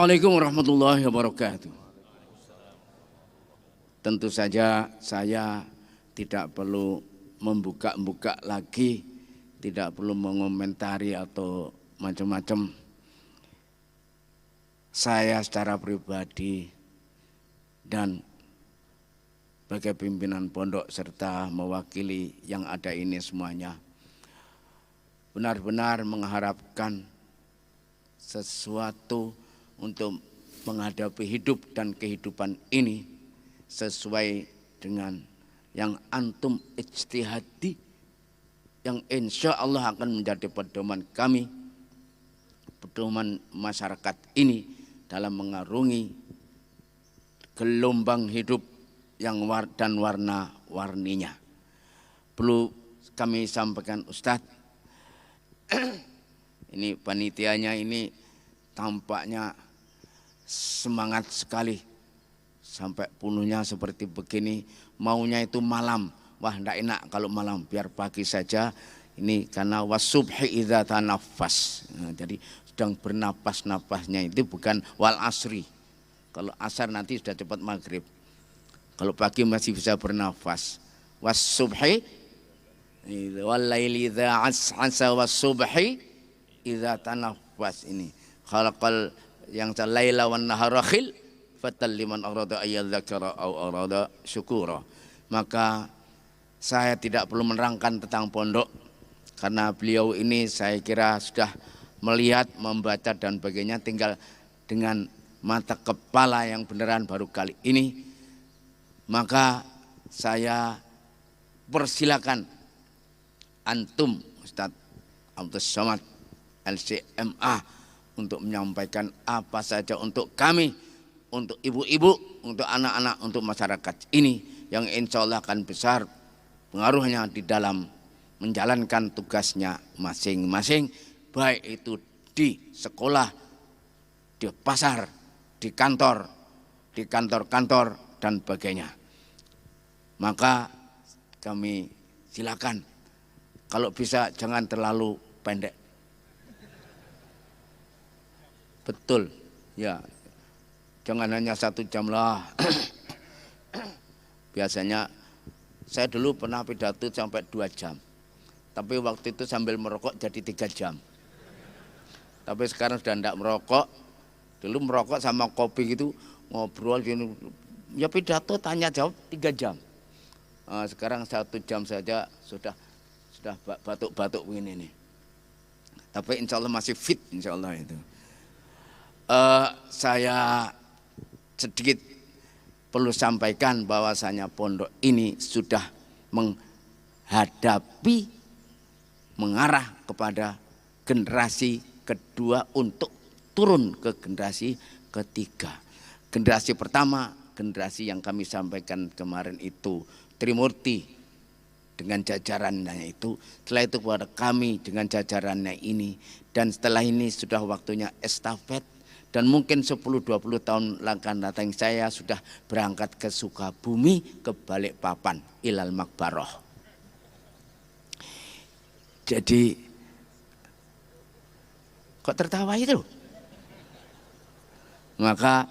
Assalamualaikum warahmatullahi wabarakatuh. Tentu saja saya tidak perlu membuka-buka lagi, tidak perlu mengomentari atau macam-macam. Saya secara pribadi dan sebagai pimpinan pondok serta mewakili yang ada ini semuanya, benar-benar mengharapkan sesuatu untuk menghadapi hidup dan kehidupan ini sesuai dengan yang antum ijtihadi, yang insya Allah akan menjadi pedoman kami, pedoman masyarakat ini dalam mengarungi gelombang hidup yang dan warna-warninya. Perlu kami sampaikan Ustadz, ini panitianya ini tampaknya semangat sekali sampai penuhnya seperti begini. Maunya itu malam, wah enggak enak kalau malam, biar pagi saja. Ini karena wasubhi idza tanaffas. Nah, jadi sedang bernapas-napasnya itu bukan wal asri. Kalau asar nanti sudah cepat maghrib. Kalau pagi masih bisa bernafas. Wasubhi wal laili idza as'asa wasubhi idza tanaffas. Ini khalaqal yang laila wan nahara khil fatal liman arada ayyadzakara au arada syukura. Maka saya tidak perlu menerangkan tentang pondok karena beliau ini saya kira sudah melihat, membaca dan sebagainya, tinggal dengan mata kepala yang beneran baru kali ini. Maka saya persilakan antum Ustadz Abdus Somad LCMA untuk menyampaikan apa saja untuk kami, untuk ibu-ibu, untuk anak-anak, untuk masyarakat ini yang insya Allah akan besar pengaruhnya di dalam menjalankan tugasnya masing-masing, baik itu di sekolah, di pasar, di kantor-kantor dan sebagainya. Maka kami silakan, kalau bisa jangan terlalu pendek. Betul, ya, jangan hanya 1 jam lah. Biasanya saya dulu pernah pidato sampai 2 jam, tapi waktu itu sambil merokok jadi 3 jam. Tapi sekarang sudah tidak merokok. Dulu merokok sama kopi gitu, ngobrol gini, ya pidato tanya jawab 3 jam. Sekarang 1 jam saja sudah batuk-batuk begini nih. Tapi insya Allah masih fit, insya Allah itu. Saya sedikit perlu sampaikan bahwasanya pondok ini sudah menghadapi, mengarah kepada generasi kedua untuk turun ke generasi ketiga. Generasi pertama, generasi yang kami sampaikan kemarin itu Trimurti dengan jajarannya itu, setelah itu kepada kami dengan jajarannya ini, dan setelah ini sudah waktunya estafet. Dan mungkin 10-20 tahun akan datang saya sudah berangkat ke Sukabumi, ke Balikpapan, ilal Makbaroh. Jadi, kok tertawa itu? Maka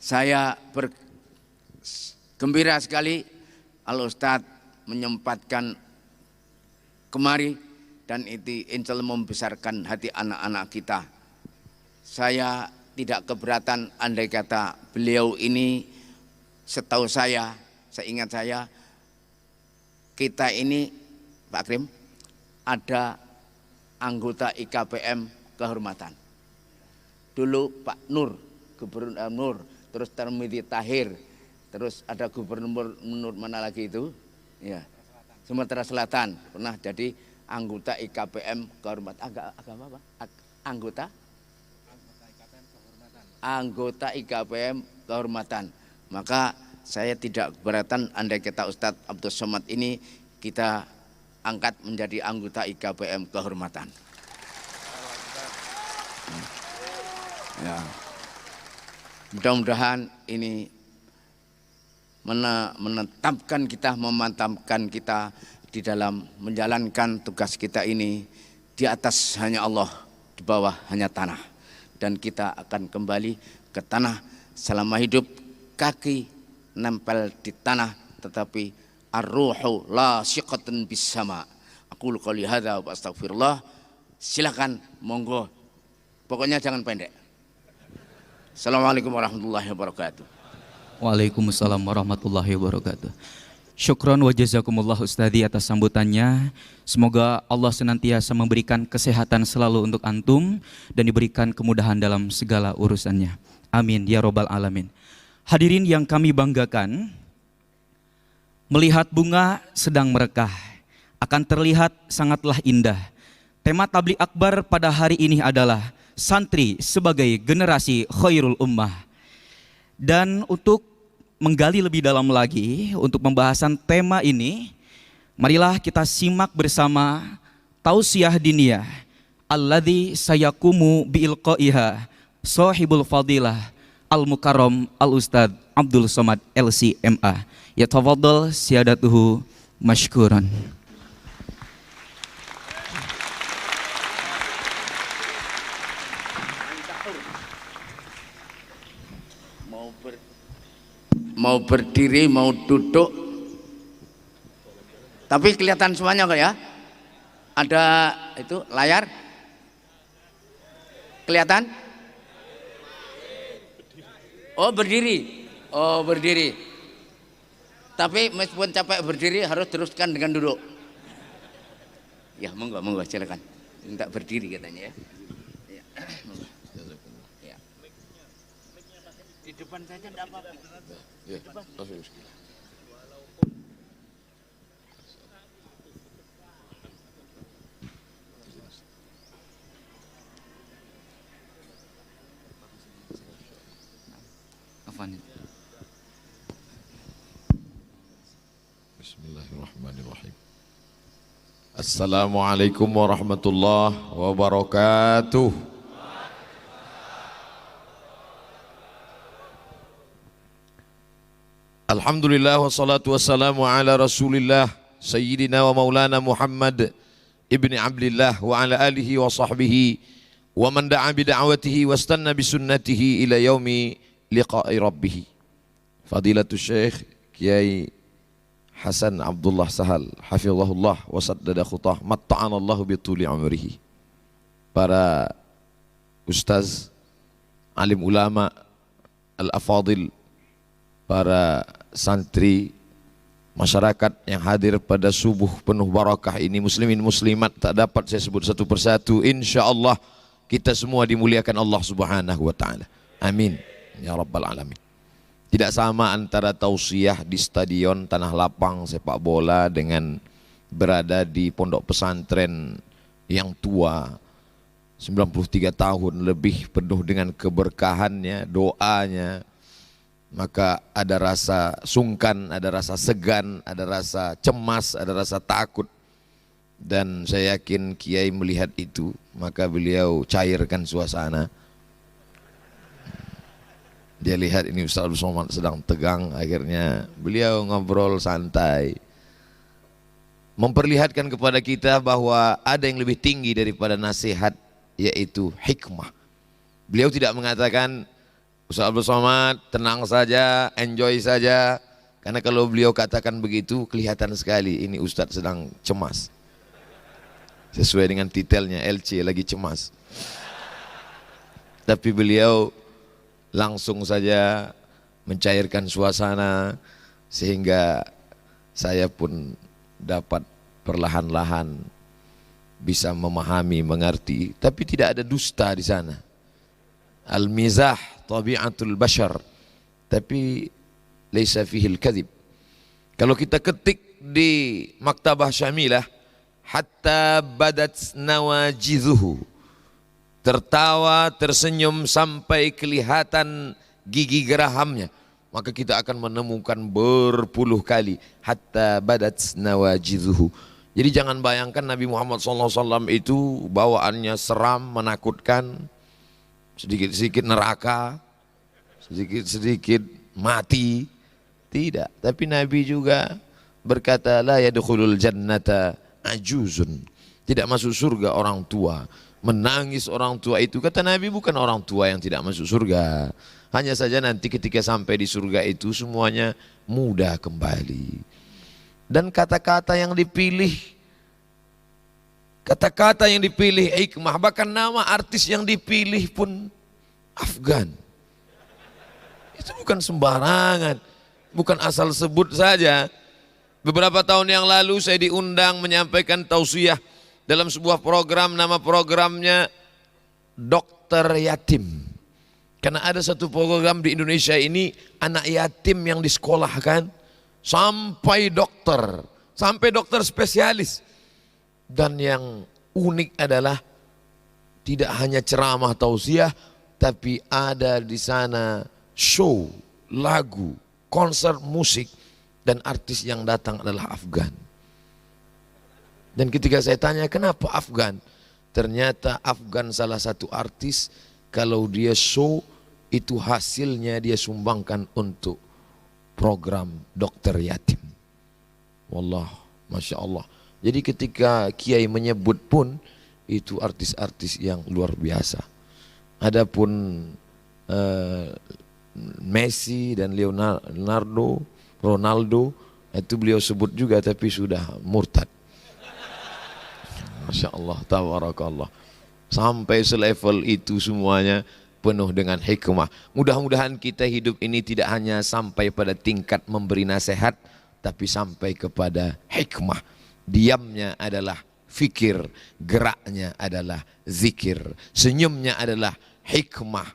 saya bergembira sekali Al-Ustadz menyempatkan kemari, dan itu insya Allah membesarkan hati anak-anak kita. Saya tidak keberatan andai kata beliau ini, setahu saya ingat saya, kita ini Pak Krim ada anggota IKPM kehormatan. Dulu Pak Nur, Gubernur Nur, terus Termiti Tahir, terus ada Gubernur mana lagi itu? Ya, Sumatera Selatan pernah jadi anggota IKPM kehormatan. Agama apa? Anggota IKPM kehormatan. Maka saya tidak keberatan andai kata Ustadz Abdus Somad ini kita angkat menjadi anggota IKPM kehormatan. Ya. Mudah-mudahan ini menetapkan kita, memantapkan kita di dalam menjalankan tugas kita ini. Di atas hanya Allah, di bawah hanya tanah. Dan kita akan kembali ke tanah selama hidup, kaki nempel di tanah, tetapi ar-ruhu la syiqatun bis sama. Aku qouli hadza wa astaghfirullah. Silakan, monggo. Pokoknya jangan pendek. Assalamualaikum warahmatullahi wabarakatuh. Waalaikumsalam warahmatullahi wabarakatuh. Syukron wa jazakumullah Ustadzi atas sambutannya. Semoga Allah senantiasa memberikan kesehatan selalu untuk antum dan diberikan kemudahan dalam segala urusannya. Amin ya robbal alamin. Hadirin yang kami banggakan, melihat bunga sedang merekah akan terlihat sangatlah indah. Tema tabligh akbar pada hari ini adalah santri sebagai generasi khairul ummah. Dan untuk menggali lebih dalam lagi untuk pembahasan tema ini, marilah kita simak bersama tausiah diniyah alladzi sayakumu biilqaiha sahibul fadilah al-mukarram al-ustadz Abdul Somad LCMA. Yatafadhal siyadatuhu mashkuran. Mau berdiri, mau duduk. Tapi kelihatan semuanya kok ya? Ada itu layar? Kelihatan? Oh berdiri. Oh berdiri. Tapi meskipun capek berdiri harus teruskan dengan duduk. Ya monggo silakan. Minta berdiri katanya ya. Ya. Di depan saja enggak apa-apa. Di depan. Bismillahirrahmanirrahim. Assalamualaikum warahmatullahi wabarakatuh. Alhamdulillah wassalatu wassalamu ala rasulillah Sayyidina wa maulana Muhammad ibni Abdillah wa ala alihi wa sahbihi wa man da'a bida'watihi wa istanna bisunnatihi ila yaumi liqa'i rabbih. Fadilatul Syekh Kiai Hasan Abdullah Sahal hafizahullah wa saddada khutah matta'anallahu bituli umrihi. Para ustaz, alim ulama, al-afadil, para santri, masyarakat yang hadir pada subuh penuh barakah ini, muslimin muslimat tak dapat saya sebut satu persatu. Insyaallah kita semua dimuliakan Allah Subhanahu wa taala. Amin ya rabbal alamin. Tidak sama antara tausiah di stadion tanah lapang sepak bola dengan berada di pondok pesantren yang tua 93 tahun lebih, penuh dengan keberkahannya, doanya. Maka ada rasa sungkan, ada rasa segan, ada rasa cemas, ada rasa takut. Dan saya yakin Kiai melihat itu, maka beliau cairkan suasana. Dia lihat ini Ustaz Abdul Somad sedang tegang, akhirnya beliau ngobrol santai, memperlihatkan kepada kita bahwa ada yang lebih tinggi daripada nasihat, yaitu hikmah. Beliau tidak mengatakan Ustaz Abdul Somad tenang saja, enjoy saja, karena kalau beliau katakan begitu kelihatan sekali ini Ustaz sedang cemas. Sesuai dengan titelnya, LC lagi cemas. Tapi beliau langsung saja mencairkan suasana sehingga saya pun dapat perlahan-lahan bisa memahami, mengerti, tapi tidak ada dusta di sana. Al-mizah tabi'atul bashar, tapi laisa fihil kadhib. Kalau kita ketik di Maktabah Syamilah, hatta badat nawajizuhu, tertawa, tersenyum sampai kelihatan gigi gerahamnya, maka kita akan menemukan berpuluh kali hatta badat nawajizuhu. Jadi jangan bayangkan Nabi Muhammad SAW itu bawaannya seram, menakutkan, sedikit-sedikit neraka, sedikit-sedikit mati. Tidak, tapi Nabi juga berkata la yadkhulul jannata ajuzun, tidak masuk surga orang tua. Menangis orang tua itu, kata Nabi, bukan orang tua yang tidak masuk surga, hanya saja nanti ketika sampai di surga itu semuanya mudah kembali. Dan kata-kata yang dipilih, kata-kata yang dipilih hikmah, bahkan nama artis yang dipilih pun Afgan. Itu bukan sembarangan, bukan asal sebut saja. Beberapa tahun yang lalu saya diundang menyampaikan tausiah dalam sebuah program, nama programnya Dokter Yatim. Karena ada satu program di Indonesia ini, anak yatim yang disekolahkan sampai dokter spesialis. Dan yang unik adalah tidak hanya ceramah tausiah, tapi ada di sana show, lagu, konser musik, dan artis yang datang adalah Afgan. Dan ketika saya tanya kenapa Afgan, ternyata Afgan salah satu artis, kalau dia show itu hasilnya dia sumbangkan untuk program dokter yatim. Wallah, Masya Allah. Jadi ketika Kiai menyebut pun itu artis-artis yang luar biasa. Adapun Messi dan Ronaldo itu beliau sebut juga tapi sudah murtad. Masya Allah, tabarakallah. Sampai selevel itu semuanya penuh dengan hikmah. Mudah-mudahan kita hidup ini tidak hanya sampai pada tingkat memberi nasihat, tapi sampai kepada hikmah. Diamnya adalah fikir, geraknya adalah zikir, senyumnya adalah hikmah,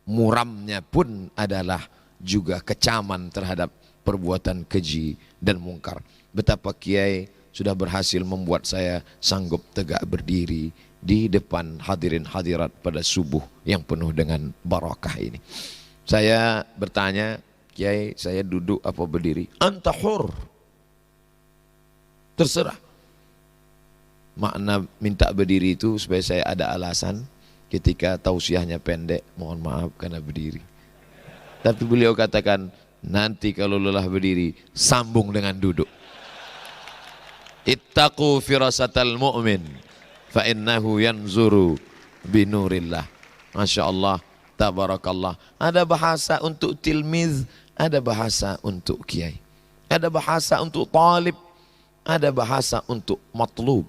muramnya pun adalah juga kecaman terhadap perbuatan keji dan mungkar. Betapa Kiai sudah berhasil membuat saya sanggup tegak berdiri di depan hadirin hadirat pada subuh yang penuh dengan barakah ini. Saya bertanya, Kiai, saya duduk apa berdiri? Anta hur. Terserah. Makna minta berdiri itu supaya saya ada alasan ketika tausiahnya pendek, mohon maaf karena berdiri. Tapi beliau katakan, nanti kalau lelah berdiri, sambung dengan duduk. Ittaqu firasatal mu'min fa innahu yanzuru binurillah. Masya Allah, tabarakallah. Ada bahasa untuk tilmiz, ada bahasa untuk kiai, ada bahasa untuk talib, ada bahasa untuk matlub.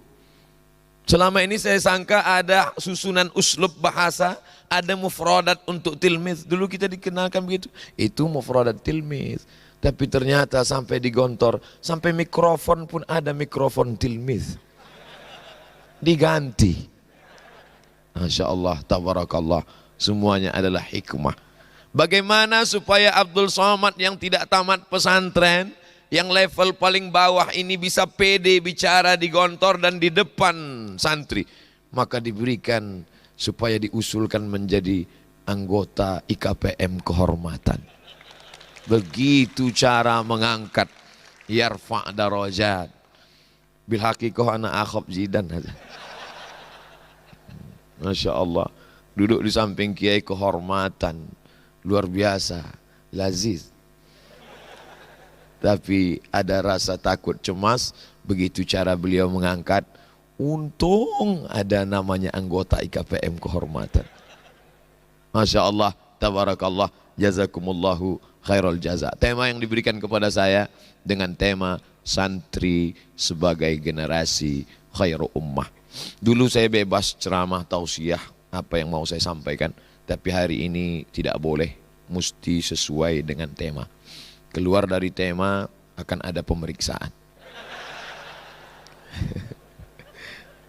Selama ini saya sangka ada susunan uslub bahasa, ada mufradat untuk tilmiz. Dulu kita dikenalkan begitu, itu mufradat tilmiz. Tapi ternyata sampai digontor, sampai mikrofon pun ada mikrofon tilmiz. Diganti. Masya Allah, tabarakallah. Semuanya adalah hikmah. Bagaimana supaya Abdul Somad yang tidak tamat pesantren, yang level paling bawah ini bisa pede bicara di gontor dan di depan santri? Maka diberikan supaya diusulkan menjadi anggota IKPM kehormatan. Begitu cara mengangkat, yarfa' darajat. Bil haqiqah ana akhab jidan. Masya Allah. Duduk di samping kiai kehormatan. Luar biasa. Laziz. Tapi ada rasa takut cemas. Begitu cara beliau mengangkat. Untung ada namanya anggota IKPM kehormatan. Masya Allah. Tabarakallah. Jazakumullahu khairul jaza. Tema yang diberikan kepada saya dengan tema santri sebagai generasi khairu ummah. Dulu saya bebas ceramah tausiah apa yang mau saya sampaikan, tapi hari ini tidak boleh, mesti sesuai dengan tema. Keluar dari tema akan ada pemeriksaan.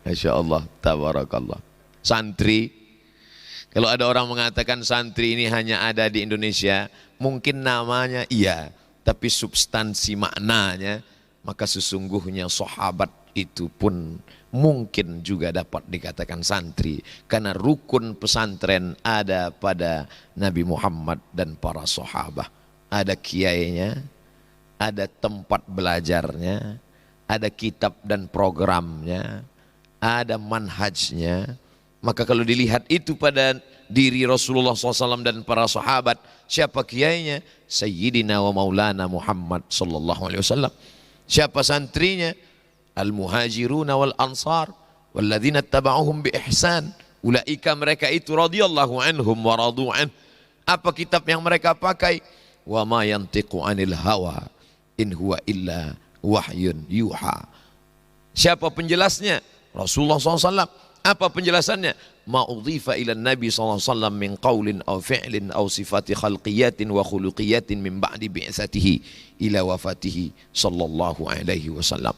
Masya Allah, tabarakallah. Santri, kalau ada orang mengatakan santri ini hanya ada di Indonesia, mungkin namanya iya, tapi substansi maknanya, maka sesungguhnya sahabat itu pun mungkin juga dapat dikatakan santri. Karena rukun pesantren ada pada Nabi Muhammad dan para sahabat. Ada kiainya, ada tempat belajarnya, ada kitab dan programnya, ada manhajnya. Maka kalau dilihat itu pada diri Rasulullah SAW dan para sahabat, siapa kiainya? Sayyidina wa maulana Muhammad sallallahu alaihi wasallam. Siapa santrinya? Al-muhajiruna wal ansar walladzina taba'uhum bi ihsan. Ulaika, mereka itu radhiyallahu anhum wa radu an. Apa kitab yang mereka pakai? Wa ma yantiqu anil hawa in huwa illa wahyun yuha. Siapa penjelasnya? Rasulullah SAW. Apa penjelasannya? Ma'udhifa ila Nabi SAW min qawlin aw fi'lin aw sifati khalqiyatin wa khuluqiyatin min ba'di bi'asatihi ila wafatihi sallallahu alaihi wasallam.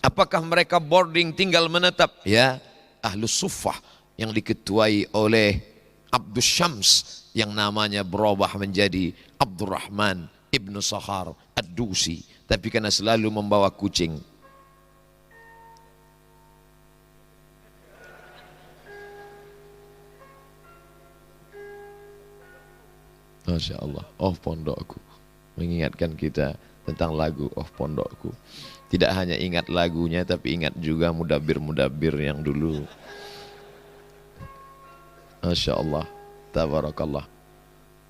Apakah mereka boarding tinggal menetap? Ya, Ahlus Suffah yang diketuai oleh Abdus Syams yang namanya berubah menjadi Abdurrahman ibnu Sakhar Ad-Dusi, tapi karena selalu membawa kucing. Masya Allah, oh pondokku, mengingatkan kita tentang lagu oh pondokku. Tidak hanya ingat lagunya, tapi ingat juga mudabir-mudabir yang dulu. Masya Allah, tabarakallah.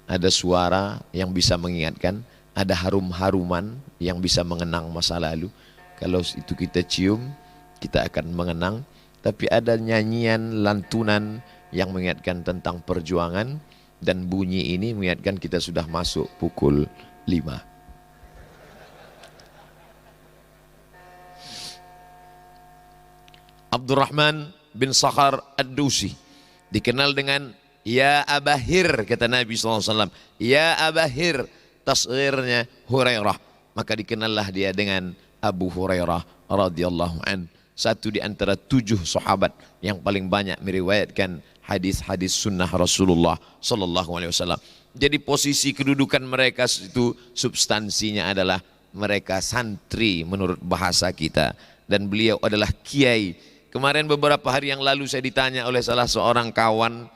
Ada suara yang bisa mengingatkan, ada harum-haruman yang bisa mengenang masa lalu. Kalau itu kita cium, kita akan mengenang. Tapi ada nyanyian, lantunan yang mengingatkan tentang perjuangan, dan bunyi ini mengingatkan kita sudah masuk pukul 5. Abdurrahman bin Sakhar Ad-Dusi dikenal dengan Ya Abahir, kata Nabi SAW. Ya Abahir, tasghirnya Hurairah. Maka dikenallah dia dengan Abu Hurairah radhiyallahu an. Satu di antara 7 sahabat yang paling banyak meriwayatkan hadis-hadis sunnah Rasulullah sallallahu alaihi wasallam. Jadi posisi kedudukan mereka itu substansinya adalah mereka santri menurut bahasa kita, dan beliau adalah kiai. Kemarin beberapa hari yang lalu saya ditanya oleh salah seorang kawan,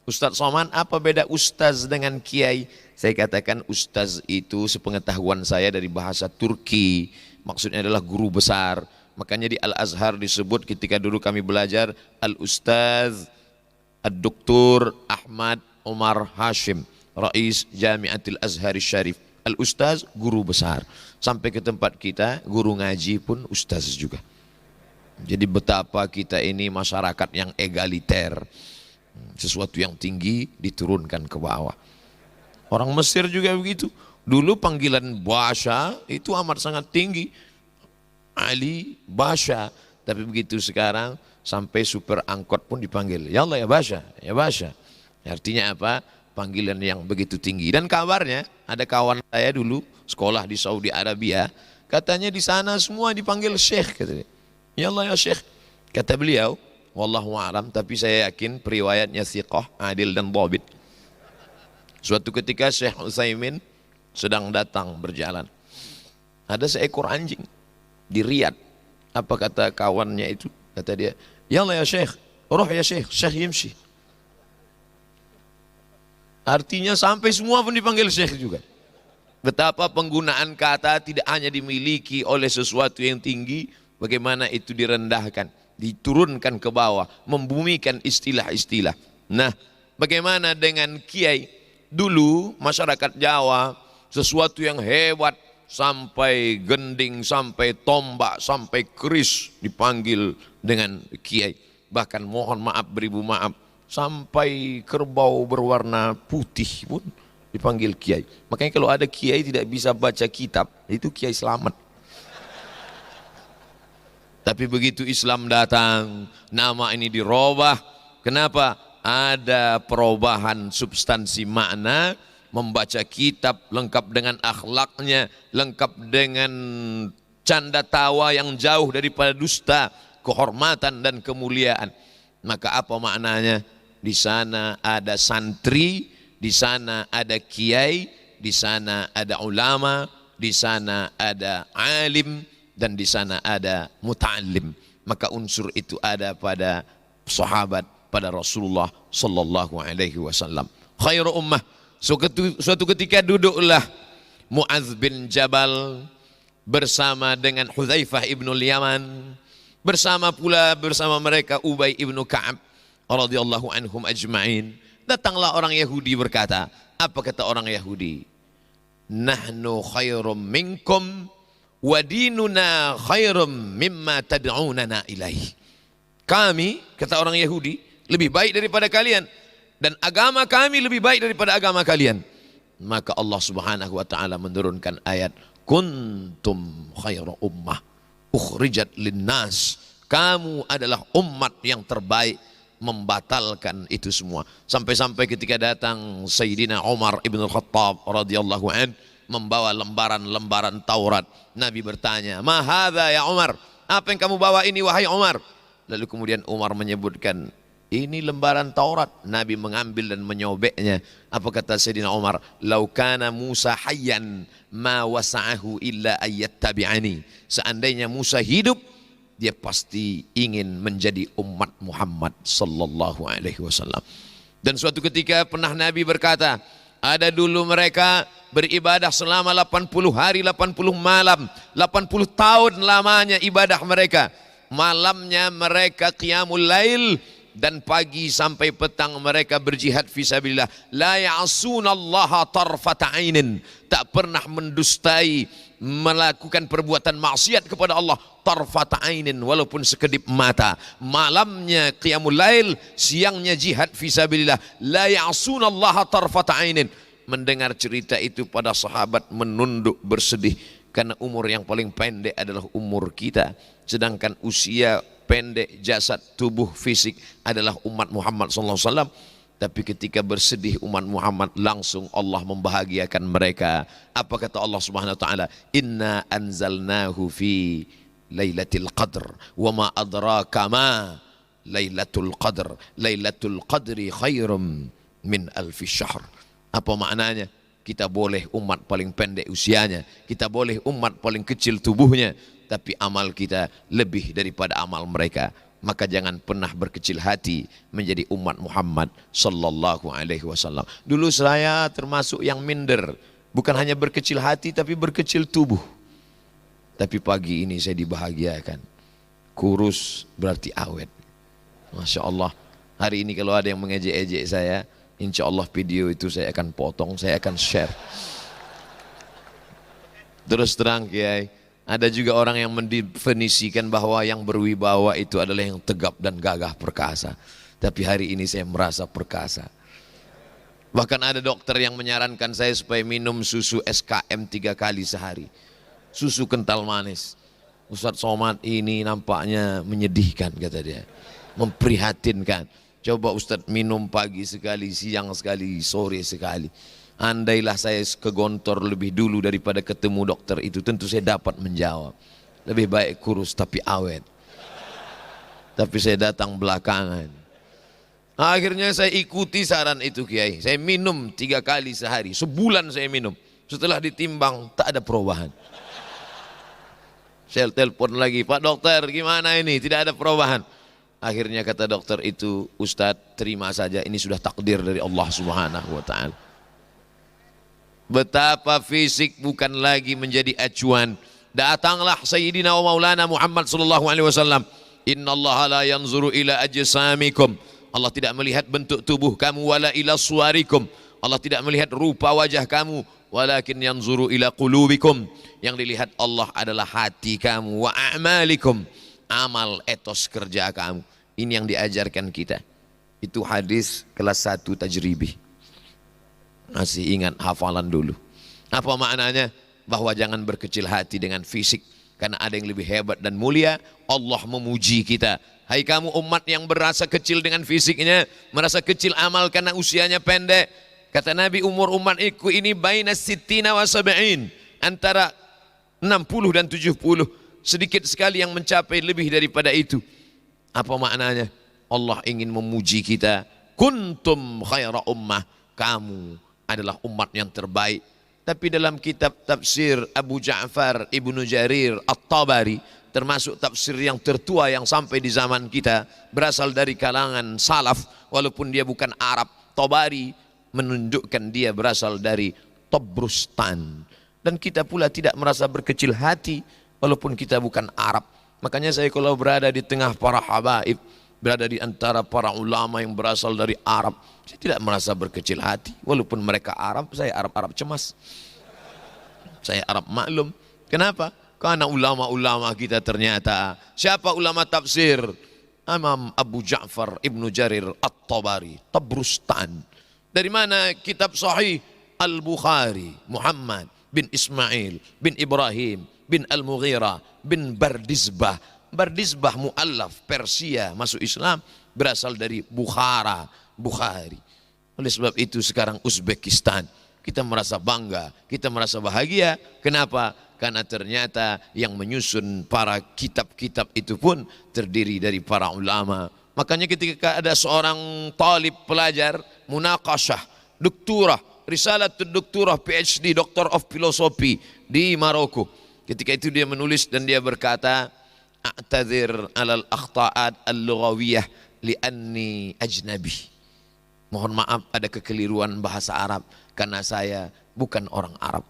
Ustaz Somad, apa beda ustaz dengan kiai? Saya katakan ustaz itu sepengetahuan saya dari bahasa Turki, maksudnya adalah guru besar. Makanya di Al-Azhar disebut ketika dulu kami belajar Al-Ustaz Ad-Doktor Ahmad Umar Hashim, Rais Jamiatil Azhar Syarif. Al-Ustaz guru besar. Sampai ke tempat kita guru ngaji pun ustaz juga. Jadi betapa kita ini masyarakat yang egaliter. Sesuatu yang tinggi diturunkan ke bawah. Orang Mesir juga begitu. Dulu panggilan Basha itu amat sangat tinggi. Ali Basha. Tapi begitu sekarang sampai supir angkot pun dipanggil, ya Allah ya Basha, ya Basha. Artinya apa? Panggilan yang begitu tinggi. Dan kabarnya ada kawan saya dulu sekolah di Saudi Arabia, katanya di sana semua dipanggil Syekh, katanya. Ya Allah ya Syekh. Kata beliau, wallahu a'lam, tapi saya yakin periwayatnya thiqah, adil dan dhabit. Suatu ketika Syekh Utsaimin sedang datang berjalan. Ada seekor anjing di Riyadh. Apa kata kawannya itu? Kata dia, ya Allah ya Syekh, roh ya Syekh, Syekh yimshi. Artinya sampai semua pun dipanggil Syekh juga. Betapa penggunaan kata tidak hanya dimiliki oleh sesuatu yang tinggi, bagaimana itu direndahkan, diturunkan ke bawah, membumikan istilah-istilah. Nah, bagaimana dengan kiai? Dulu masyarakat Jawa sesuatu yang hebat, sampai gending, sampai tombak, sampai keris dipanggil dengan kiai. Bahkan mohon maaf beribu maaf, sampai kerbau berwarna putih pun dipanggil kiai. Makanya kalau ada kiai tidak bisa baca kitab, itu kiai selamat. Tapi begitu Islam datang, nama ini dirubah. Kenapa? Ada perubahan substansi makna. Membaca kitab lengkap dengan akhlaknya, lengkap dengan canda tawa yang jauh daripada dusta, kehormatan dan kemuliaan. Maka apa maknanya? Di sana ada santri, di sana ada kiai, di sana ada ulama, di sana ada alim, dan di sana ada muta'allim. Maka unsur itu ada pada sahabat, pada Rasulullah sallallahu alaihi wasallam. Khairu ummah. Suatu ketika duduklah Mu'adz bin Jabal bersama dengan Hudzaifah ibnul Yaman, bersama mereka Ubay ibnu Ka'ab radhiyallahu anhum ajma'in. Datanglah orang Yahudi berkata, apa kata orang Yahudi? Nahnu khairum minkum wa dinuna khairum mimma tad'unana ilaih. Kami, kata orang Yahudi, lebih baik daripada kalian, dan agama kami lebih baik daripada agama kalian. Maka Allah Subhanahu wa taala menurunkan ayat, kuntum khairu ummah ukhrijat linnas. Kamu adalah umat yang terbaik, membatalkan itu semua. Sampai-sampai ketika datang Sayyidina Umar ibn Khattab radhiyallahu an membawa lembaran-lembaran Taurat, Nabi bertanya, "Ma hadza ya Umar?" Apa yang kamu bawa ini wahai Umar? Lalu kemudian Umar menyebutkan, ini lembaran Taurat. Nabi mengambil dan menyobeknya. Apa kata Sayyidina Umar? Lau kana Musa hayyan ma wasa'ahu illa ayyattabi'ani. Seandainya Musa hidup, dia pasti ingin menjadi umat Muhammad sallallahu alaihi wasallam. Dan suatu ketika pernah Nabi berkata, ada dulu mereka beribadah selama 80 hari, 80 malam, 80 tahun lamanya ibadah mereka. Malamnya mereka qiyamul lail, dan pagi sampai petang mereka berjihad fisabilillah. La ya'sunallaha tarfata ainin, tak pernah mendustai, melakukan perbuatan maksiat kepada Allah tarfata ainin, walaupun sekedip mata. Malamnya qiyamul lail, siangnya jihad fisabilillah. La ya'sunallaha tarfata ainin. Mendengar cerita itu pada sahabat menunduk bersedih, karena umur yang paling pendek adalah umur kita, sedangkan usia pendek jasad tubuh fisik adalah umat Muhammad SAW. Tapi ketika bersedih umat Muhammad, langsung Allah membahagiakan mereka. Apa kata Allah Subhanahu wa taala? Inna anzalnahu fi lailatul qadr wa ma adraka ma lailatul qadr. Lailatul qadri khairum min alfi syahr. Apa maknanya? Kita boleh umat paling pendek usianya, kita boleh umat paling kecil tubuhnya, tapi amal kita lebih daripada amal mereka. Maka jangan pernah berkecil hati menjadi umat Muhammad sallallahu alaihi wasallam. Dulu saya termasuk yang minder, bukan hanya berkecil hati tapi berkecil tubuh. Tapi pagi ini saya dibahagiakan. Kurus berarti awet. Masya Allah. Hari ini kalau ada yang mengejek-ejek saya, insya Allah video itu saya akan potong, saya akan share. Terus terang Kiai, ada juga orang yang mendefinisikan bahwa yang berwibawa itu adalah yang tegap dan gagah perkasa. Tapi hari ini saya merasa perkasa. Bahkan ada dokter yang menyarankan saya supaya minum susu SKM 3 kali sehari. Susu kental manis. Ustadz Somad ini nampaknya menyedihkan kata dia. Memprihatinkan. Coba Ustadz minum pagi sekali, siang sekali, sore sekali. Andailah saya ke Gontor lebih dulu daripada ketemu dokter itu, tentu saya dapat menjawab. Lebih baik kurus tapi awet. Tapi saya datang belakangan. Akhirnya saya ikuti saran itu Kiai. Saya minum 3 kali sehari. Sebulan saya minum. Setelah ditimbang tak ada perubahan. Saya telepon lagi, Pak Dokter gimana ini? Tidak ada perubahan. Akhirnya kata dokter itu, Ustadz terima saja, ini sudah takdir dari Allah Subhanahu wa ta'ala. Betapa fisik bukan lagi menjadi acuan. Datanglah Sayyidina wa Maulana Muhammad sallallahu alaihi wasallam. Innallaha la yanzuru ila ajsamikum. Allah tidak melihat bentuk tubuh kamu, wala ila suwarikum. Allah tidak melihat rupa wajah kamu, walakin yanzuru ila qulubikum. Yang dilihat Allah adalah hati kamu, wa a'malikum. Amal etos kerja kamu. Ini yang diajarkan kita. Itu hadis kelas 1 tajribi. Masih ingat hafalan dulu. Apa maknanya? Bahwa jangan berkecil hati dengan fisik, karena ada yang lebih hebat dan mulia. Allah memuji kita. Hai kamu umat yang merasa kecil dengan fisiknya, merasa kecil amal karena usianya pendek. Kata Nabi, umur umatku ini baina sittina wa sab'in, antara 60 dan 70. Sedikit sekali yang mencapai lebih daripada itu. Apa maknanya? Allah ingin memuji kita. Kuntum khaira ummah. Kamu adalah umat yang terbaik. Tapi dalam kitab tafsir Abu Ja'far Ibnu Jarir At-Tabari, termasuk tafsir yang tertua yang sampai di zaman kita, berasal dari kalangan salaf, walaupun dia bukan Arab. Tabari menunjukkan dia berasal dari Tabrustan. Dan kita pula tidak merasa berkecil hati walaupun kita bukan Arab. Makanya saya kalau berada di tengah para habaib, berada di antara para ulama yang berasal dari Arab, saya tidak merasa berkecil hati. Walaupun mereka Arab, saya Arab-Arab cemas. Saya Arab maklum. Kenapa? Karena ulama-ulama kita ternyata, siapa ulama tafsir? Imam Abu Ja'far Ibnu Jarir At-Tabari, Tabrustan. Dari mana kitab sahih? Al-Bukhari, Muhammad bin Ismail bin Ibrahim bin Al-Mughirah bin Bardizbah. Bardizbah mu'allaf Persia masuk Islam, berasal dari Bukhara, Bukhari. Oleh sebab itu sekarang Uzbekistan, kita merasa bangga, kita merasa bahagia. Kenapa? Karena ternyata yang menyusun para kitab-kitab itu pun terdiri dari para ulama. Makanya ketika ada seorang talib pelajar munaqashah, doktorah, risalatul doktorah PhD, Doctor of Philosophy di Maroko. Ketika itu dia menulis dan dia berkata, a'tadzir alal akhta'at al-lughawiyah li'anni ajnabi. Mohon maaf ada kekeliruan bahasa Arab karena saya bukan orang Arab.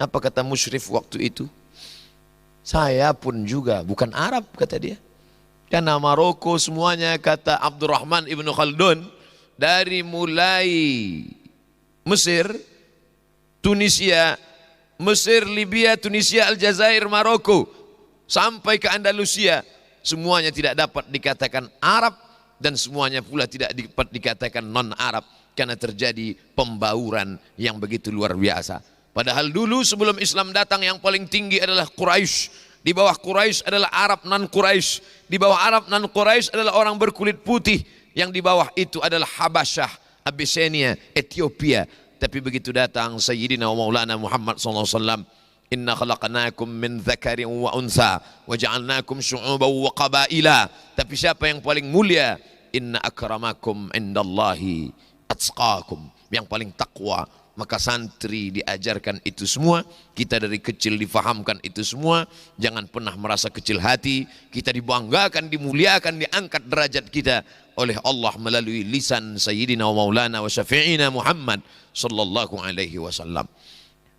Apa kata musyrif waktu itu? Saya pun juga bukan Arab, kata dia. Karena Maroko semuanya, kata Abdurrahman Ibnu Khaldun, dari mulai Mesir, Tunisia, Mesir, Libya, Tunisia, Aljazair, Maroko, sampai ke Andalusia, semuanya tidak dapat dikatakan Arab dan semuanya pula tidak dapat dikatakan non-Arab karena terjadi pembauran yang begitu luar biasa. Padahal dulu sebelum Islam datang yang paling tinggi adalah Quraisy. Di bawah Quraisy adalah Arab non-Quraisy. Di bawah Arab non-Quraisy adalah orang berkulit putih. Yang di bawah itu adalah Habasyah, Abyssinia, Ethiopia. Tapi begitu datang Sayyidina wa Maulana Muhammad SAW, inna khalaqnakum min dzakarin wa unsa wa ja'alnakum syu'uban wa qabaila. Tapi siapa yang paling mulia? Inna akramakum indallahi atqakum. Yang paling takwa. Maka santri diajarkan itu semua, kita dari kecil difahamkan itu semua. Jangan pernah merasa kecil hati. Kita dibanggakan, dimuliakan, diangkat derajat kita oleh Allah melalui lisan Sayyidina wa Maulana wa Syafi'ina Muhammad sallallahu alaihi wasallam.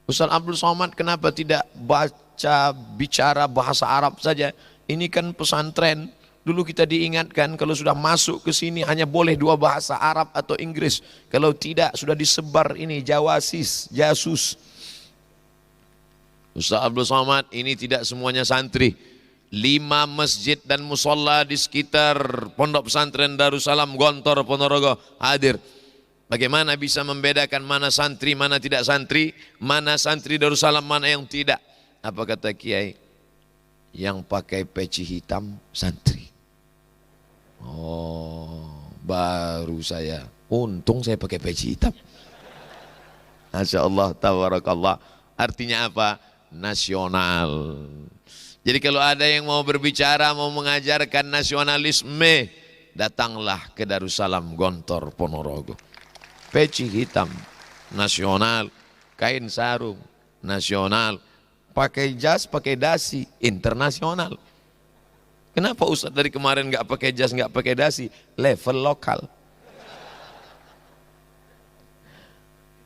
Ustaz Abdul Somad kenapa tidak baca bicara bahasa Arab saja? Ini kan pesantren. Dulu kita diingatkan kalau sudah masuk ke sini hanya boleh 2 bahasa Arab atau Inggris. Kalau tidak sudah disebar ini jawasis, jasus. Ustaz Abdul Somad ini tidak semuanya santri. 5 masjid dan musola di sekitar Pondok Pesantren Darussalam Gontor Ponorogo hadir. Bagaimana bisa membedakan mana santri, mana tidak santri, mana santri Darussalam, mana yang tidak? Apa kata Kiai? Yang pakai peci hitam santri. Oh, baru saya. Untung saya pakai peci hitam. Masya Allah, tabarakallah. Artinya apa? Nasional. Jadi kalau ada yang mau berbicara, mau mengajarkan nasionalisme, datanglah ke Darussalam Gontor Ponorogo. Peci hitam, nasional. Kain sarung, nasional. Pakai jas, pakai dasi, internasional. Kenapa Ustaz dari kemarin nggak pakai jas, nggak pakai dasi? Level lokal.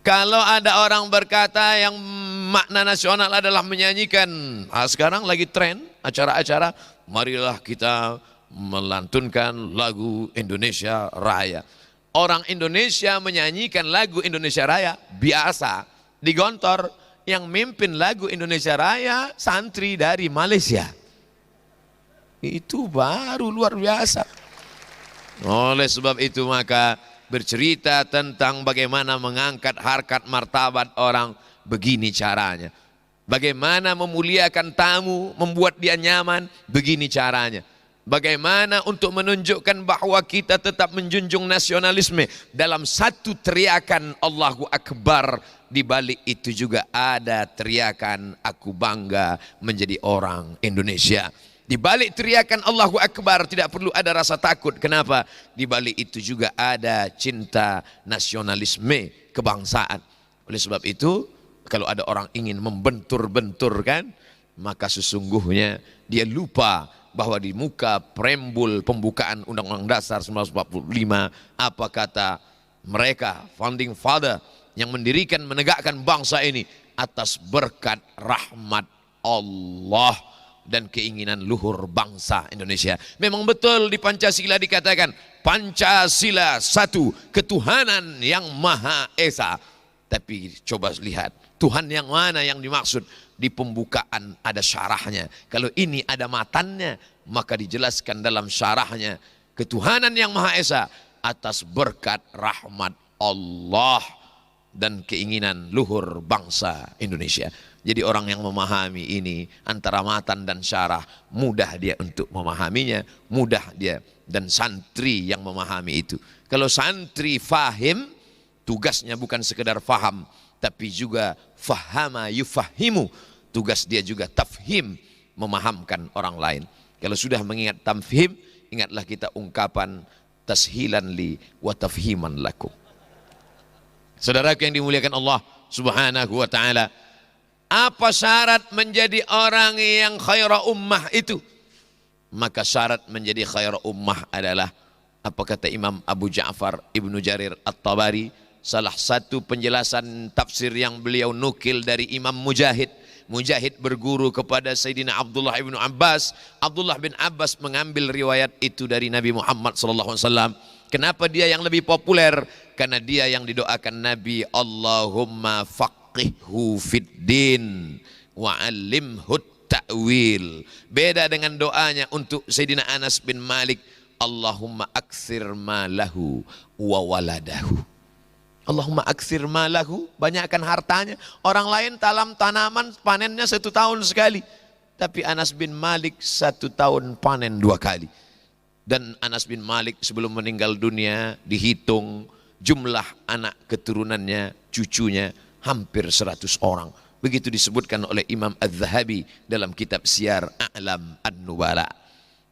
Kalau ada orang berkata yang makna nasional adalah menyanyikan, sekarang lagi tren acara-acara, marilah kita melantunkan lagu Indonesia Raya. Orang Indonesia menyanyikan lagu Indonesia Raya biasa di Gontor. Yang mimpin lagu Indonesia Raya santri dari Malaysia. Itu baru luar biasa. Oleh sebab itu maka bercerita tentang bagaimana mengangkat harkat martabat orang, begini caranya. Bagaimana memuliakan tamu, membuat dia nyaman, begini caranya. Bagaimana untuk menunjukkan bahwa kita tetap menjunjung nasionalisme dalam satu teriakan Allahu Akbar, di balik itu juga ada teriakan aku bangga menjadi orang Indonesia. Di balik teriakan Allahu Akbar tidak perlu ada rasa takut. Kenapa? Di balik itu juga ada cinta nasionalisme kebangsaan. Oleh sebab itu kalau ada orang ingin membentur-benturkan, maka sesungguhnya dia lupa bahwa di muka preambul pembukaan Undang-Undang Dasar 1945 apa kata mereka, founding father yang mendirikan menegakkan bangsa ini atas berkat rahmat Allah dan keinginan luhur bangsa Indonesia. Memang betul di Pancasila dikatakan Pancasila satu, ketuhanan yang Maha Esa. Tapi coba lihat Tuhan yang mana yang dimaksud. Di pembukaan ada syarahnya. Kalau ini ada matannya, maka dijelaskan dalam syarahnya ketuhanan yang Maha Esa atas berkat rahmat Allah dan keinginan luhur bangsa Indonesia. Jadi orang yang memahami ini antara matan dan syarah, mudah dia untuk memahaminya, mudah dia. Dan santri yang memahami itu. Kalau santri fahim, tugasnya bukan sekedar faham, tapi juga fahama yufahimu. Tugas dia juga tafhim, memahamkan orang lain. Kalau sudah mengingat tafhim, ingatlah kita ungkapan tashilan li wa tafhiman lakum. Saudaraku yang dimuliakan Allah Subhanahu wa taala, apa syarat menjadi orang yang khaira ummah itu? Maka syarat menjadi khaira ummah adalah apa kata Imam Abu Ja'far Ibnu Jarir At-Tabari, salah satu penjelasan tafsir yang beliau nukil dari Imam Mujahid. Mujahid berguru kepada Sayyidina Abdullah ibnu Abbas. Abdullah bin Abbas mengambil riwayat itu dari Nabi Muhammad SAW. Kenapa dia yang lebih populer? Karena dia yang didoakan Nabi, Allahumma faqihhu fid din wa 'allimhu ta'wil. Beda dengan doanya untuk Sayyidina Anas bin Malik, Allahumma aktsir malahu wa waladahu. Allahumma aktsir malahu, banyakkan hartanya. Orang lain tanam tanaman panennya 1 tahun sekali, tapi Anas bin Malik 1 tahun panen 2 kali. Dan Anas bin Malik sebelum meninggal dunia dihitung jumlah anak keturunannya, cucunya hampir 100 orang. Begitu disebutkan oleh Imam Az-Zahabi dalam kitab Siyar A'lam An-Nubala.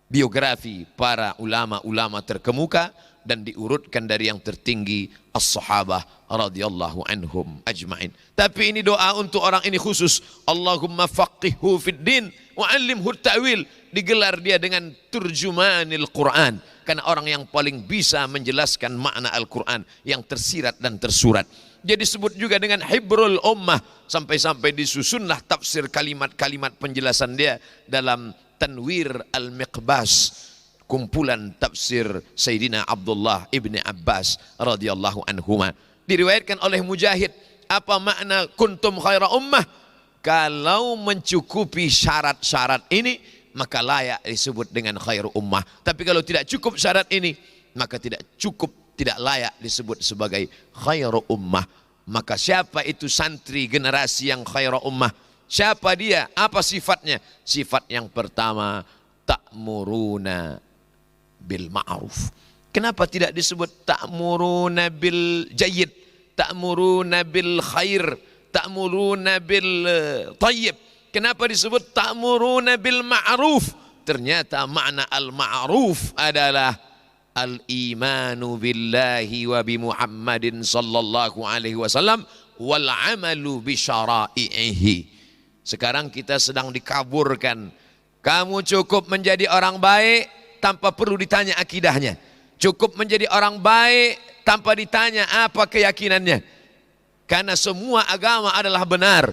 Biografi para ulama-ulama terkemuka dan diurutkan dari yang tertinggi as-sahabah radhiyallahu anhum ajma'in. Tapi ini doa untuk orang ini khusus. Allahumma faqihhu fid din wa 'allimhu ta'wil. Digelar dia dengan turjumanil Quran, karena orang yang paling bisa menjelaskan makna Al-Quran yang tersirat dan tersurat. Dia disebut juga dengan hibrul ummah, sampai-sampai disusunlah tafsir kalimat-kalimat penjelasan dia dalam Tanwir Al-Miqbas, kumpulan tafsir Sayyidina Abdullah ibni Abbas radhiyallahu anhuma. Diriwayatkan oleh Mujahid, apa makna kuntum khaira ummah? Kalau mencukupi syarat-syarat ini, maka layak disebut dengan khairu ummah. Tapi kalau tidak cukup syarat ini, maka tidak layak disebut sebagai khairu ummah. Maka siapa itu santri generasi yang khairu ummah? Siapa dia? Apa sifatnya? Sifat yang pertama, ta'muruna bil ma'ruf. Kenapa tidak disebut ta'muruna bil jayyid, ta'muruna bil khair, ta'muruna bil tayyib? Kenapa disebut ta'muruna bil ma'ruf? Ternyata makna al-ma'ruf adalah al-imanu billahi wa bi Muhammadin sallallahu alaihi wasallam wal amalu bi syara'ihi. Sekarang kita sedang dikaburkan. Kamu cukup menjadi orang baik tanpa perlu ditanya akidahnya. Cukup menjadi orang baik tanpa ditanya apa keyakinannya. Karena semua agama adalah benar.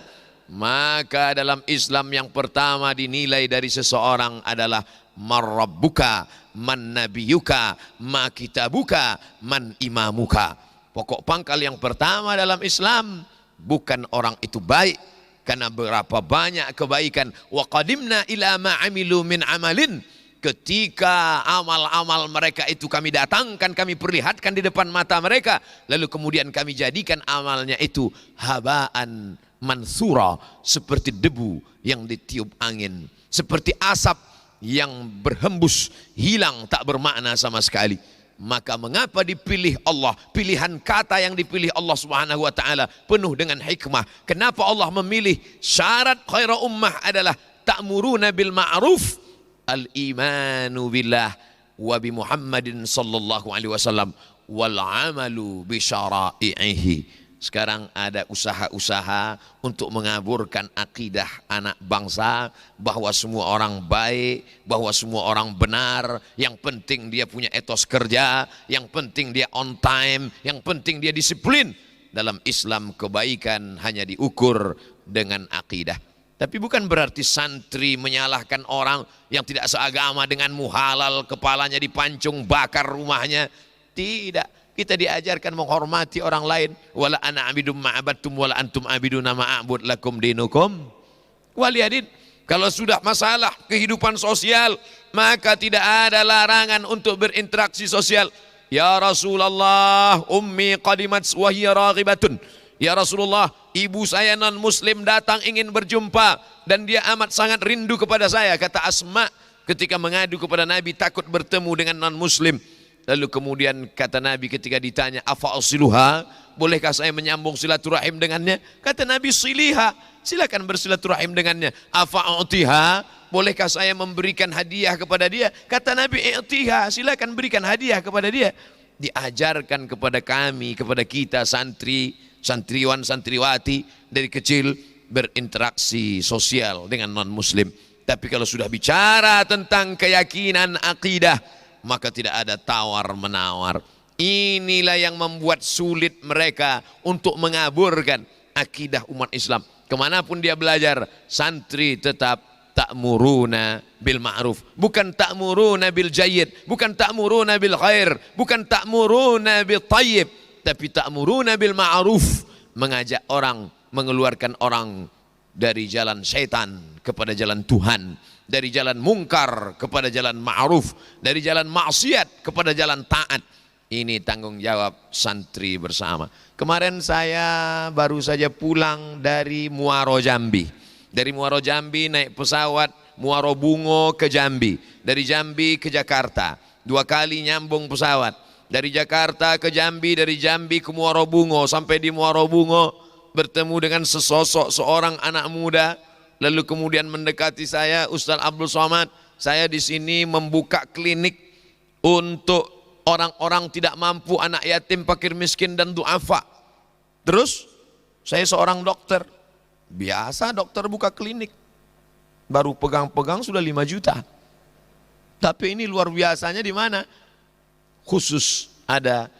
Maka dalam Islam yang pertama dinilai dari seseorang adalah man rabbuka, man nabiyuka, ma kitabuka, man imamuka. Pokok pangkal yang pertama dalam Islam bukan orang itu baik, karena berapa banyak kebaikan. Wa qadimna ila ma amilu min amalin. Ketika amal-amal mereka itu kami datangkan, kami perlihatkan di depan mata mereka, lalu kemudian kami jadikan amalnya itu habaan mansura, seperti debu yang ditiup angin, seperti asap yang berhembus, hilang, tak bermakna sama sekali. Maka mengapa dipilih Allah? Pilihan kata yang dipilih Allah Subhanahu wa taala penuh dengan hikmah. Kenapa Allah memilih syarat khairu ummah adalah ta'muruna bil ma'ruf, al-imanu billah wa bi Muhammadin sallallahu alaihi wasallam wal amalu bi syara'ihi. Sekarang ada usaha-usaha untuk mengaburkan akidah anak bangsa bahwa semua orang baik, bahwa semua orang benar, yang penting dia punya etos kerja, yang penting dia on time, yang penting dia disiplin. Dalam Islam kebaikan hanya diukur dengan akidah. Tapi bukan berarti santri menyalahkan orang yang tidak seagama dengan muhalal, kepalanya dipancung, bakar rumahnya. Tidak. Kita diajarkan menghormati orang lain. Wala ana abidum ma'abadtum wala antum abiduna ma'abud lakum dinukum waliyadin. Kalau sudah masalah kehidupan sosial, maka tidak ada larangan untuk berinteraksi sosial. Ya Rasulullah, ummi qadimat wa hiya raghibatun. Ya Rasulullah, ibu saya non muslim datang ingin berjumpa dan dia amat sangat rindu kepada saya, kata Asma ketika mengadu kepada Nabi takut bertemu dengan non muslim. Lalu kemudian kata Nabi ketika ditanya, afa'asiluha, bolehkah saya menyambung silaturahim dengannya? Kata Nabi, siliha, silakan bersilaturahim dengannya. Afa'utiha, bolehkah saya memberikan hadiah kepada dia? Kata Nabi, i'tiha, silakan berikan hadiah kepada dia. Diajarkan kepada kami, kepada kita santri, santriwan, santriwati dari kecil berinteraksi sosial dengan non muslim. Tapi kalau sudah bicara tentang keyakinan akidah, maka tidak ada tawar-menawar. Inilah yang membuat sulit mereka untuk mengaburkan akidah umat Islam. Kemanapun dia belajar, santri tetap ta'muruna bil ma'ruf. Bukan ta'muruna bil jayyid, bukan ta'muruna bil khair, bukan ta'muruna bil tayyib, tapi ta'muruna bil ma'ruf. Mengajak orang, mengeluarkan orang dari jalan syaitan kepada jalan Tuhan, dari jalan mungkar kepada jalan ma'ruf, dari jalan maksiat kepada jalan taat. Ini tanggung jawab santri bersama. Kemarin saya baru saja pulang dari Muaro Jambi. Dari Muaro Jambi naik pesawat Muaro Bungo ke Jambi. Dari Jambi ke Jakarta. 2 kali nyambung pesawat. Dari Jakarta ke Jambi, dari Jambi ke Muaro Bungo. Sampai di Muaro Bungo bertemu dengan sesosok seorang anak muda. Lalu kemudian mendekati saya, Ustaz Abdul Somad, saya di sini membuka klinik untuk orang-orang tidak mampu, anak yatim, fakir miskin dan duafa. Terus saya seorang dokter. Biasa dokter buka klinik. Baru pegang-pegang sudah 5 juta. Tapi ini luar biasanya di mana? Khusus ada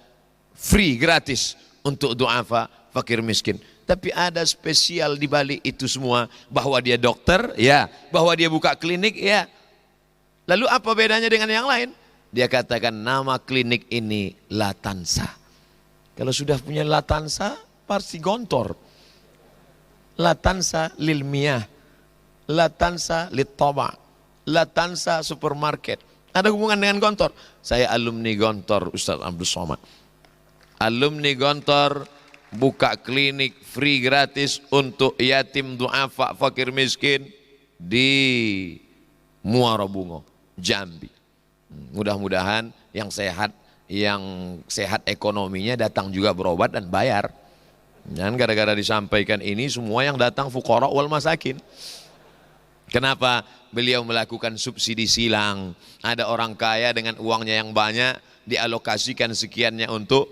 free gratis untuk duafa, fakir miskin. Tapi ada spesial di balik itu semua, bahwa dia dokter, ya, bahwa dia buka klinik, ya. Lalu apa bedanya dengan yang lain? Dia katakan nama klinik ini Latansa. Kalau sudah punya Latansa pasti gontor. Latansa lil miyah, Latansa lit taba, Latansa supermarket. Ada hubungan dengan gontor. Saya alumni gontor, Ustaz Abdul Somad. Alumni gontor, buka klinik free gratis untuk yatim, duafa, fakir miskin di Muaro Bungo, Jambi. Mudah-mudahan yang sehat ekonominya datang juga berobat dan bayar. Dan gara-gara disampaikan ini semua yang datang fuqara wal masakin. Kenapa? Beliau melakukan subsidi silang. Ada orang kaya dengan uangnya yang banyak dialokasikan sekiannya untuk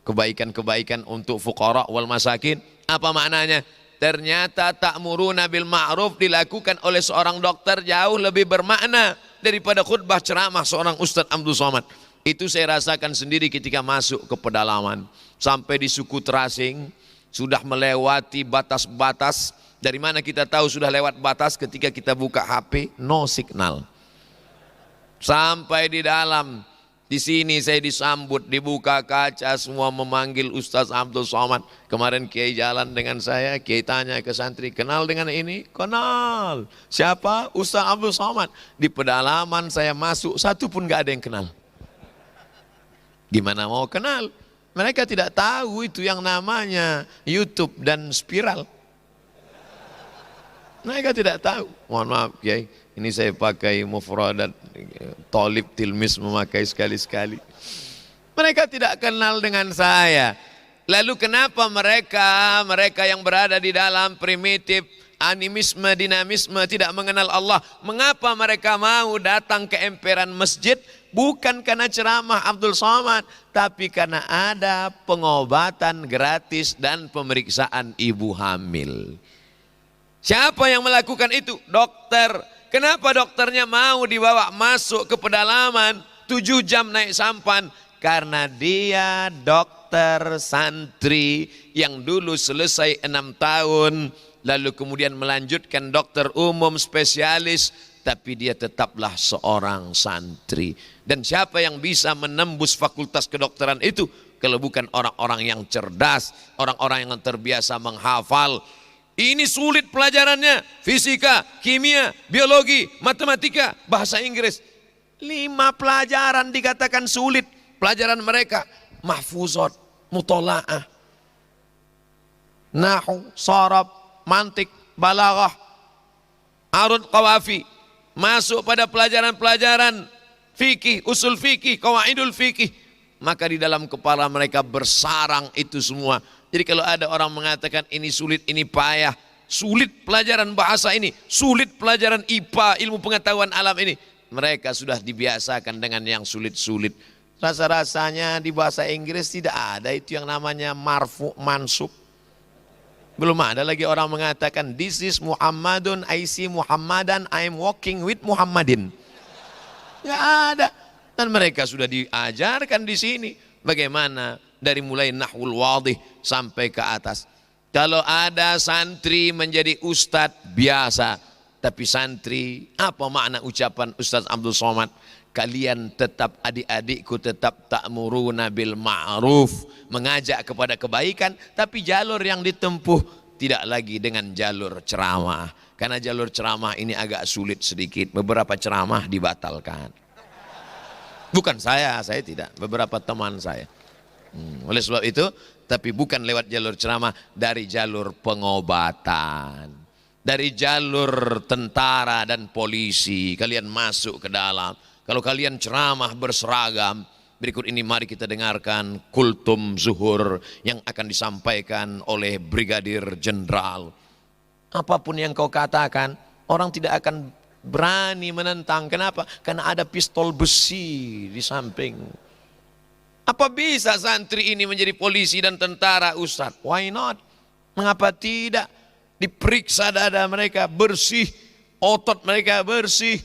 kebaikan-kebaikan untuk fuqara wal masakin. Apa maknanya? Ternyata ta'muruna bil ma'ruf dilakukan oleh seorang dokter jauh lebih bermakna daripada khutbah ceramah seorang Ustaz Abdul Somad. Itu saya rasakan sendiri ketika masuk ke pedalaman. Sampai di suku terasing, sudah melewati batas-batas. Dari mana kita tahu sudah lewat batas? Ketika kita buka HP, no signal. Sampai di dalam, di sini saya disambut, dibuka kaca, semua memanggil Ustaz Abdul Somad. Kemarin Kiai jalan dengan saya, Kiai tanya ke santri, kenal dengan ini? Kenal. Siapa? Ustaz Abdul Somad. Di pedalaman saya masuk, satu pun gak ada yang kenal. Gimana mau kenal? Mereka tidak tahu itu yang namanya YouTube dan spiral. Mereka tidak tahu. Mohon maaf Kiai, ini saya pakai mufradat, tolib tilmis memakai sekali-sekali. Mereka tidak kenal dengan saya. Lalu kenapa mereka yang berada di dalam primitif, animisme, dinamisme, tidak mengenal Allah, mengapa mereka mau datang ke emperan masjid? Bukan karena ceramah Abdul Somad, tapi karena ada pengobatan gratis dan pemeriksaan ibu hamil. Siapa yang melakukan itu? Dokter. Kenapa dokternya mau dibawa masuk ke pedalaman 7 jam naik sampan? Karena dia dokter santri yang dulu selesai 6 tahun, lalu kemudian melanjutkan dokter umum spesialis, tapi dia tetaplah seorang santri. Dan siapa yang bisa menembus fakultas kedokteran itu kalau bukan orang-orang yang cerdas, orang-orang yang terbiasa menghafal. Ini sulit pelajarannya, fisika, kimia, biologi, matematika, bahasa Inggris. 5 pelajaran dikatakan sulit. Pelajaran mereka mahfuzat, mutola'ah, nahu, sarab, mantik, balaghah, arud, qawafi. Masuk pada pelajaran-pelajaran fikih, usul fikih, qawaidul fikih. Maka di dalam kepala mereka bersarang itu semua. Jadi kalau ada orang mengatakan ini sulit, ini payah, sulit pelajaran bahasa ini, sulit pelajaran IPA, ilmu pengetahuan alam ini, mereka sudah dibiasakan dengan yang sulit-sulit. Rasa-rasanya di bahasa Inggris tidak ada itu yang namanya marfu mansub. Belum ada lagi orang mengatakan this is Muhammadun, I see Muhammadan, I am walking with Muhammadin. Tidak ada. Dan mereka sudah diajarkan di sini bagaimana dari mulai nahwul wadih sampai ke atas. Kalau ada santri menjadi ustadz biasa, tapi santri, apa makna ucapan Ustaz Abdul Somad? Kalian tetap, adik-adikku tetap ta'muruna bil ma'ruf, mengajak kepada kebaikan, tapi jalur yang ditempuh tidak lagi dengan jalur ceramah. Karena jalur ceramah ini agak sulit sedikit. Beberapa ceramah dibatalkan. Bukan saya tidak. Beberapa teman saya. Oleh sebab itu, tapi bukan lewat jalur ceramah, dari jalur pengobatan. Dari jalur tentara dan polisi, kalian masuk ke dalam. Kalau kalian ceramah berseragam, berikut ini mari kita dengarkan kultum zuhur yang akan disampaikan oleh Brigadir Jenderal. Apapun yang kau katakan, orang tidak akan berani menentang. Kenapa? Karena ada pistol besi di samping. Apa bisa santri ini menjadi polisi dan tentara, Ustaz? Why not? Mengapa tidak? Diperiksa dada mereka bersih, otot mereka bersih,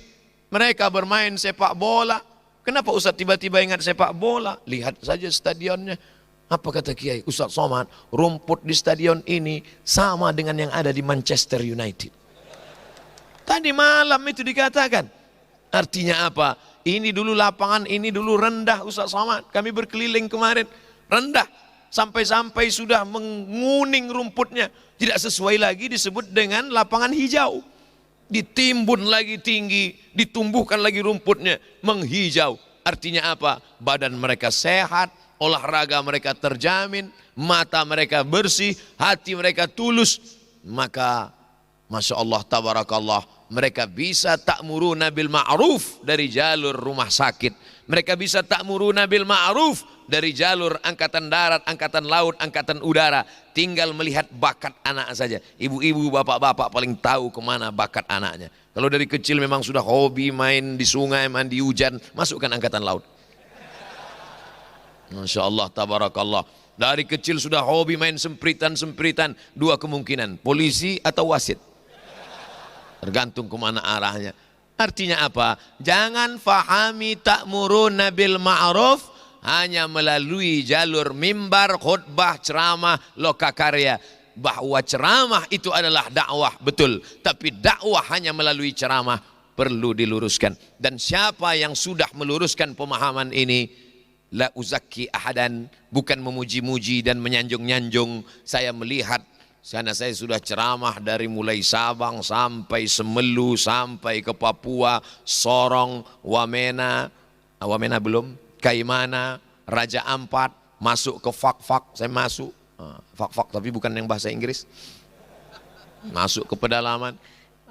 mereka bermain sepak bola. Kenapa Ustaz tiba-tiba ingat sepak bola? Lihat saja stadionnya. Apa kata Kiai Ustaz Somad? Rumput di stadion ini sama dengan yang ada di Manchester United. Tadi malam itu dikatakan. Artinya apa? Ini dulu lapangan, ini dulu rendah Ustaz Somad. Kami berkeliling kemarin, rendah. Sampai-sampai sudah menguning rumputnya. Tidak sesuai lagi disebut dengan lapangan hijau. Ditimbun lagi tinggi, ditumbuhkan lagi rumputnya, menghijau. Artinya apa? Badan mereka sehat, olahraga mereka terjamin, mata mereka bersih, hati mereka tulus. Maka Masya Allah, tabarakallah, mereka bisa ta'muruna bil ma'ruf dari jalur rumah sakit. Mereka bisa ta'muruna bil ma'ruf dari jalur angkatan darat, angkatan laut, angkatan udara. Tinggal melihat bakat anak saja. Ibu-ibu, bapak-bapak paling tahu kemana bakat anaknya. Kalau dari kecil memang sudah hobi main di sungai, mandi hujan, masukkan angkatan laut. Masya Allah, tabarakallah. Dari kecil sudah hobi main sempritan-sempritan, dua kemungkinan, polisi atau wasit. Tergantung kemana arahnya. Artinya apa? Jangan fahami ta'muruna bil ma'ruf hanya melalui jalur mimbar, khutbah, ceramah, lokakarya. Bahwa ceramah itu adalah dakwah, betul. Tapi dakwah hanya melalui ceramah perlu diluruskan. Dan siapa yang sudah meluruskan pemahaman ini, la uzakki ahadan, bukan memuji-muji dan menyanjung-nyanjung. Saya melihat, karena saya sudah ceramah dari mulai Sabang sampai Semelu, sampai ke Papua, Sorong, Wamena, Wamena belum, Kaimana, Raja Ampat, masuk ke Fak-Fak, saya masuk, Fak-Fak tapi bukan yang bahasa Inggris, masuk ke pedalaman.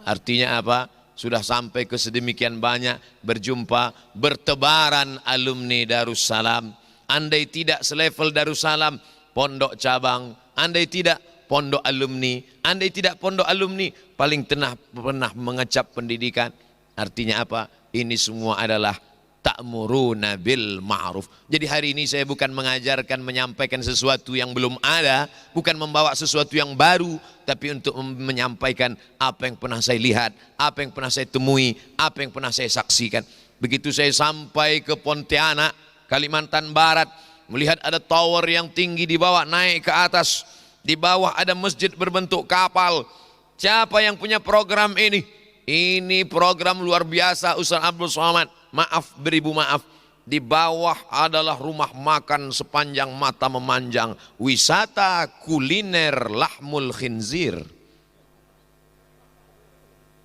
Artinya apa? Sudah sampai ke sedemikian banyak, berjumpa, bertebaran alumni Darussalam. Andai tidak selevel Darussalam, pondok cabang, andai tidak pondok alumni, andai tidak pondok alumni, paling pernah mengecap pendidikan. Artinya apa? Ini semua adalah ta'muruna bil ma'ruf. Jadi hari ini saya bukan mengajarkan, menyampaikan sesuatu yang belum ada, bukan membawa sesuatu yang baru, tapi untuk menyampaikan apa yang pernah saya lihat, apa yang pernah saya temui, apa yang pernah saya saksikan. Begitu saya sampai ke Pontianak, Kalimantan Barat, melihat ada tower yang tinggi di bawah, naik ke atas. Di bawah ada masjid berbentuk kapal. Siapa yang punya program ini? Ini program luar biasa Ustaz Abdul Somad. Maaf, beribu maaf. Di bawah adalah rumah makan sepanjang mata memanjang. Wisata kuliner lahmul khinzir.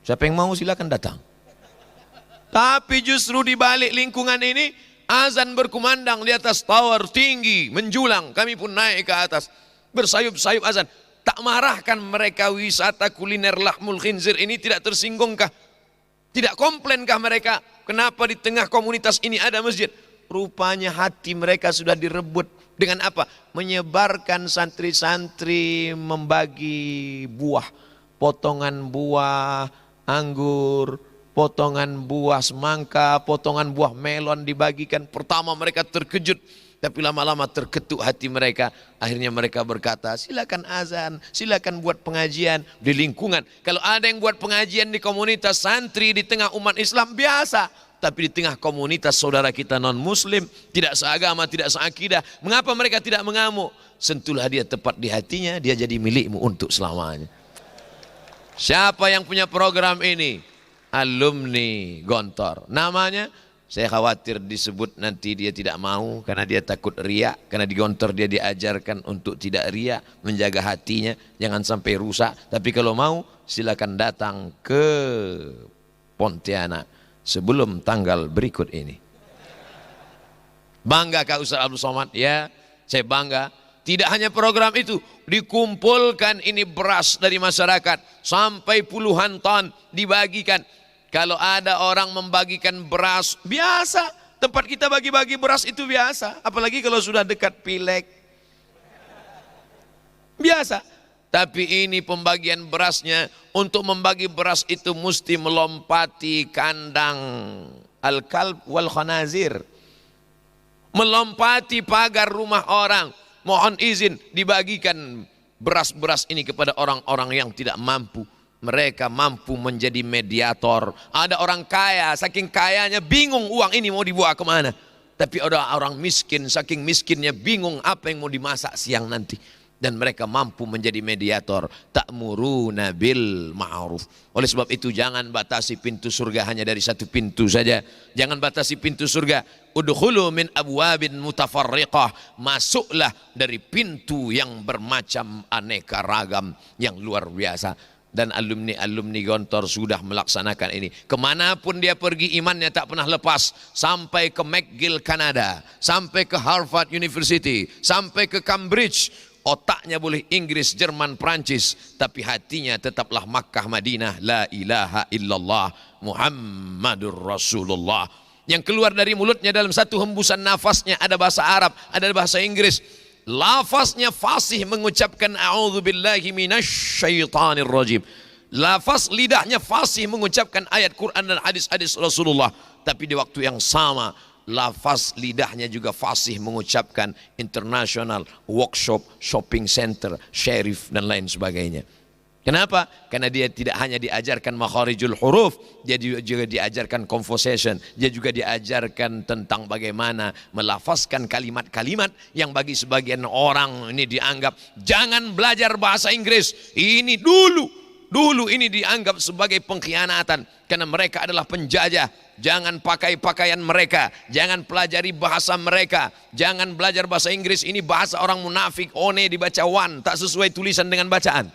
Siapa yang mau silakan datang. Tapi justru di balik lingkungan ini, azan berkumandang di atas tower tinggi, menjulang. Kami pun naik ke atas. Bersayup-sayup azan. Tak marahkan mereka wisata kuliner lahmul khinzir ini, tidak tersinggungkah? Tidak komplainkah mereka? Kenapa di tengah komunitas ini ada masjid? Rupanya hati mereka sudah direbut. Dengan apa? Menyebarkan santri-santri membagi buah. Potongan buah anggur, potongan buah semangka, potongan buah melon dibagikan. Pertama mereka terkejut. Tapi lama-lama terketuk hati mereka. Akhirnya mereka berkata, silakan azan, silakan buat pengajian di lingkungan. Kalau ada yang buat pengajian di komunitas santri di tengah umat Islam, biasa. Tapi di tengah komunitas saudara kita non muslim, tidak seagama, tidak seakidah, mengapa mereka tidak mengamuk? Sentuhlah dia tepat di hatinya, dia jadi milikmu untuk selamanya. Siapa yang punya program ini? Alumni Gontor. Namanya Saya khawatir disebut nanti dia tidak mau karena dia takut riak, karena di Gontor dia diajarkan untuk tidak riak, menjaga hatinya jangan sampai rusak. Tapi kalau mau silakan datang ke Pontianak sebelum tanggal berikut ini. Bangga Kak Ustaz Abdul Somad? Ya, saya bangga. Tidak hanya program itu, dikumpulkan ini beras dari masyarakat sampai puluhan ton dibagikan. Kalau ada orang membagikan beras, biasa. Tempat kita bagi-bagi beras itu biasa. Apalagi kalau sudah dekat pileg. Biasa. Tapi ini pembagian berasnya, untuk membagi beras itu mesti melompati kandang al-kalb wal khanazir. Melompati pagar rumah orang. Mohon izin dibagikan beras-beras ini kepada orang-orang yang tidak mampu. Mereka mampu menjadi mediator. Ada orang kaya, saking kayanya bingung uang ini mau dibawa kemana. Tapi ada orang miskin, saking miskinnya bingung apa yang mau dimasak siang nanti. Dan mereka mampu menjadi mediator. Ta'muruna bil ma'ruf. Oleh sebab itu jangan batasi pintu surga hanya dari satu pintu saja. Jangan batasi pintu surga. Udkhulu min abwabin mutafarriqah. Masuklah dari pintu yang bermacam aneka ragam yang luar biasa. Dan alumni-alumni Gontor sudah melaksanakan ini. Kemanapun dia pergi imannya tak pernah lepas. Sampai ke McGill, Kanada. Sampai ke Harvard University. Sampai ke Cambridge. Otaknya boleh Inggris, Jerman, Prancis. Tapi hatinya tetaplah Makkah, Madinah. La ilaha illallah Muhammadur Rasulullah. Yang keluar dari mulutnya dalam satu hembusan nafasnya ada bahasa Arab, ada bahasa Inggris. Lafaznya fasih mengucapkan a'udzubillahi minasyaitonir rajim. Lafaz lidahnya fasih mengucapkan ayat Quran dan hadis-hadis Rasulullah. Tapi di waktu yang sama lafaz lidahnya juga fasih mengucapkan international workshop, shopping center, sheriff dan lain sebagainya. Kenapa? Karena dia tidak hanya diajarkan makharijul huruf, dia juga diajarkan conversation, dia juga diajarkan tentang bagaimana melafazkan kalimat-kalimat yang bagi sebagian orang ini dianggap jangan belajar bahasa Inggris. Ini dulu ini dianggap sebagai pengkhianatan karena mereka adalah penjajah. Jangan pakai pakaian mereka, jangan pelajari bahasa mereka, jangan belajar bahasa Inggris. Ini bahasa orang munafik, one dibaca one, tak sesuai tulisan dengan bacaan.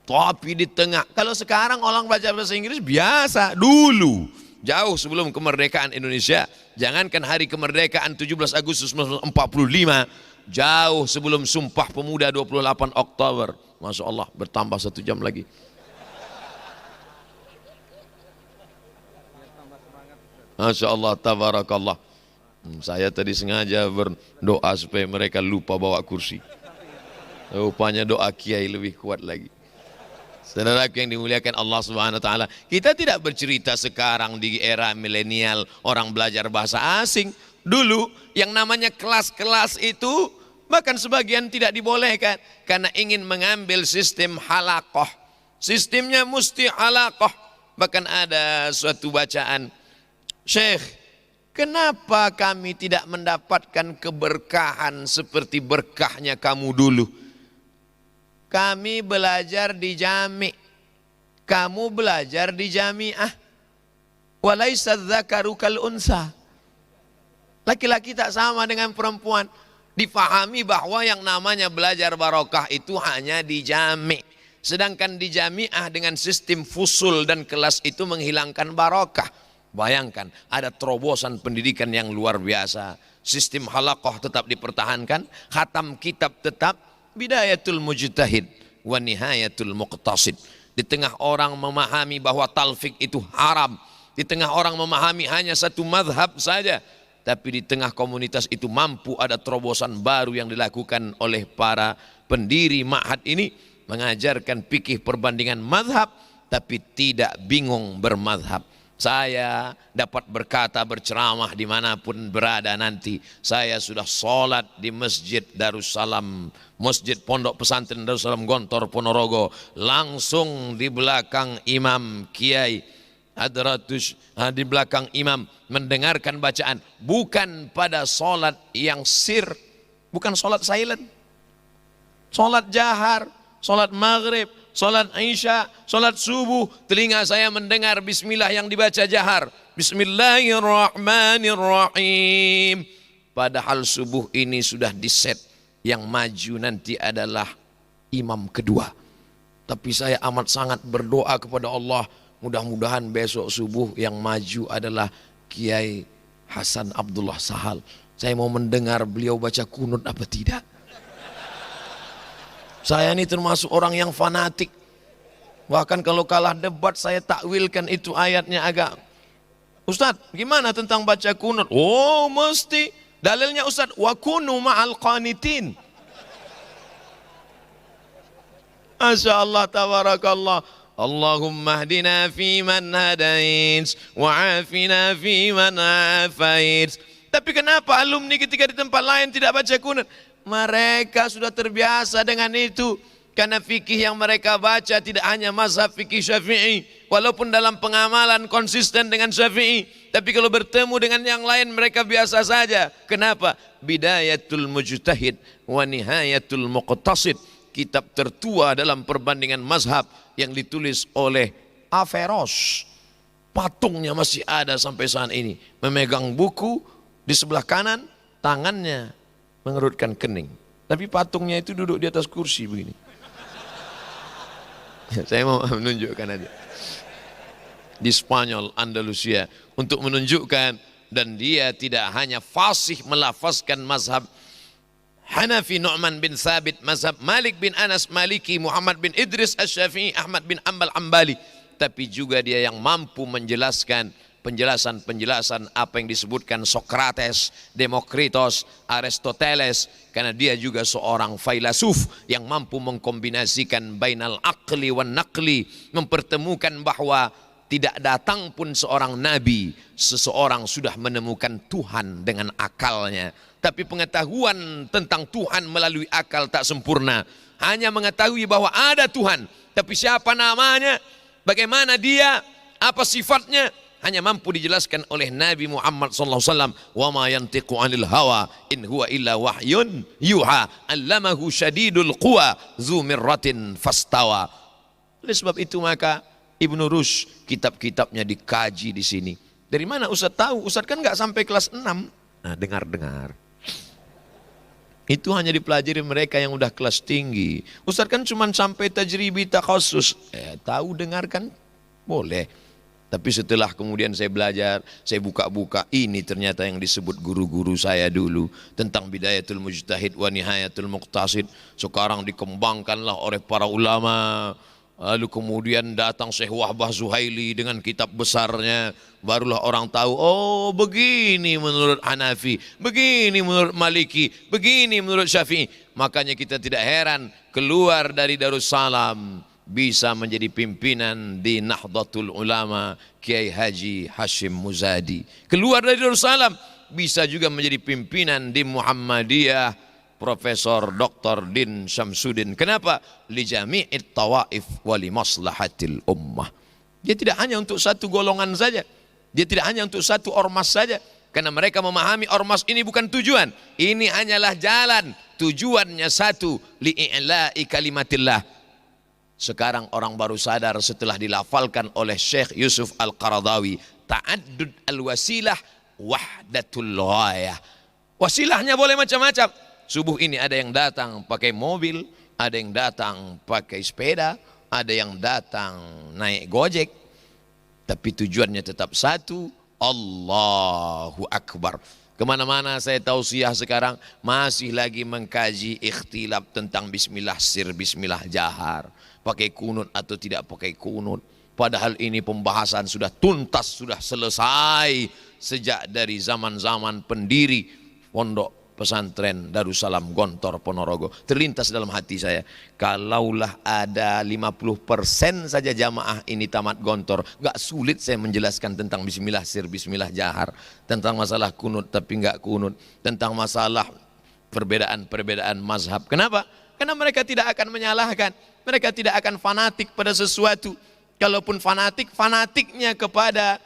Tapi di tengah, kalau sekarang orang belajar bahasa Inggris biasa, dulu jauh sebelum kemerdekaan Indonesia, jangankan hari kemerdekaan 17 Agustus 1945, jauh sebelum Sumpah Pemuda 28 Oktober. Masya Allah, bertambah 1 jam lagi. Masya Allah, tabarakallah. Saya tadi sengaja berdoa supaya mereka lupa bawa kursi. Rupanya doa kiai lebih kuat lagi. Saudaraku yang dimuliakan Allah Subhanahu wa taala, kita tidak bercerita sekarang di era milenial orang belajar bahasa asing. Dulu yang namanya kelas-kelas itu bahkan sebagian tidak dibolehkan karena ingin mengambil sistem halaqah. Sistemnya mesti halaqah. Bahkan ada suatu bacaan, Syekh, kenapa kami tidak mendapatkan keberkahan seperti berkahnya kamu dulu? Kami belajar di jami', kamu belajar di jami'ah. Walaysa dzakaru kal unsa. Laki-laki tak sama dengan perempuan. Difahami bahwa yang namanya belajar barokah itu hanya di jami'. Sedangkan di jami'ah dengan sistem fusul dan kelas itu menghilangkan barokah. Bayangkan, ada terobosan pendidikan yang luar biasa. Sistem halaqah tetap dipertahankan, khatam kitab tetap, bidayatul mujtahid wa nihayatul muqtasid. Di tengah orang memahami bahwa talfik itu haram, di tengah orang memahami hanya satu mazhab saja, tapi di tengah komunitas itu mampu ada terobosan baru yang dilakukan oleh para pendiri ma'had ini, mengajarkan fikih perbandingan mazhab tapi tidak bingung bermazhab. Saya dapat berkata, berceramah dimanapun berada nanti. Saya sudah sholat di Masjid Darussalam, Masjid Pondok Pesantren Darussalam Gontor Ponorogo. Langsung di belakang Imam Kiai Hadratus, di belakang imam mendengarkan bacaan. Bukan pada sholat yang bukan sholat silent, sholat jahar, sholat maghrib, salat Isya, salat subuh, telinga saya mendengar bismillah yang dibaca jahar. Bismillahirrahmanirrahim. Padahal subuh ini sudah diset, yang maju nanti adalah imam kedua. Tapi saya amat sangat berdoa kepada Allah, mudah-mudahan besok subuh yang maju adalah Kiai Hasan Abdullah Sahal. Saya mau mendengar beliau baca kunut apa tidak. Saya ini termasuk orang yang fanatik. Bahkan kalau kalah debat saya takwilkan itu ayatnya agak. Ustadz, gimana tentang baca kunut? Oh, mesti. Dalilnya Ustadz, wa kunu ma'al qanitin. Masya Allah, tabarakallah. Allahumma hdina fi man hadait wa afina fi man afait. Tapi kenapa alumni ketika di tempat lain tidak baca kunut? Mereka sudah terbiasa dengan itu. Karena fikih yang mereka baca tidak hanya mazhab fikih Syafi'i. Walaupun dalam pengamalan konsisten dengan Syafi'i. Tapi kalau bertemu dengan yang lain mereka biasa saja. Kenapa? Bidayatul mujtahid wa nihayatul muqtasid. Kitab tertua dalam perbandingan mazhab yang ditulis oleh Averroes. Patungnya masih ada sampai saat ini. Memegang buku di sebelah kanan, tangannya mengerutkan kening. Tapi patungnya itu duduk di atas kursi begini. Saya mau menunjukkan aja. Di Spanyol, Andalusia. Untuk menunjukkan, dan dia tidak hanya fasih melafazkan mazhab Hanafi Nu'man bin Thabit, mazhab Malik bin Anas Maliki, Muhammad bin Idris Asy-Syafi'i, Ahmad bin Ambal Ambali, tapi juga dia yang mampu menjelaskan penjelasan-penjelasan apa yang disebutkan Sokrates, Demokritos, Aristoteles, karena dia juga seorang filsuf yang mampu mengkombinasikan bainal aqli wan naqli, mempertemukan bahwa tidak datang pun seorang nabi, seseorang sudah menemukan Tuhan dengan akalnya. Tapi pengetahuan tentang Tuhan melalui akal tak sempurna. Hanya mengetahui bahwa ada Tuhan, tapi siapa namanya, bagaimana dia, apa sifatnya, hanya mampu dijelaskan oleh Nabi Muhammad SAW. Wa ma yantiqu 'anil hawa in huwa illa wahyun yuha 'allamahu syadidul quwa dzu mirratin fastawa. Oleh sebab itu maka Ibnu Rushd kitab-kitabnya dikaji di sini. Dari mana Ustaz tahu? Ustaz kan nggak sampai kelas 6. Nah, dengar-dengar. Itu hanya dipelajari mereka yang udah kelas tinggi. Ustaz kan cuma sampai tajribi takhasus. Tahu dengarkan boleh. Tapi setelah kemudian saya belajar, saya buka-buka, ini ternyata yang disebut guru-guru saya dulu tentang bidayatul mujtahid wa nihayatul muqtasid. Sekarang dikembangkanlah oleh para ulama. Lalu kemudian datang Syekh Wahbah Zuhaili dengan kitab besarnya. Barulah orang tahu, oh begini menurut Hanafi, begini menurut Maliki, begini menurut Syafi'i. Makanya kita tidak heran keluar dari Darussalam bisa menjadi pimpinan di Nahdlatul Ulama Kiai Haji Hashim Muzadi. Keluar dari Darussalam bisa juga menjadi pimpinan di Muhammadiyah Profesor Dr. Din Syamsuddin. Kenapa? Li jami'it tawaif wa li maslahatil ummah. Dia tidak hanya untuk satu golongan saja. Dia tidak hanya untuk satu ormas saja. Karena mereka memahami ormas ini bukan tujuan. Ini hanyalah jalan. Tujuannya satu. Li'i'la'i kalimatillah. Sekarang orang baru sadar setelah dilafalkan oleh Syekh Yusuf Al-Qaradawi. Ta'addud al-wasilah wahdatul ghayah. Wasilahnya boleh macam-macam. Subuh ini ada yang datang pakai mobil, ada yang datang pakai sepeda, ada yang datang naik gojek. Tapi tujuannya tetap satu, Allahu Akbar. Kemana-mana saya tausiah sekarang masih lagi mengkaji ikhtilaf tentang bismillah sir, bismillah jahar. Pakai kunut atau tidak pakai kunut. Padahal ini pembahasan sudah tuntas, sudah selesai sejak dari zaman-zaman pendiri pondok pesantren Darussalam Gontor Ponorogo. Terlintas dalam hati saya, kalaulah ada 50% saja jamaah ini tamat Gontor, gak sulit saya menjelaskan tentang bismillah sir, bismillah jahar, tentang masalah kunut tapi gak kunut, tentang masalah perbedaan-perbedaan mazhab. Kenapa? Karena mereka tidak akan menyalahkan, mereka tidak akan fanatik pada sesuatu. Kalaupun fanatik, fanatiknya kepada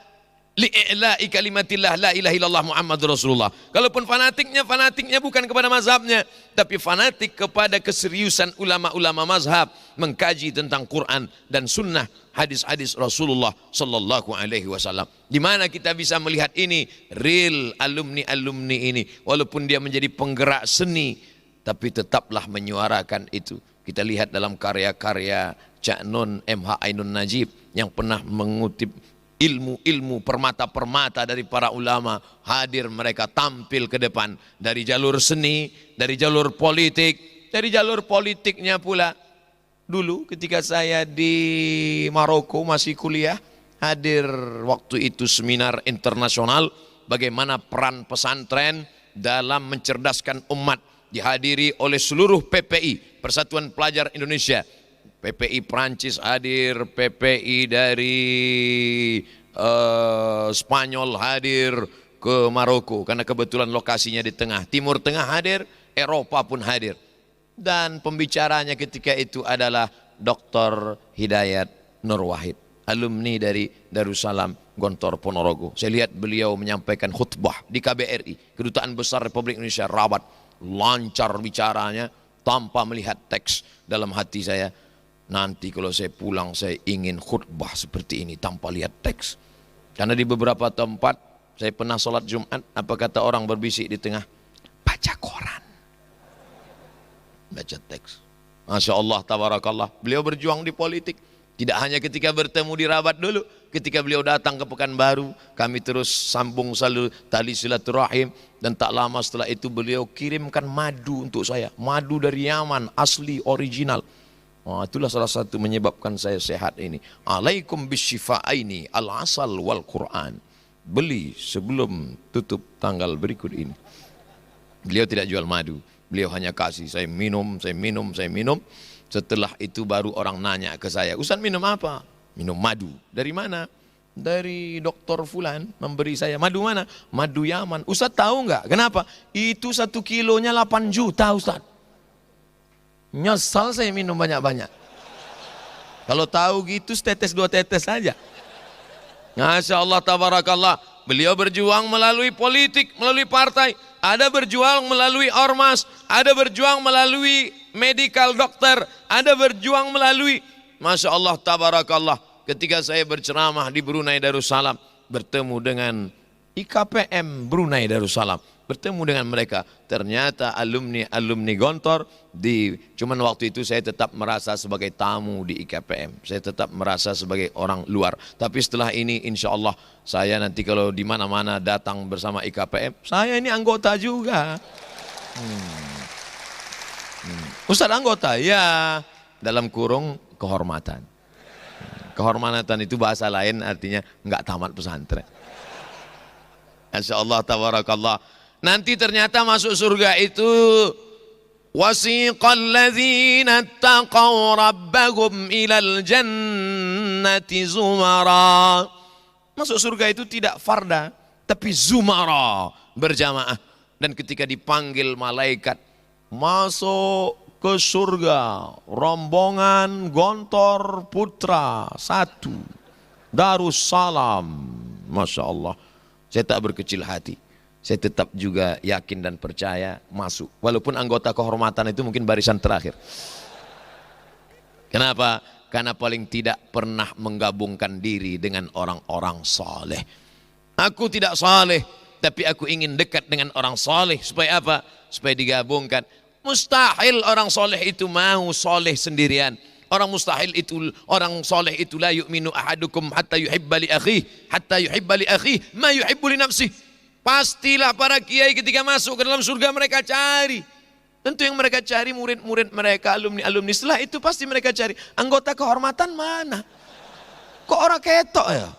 li'i'la'i kalimatillah la ilaha illallah Muhammadur Rasulullah. Kalaupun fanatiknya bukan kepada mazhabnya, tapi fanatik kepada keseriusan ulama-ulama mazhab mengkaji tentang Quran dan sunnah, hadis-hadis Rasulullah sallallahu alaihi wasallam. Di mana kita bisa melihat ini real alumni ini, walaupun dia menjadi penggerak seni, tapi tetaplah menyuarakan itu. Kita lihat dalam karya-karya Cak Nun MH Ainun Najib yang pernah mengutip ilmu-ilmu permata-permata dari para ulama, hadir mereka tampil ke depan dari jalur seni, dari jalur politik, dari jalur politiknya pula. Dulu ketika saya di Maroko masih kuliah, hadir waktu itu seminar internasional bagaimana peran pesantren dalam mencerdaskan umat, dihadiri oleh seluruh PPI, Persatuan Pelajar Indonesia. PPI Prancis hadir, PPI dari Spanyol hadir ke Maroko karena kebetulan lokasinya di tengah. Timur Tengah hadir, Eropa pun hadir. Dan pembicaranya ketika itu adalah Dr. Hidayat Nur Wahid, alumni dari Darussalam Gontor Ponorogo. Saya lihat beliau menyampaikan khutbah di KBRI, Kedutaan Besar Republik Indonesia Rabat. Lancar bicaranya tanpa melihat teks. Dalam hati saya, nanti kalau saya pulang saya ingin khutbah seperti ini tanpa lihat teks. Karena di beberapa tempat saya pernah sholat Jumat, apa kata orang berbisik di tengah? Baca koran, baca teks. Masya Allah, tabarakallah. Beliau berjuang di politik. Tidak hanya ketika bertemu di Rabat dulu, ketika beliau datang ke Pekanbaru, kami terus sambung selalu tali silaturahim. Dan tak lama setelah itu beliau kirimkan madu untuk saya, madu dari Yaman, asli original. Itulah salah satu menyebabkan saya sehat ini. Alaikum bisyifa'aini al-asal wal Quran. Beli sebelum tutup tanggal berikut ini. Beliau tidak jual madu, beliau hanya kasih saya minum, saya minum, saya minum. Setelah itu baru orang nanya ke saya, Ustaz minum apa? Minum madu. Dari mana? Dari dokter Fulan memberi saya. Madu mana? Madu Yaman. Ustaz tahu nggak? Kenapa? Itu 1 kilonya 8 juta Ustaz. Nyesal saya minum banyak-banyak. Kalau tahu gitu setetes 2 tetes saja. Masya Allah, tabarakallah. Beliau berjuang melalui politik, melalui partai. Ada berjuang melalui ormas, ada berjuang melalui medical dokter, ada berjuang melalui, Masya Allah, tabarakallah. Ketika saya berceramah di Brunei Darussalam, bertemu dengan IKPM Brunei Darussalam, bertemu dengan mereka. Ternyata alumni Gontor. Cuman waktu itu saya tetap merasa sebagai tamu di IKPM. Saya tetap merasa sebagai orang luar. Tapi setelah ini insya Allah saya nanti kalau di mana-mana datang bersama IKPM, saya ini anggota juga. Ustaz anggota? Ya, dalam kurung kehormatan. Kehormatan itu bahasa lain artinya enggak tamat pesantren. Insya Allah, tabarakallah. Nanti ternyata masuk surga itu wasiqal ladzina taqaw rabbahum ilal jannati zumara. Masuk surga itu tidak farda, tapi zumara, berjamaah. Dan ketika dipanggil malaikat masuk ke surga, rombongan Gontor Putra 1 Darussalam. Masya Allah, saya tak berkecil hati. Saya tetap juga yakin dan percaya masuk. Walaupun anggota kehormatan itu mungkin barisan terakhir. Kenapa? Karena paling tidak pernah menggabungkan diri dengan orang-orang saleh. Aku tidak saleh, tapi aku ingin dekat dengan orang saleh. Supaya apa? Supaya digabungkan. Mustahil orang saleh itu mau saleh sendirian. Orang mustahil itu, orang saleh itu la yu'minu ahadukum hatta yuhibba li akhihi ma yuhibbu li nafsihi. Pastilah para kiai ketika masuk ke dalam surga mereka cari. Tentu yang mereka cari murid-murid mereka, alumni-alumni. Setelah itu pasti mereka cari anggota kehormatan mana? Kok orang ketok ya?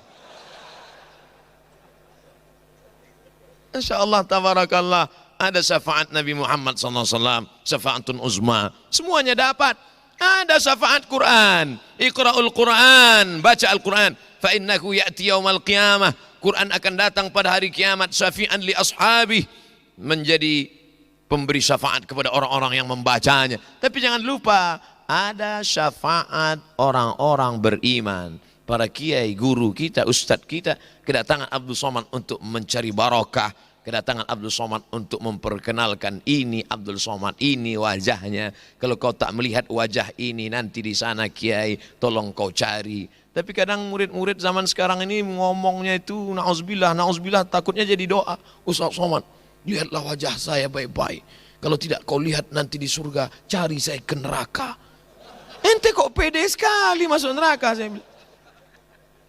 Insya Allah, tabarakallah. Ada syafaat Nabi Muhammad SAW, syafaatun uzma. Semuanya dapat. Ada syafaat Quran. Iqra'ul Quran, baca Al-Quran. Fa innahu ya'ti yaumal qiyamah. Quran akan datang pada hari kiamat syafi'an li ashabih, menjadi pemberi syafaat kepada orang-orang yang membacanya. Tapi jangan lupa ada syafaat orang-orang beriman. para kiai, guru kita, ustadz kita, kedatangan Abdul Somad untuk mencari barokah, kedatangan Abdul Somad untuk memperkenalkan ini Abdul Somad, ini wajahnya. Kalau kau tak melihat wajah ini, nanti di sana kiai, tolong kau cari. Tapi kadang murid-murid zaman sekarang ini ngomongnya itu na'udzubillah, na'udzubillah, takutnya jadi doa. Ustaz Somad, lihatlah wajah saya baik-baik. Kalau tidak kau lihat nanti di surga, cari saya ke neraka. Ente kok pede sekali masuk neraka, saya bilang.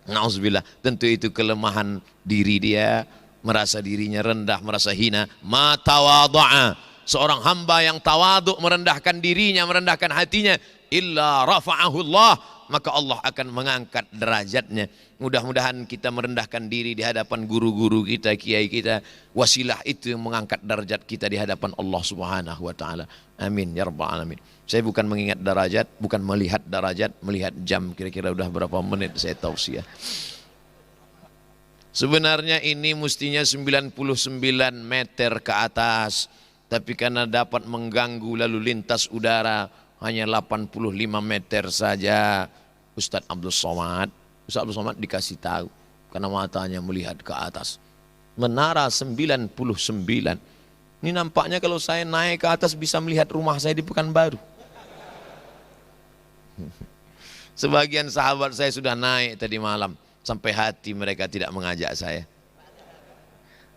Na'udzubillah, tentu itu kelemahan diri dia, merasa dirinya rendah, merasa hina. Ma tawadha'a, seorang hamba yang tawadhu, merendahkan dirinya, merendahkan hatinya, illa rafa'ahu Allah, maka Allah akan mengangkat derajatnya. Mudah-mudahan kita merendahkan diri di hadapan guru-guru kita, kiai kita, wasilah itu yang mengangkat derajat kita di hadapan Allah Subhanahu wa taala. Amin ya rabbal alamin. Saya bukan mengingat derajat, bukan melihat derajat, melihat jam, kira-kira udah berapa menit saya tausiah. Sebenarnya ini mestinya 99 meter ke atas, tapi karena dapat mengganggu lalu lintas udara, hanya 85 meter saja. Ustadz Abdul Somad, Ustadz Abdul Somad dikasih tahu karena matanya melihat ke atas. Menara 99. Ini nampaknya kalau saya naik ke atas bisa melihat rumah saya di Pekanbaru. Sebagian sahabat saya sudah naik tadi malam, sampai hati mereka tidak mengajak saya.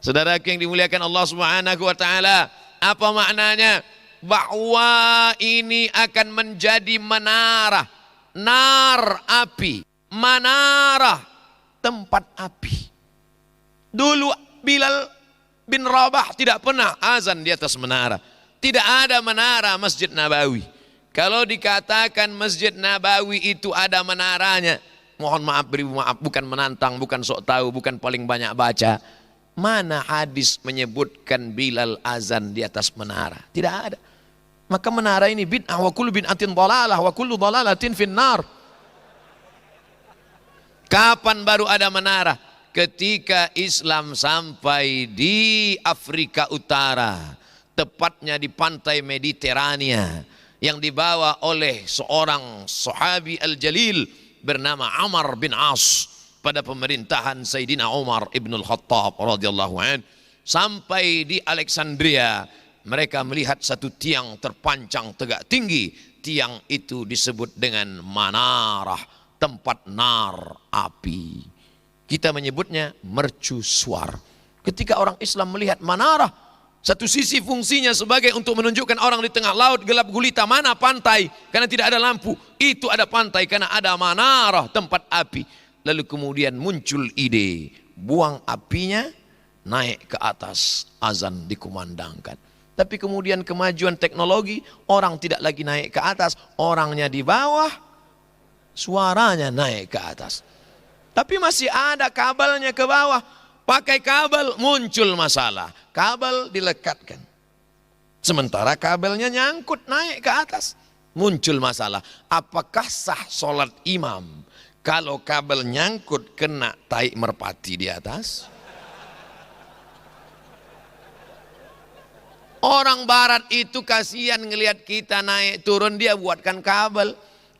Saudara yang dimuliakan Allah Subhanahu wa taala, apa maknanya? Bahwa ini akan menjadi menara, nar api, manarah, tempat api. Dulu Bilal bin Rabah tidak pernah azan di atas menara. Tidak ada menara Masjid Nabawi. Kalau dikatakan Masjid Nabawi itu ada menaranya, mohon maaf, beribu maaf, bukan menantang, bukan sok tahu, bukan paling banyak baca. Mana hadis menyebutkan Bilal azan di atas menara? Tidak ada. Maka menara ini bid'ah, wa kullu bid'atin dhalalah wa kullu dhalalatin finnar. Kapan baru ada menara? Ketika Islam sampai di Afrika Utara, tepatnya di pantai Mediterania, yang dibawa oleh seorang sahabi al-jalil bernama Amr bin As pada pemerintahan Sayyidina Umar ibn al-Khattab radhiyallahu anhu. Sampai di Alexandria, mereka melihat satu tiang terpancang tegak tinggi. Tiang itu disebut dengan manarah, tempat nar api. Kita menyebutnya mercusuar. Ketika orang Islam melihat manarah, satu sisi fungsinya sebagai untuk menunjukkan orang di tengah laut gelap gulita, mana pantai, karena tidak ada lampu. Itu ada pantai karena ada manarah, tempat api. Lalu kemudian muncul ide, buang apinya, naik ke atas, azan dikumandangkan. Tapi kemudian kemajuan teknologi, orang tidak lagi naik ke atas, orangnya di bawah, suaranya naik ke atas. Tapi masih ada kabelnya ke bawah. Pakai kabel muncul masalah. Kabel dilekatkan. Sementara kabelnya nyangkut naik ke atas. Muncul masalah. Apakah sah sholat imam kalau kabel nyangkut kena tai merpati di atas? Orang barat itu kasihan ngelihat kita naik turun, dia buatkan kabel.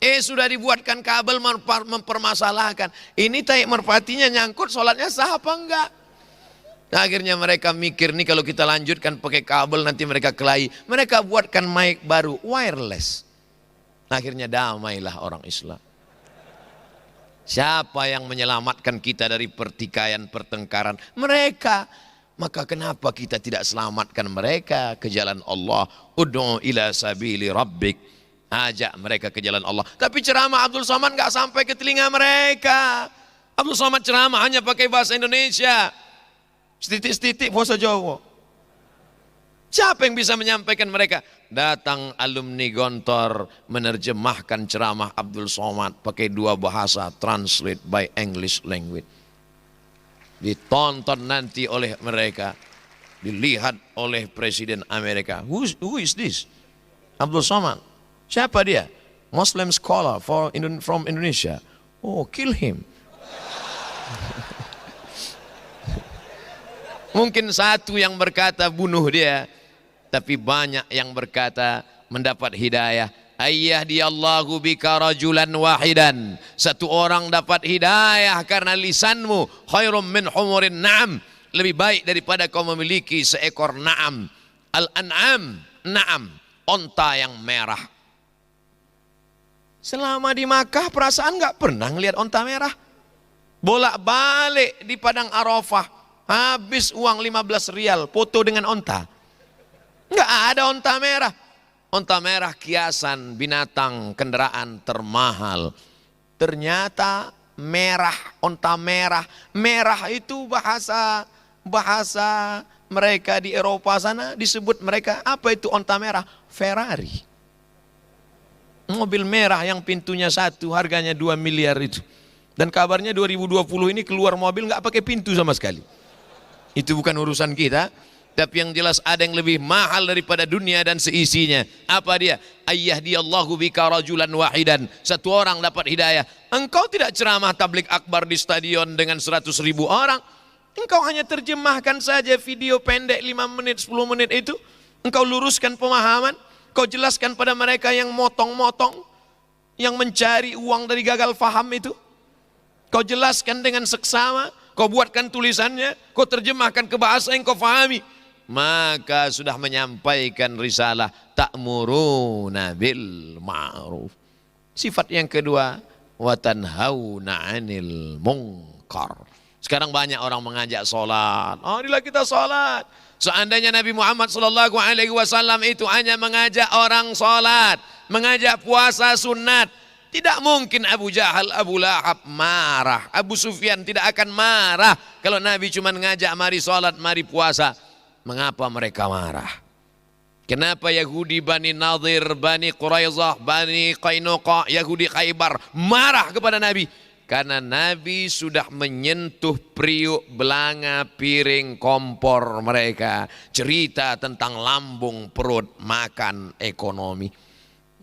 Sudah dibuatkan kabel, mempermasalahkan. Ini tai merpatinya nyangkut, sholatnya sah apa enggak? Nah, akhirnya mereka mikir nih kalau kita lanjutkan pakai kabel nanti mereka kelahi. Mereka buatkan mic baru, wireless. Akhirnya damailah orang Islam. Siapa yang menyelamatkan kita dari pertikaian, pertengkaran? Mereka. Maka kenapa kita tidak selamatkan mereka ke jalan Allah? Ud'u ila sabili rabbik. Ajak mereka ke jalan Allah. Tapi ceramah Abdul Somad nggak sampai ke telinga mereka. Abdul Somad ceramah hanya pakai bahasa Indonesia, setitik-setitik bahasa Jawa. Siapa yang bisa menyampaikan mereka? Datang alumni Gontor menerjemahkan ceramah Abdul Somad pakai dua bahasa, translate by English language. Ditonton nanti oleh mereka, dilihat oleh Presiden Amerika. Who is this? Abdul Somad. Siapa dia? Muslim scholar from Indonesia. Oh, kill him. Mungkin satu yang berkata bunuh dia, tapi banyak yang berkata mendapat hidayah. Ayyahdiyallahu bika rajulan wahidan. Satu orang dapat hidayah karena lisanmu. Khairum min humurin na'am. Lebih baik daripada kau memiliki seekor na'am. Al-an'am, na'am, onta yang merah. Selama di Makkah perasaan nggak pernah ngelihat onta merah. Bolak-balik di Padang Arafah, habis uang 15 rial, foto dengan onta. Nggak ada onta merah. Onta merah kiasan binatang kendaraan termahal. Ternyata merah, onta merah. Merah itu bahasa mereka di Eropa sana disebut mereka, apa itu onta merah? Ferrari. Mobil merah yang pintunya satu harganya 2 miliar itu. Dan kabarnya 2020 ini keluar mobil nggak pakai pintu sama sekali. Itu bukan urusan kita. Tapi yang jelas ada yang lebih mahal daripada dunia dan seisinya. Apa dia? Ayyahdiyallahu bika rajulan wahidan. Satu orang dapat hidayah. Engkau tidak ceramah tablik akbar di stadion dengan 100.000 orang. Engkau hanya terjemahkan saja video pendek 5 menit, 10 menit itu. Engkau luruskan pemahaman. Kau jelaskan pada mereka yang motong-motong, yang mencari uang dari gagal faham itu. Kau jelaskan dengan seksama, kau buatkan tulisannya, kau terjemahkan ke bahasa yang kau fahami. Maka sudah menyampaikan risalah ta'muruna bil ma'ruf. Sifat yang kedua, wa tanhauna 'anil munkar. Sekarang banyak orang mengajak sholat. Marilah kita sholat. Seandainya Nabi Muhammad SAW itu hanya mengajak orang sholat, mengajak puasa sunat, tidak mungkin Abu Jahal, Abu Lahab marah. Abu Sufyan tidak akan marah kalau Nabi cuma mengajak mari sholat, mari puasa. Mengapa mereka marah? Kenapa Yahudi Bani Nadir, Bani Quraizah, Bani Qainuqa, Yahudi Khaybar marah kepada Nabi? Karena Nabi sudah menyentuh periuk, belanga, piring, kompor mereka. Cerita tentang lambung, perut, makan, ekonomi.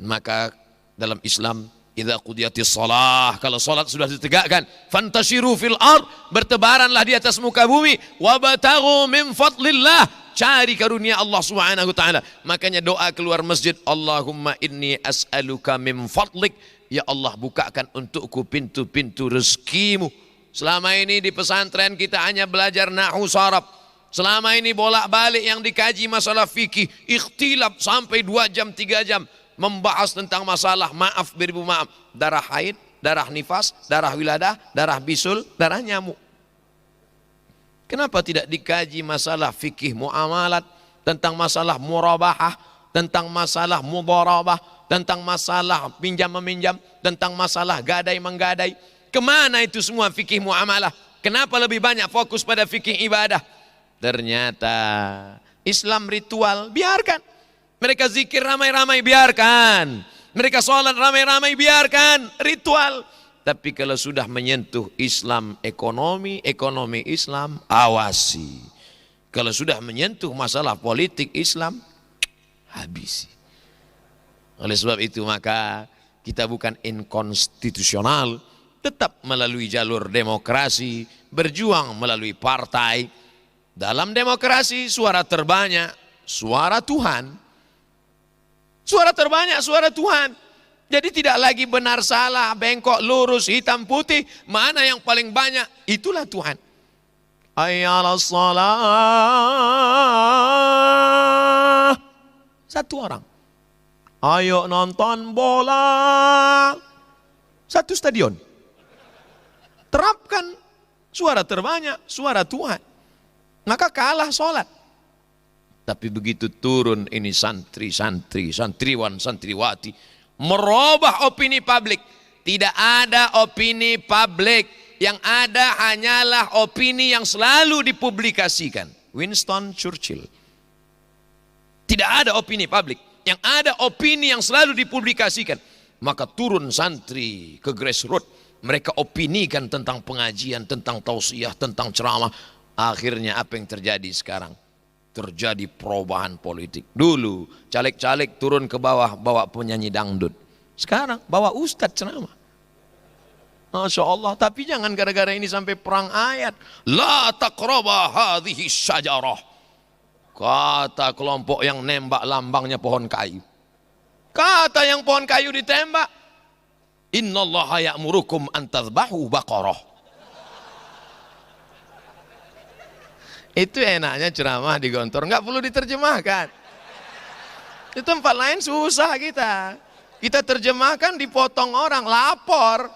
Maka dalam Islam, idza qudiyatis shalah, kalau salat sudah ditegakkan, fantashiru fil ard, bertebaranlah di atas muka bumi, wabtaghu min fadlillah, cari karunia Allah Subhanahu wa taala. Makanya doa keluar masjid, Allahumma inni as'aluka min fadlik. Ya Allah, bukakan untukku pintu-pintu rezekimu. Selama ini di pesantren kita hanya belajar nahwu saraf. Selama ini bolak-balik yang dikaji masalah fikih, ikhtilaf sampai 2 jam 3 jam membahas tentang masalah maaf beribu maaf, darah haid, darah nifas, darah wiladah, darah bisul, darah nyamuk. Kenapa tidak dikaji masalah fikih muamalat, tentang masalah murabahah, tentang masalah mudharabah, tentang masalah pinjam meminjam, tentang masalah gadai menggadai? Kemana itu semua fikih muamalah? Kenapa lebih banyak fokus pada fikih ibadah? Ternyata Islam ritual, biarkan. Mereka zikir ramai-ramai, biarkan. Mereka sholat ramai-ramai, biarkan. Ritual. Tapi kalau sudah menyentuh Islam ekonomi, ekonomi Islam, awasi. Kalau sudah menyentuh masalah politik Islam, habisi. Oleh sebab itu maka kita bukan inkonstitusional, tetap melalui jalur demokrasi, berjuang melalui partai. Dalam demokrasi suara terbanyak, suara Tuhan. Suara terbanyak, suara Tuhan. Jadi tidak lagi benar salah, bengkok lurus, hitam putih, mana yang paling banyak, itulah Tuhan. Hayyalas shalah. Satu orang. Ayo nonton bola. Satu stadion. Terapkan suara terbanyak, suara Tuhan. Maka kalah sholat. Tapi begitu turun ini santri-santri, santriwan, santriwati, merubah opini publik. Tidak ada opini publik. Yang ada hanyalah opini yang selalu dipublikasikan. Winston Churchill. Tidak ada opini publik. Yang ada opini yang selalu dipublikasikan. Maka turun santri ke grassroots. Mereka opinikan tentang pengajian, tentang tausiah, tentang ceramah. Akhirnya apa yang terjadi sekarang? Terjadi perubahan politik. Dulu caleg-caleg turun ke bawah bawa penyanyi dangdut. Sekarang bawa ustadz ceramah. Masya Allah. Tapi jangan gara-gara ini sampai perang ayat. La taqraba hadhihi syajarah. Kata kelompok yang nembak lambangnya pohon kayu. Kata yang pohon kayu ditembak, innallaha ya'murukum an tadhbahu baqarah. Itu enaknya ceramah di Gontor, nggak perlu diterjemahkan. Di tempat lain susah kita. Kita terjemahkan dipotong orang, lapor.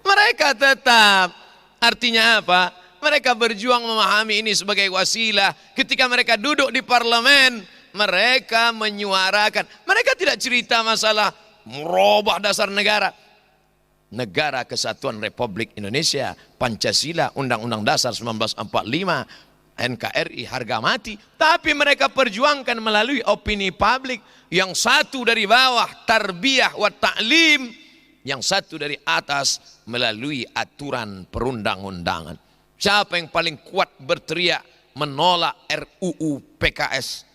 Mereka tetap, artinya apa? Mereka berjuang memahami ini sebagai wasilah. Ketika mereka duduk di parlemen, mereka menyuarakan. Mereka tidak cerita masalah merubah dasar negara. Negara Kesatuan Republik Indonesia, Pancasila, Undang-Undang Dasar 1945, NKRI, harga mati. Tapi mereka perjuangkan melalui opini publik. Yang satu dari bawah, tarbiyah wa ta'lim. Yang satu dari atas, melalui aturan perundang-undangan. Siapa yang paling kuat berteriak menolak RUU PKS?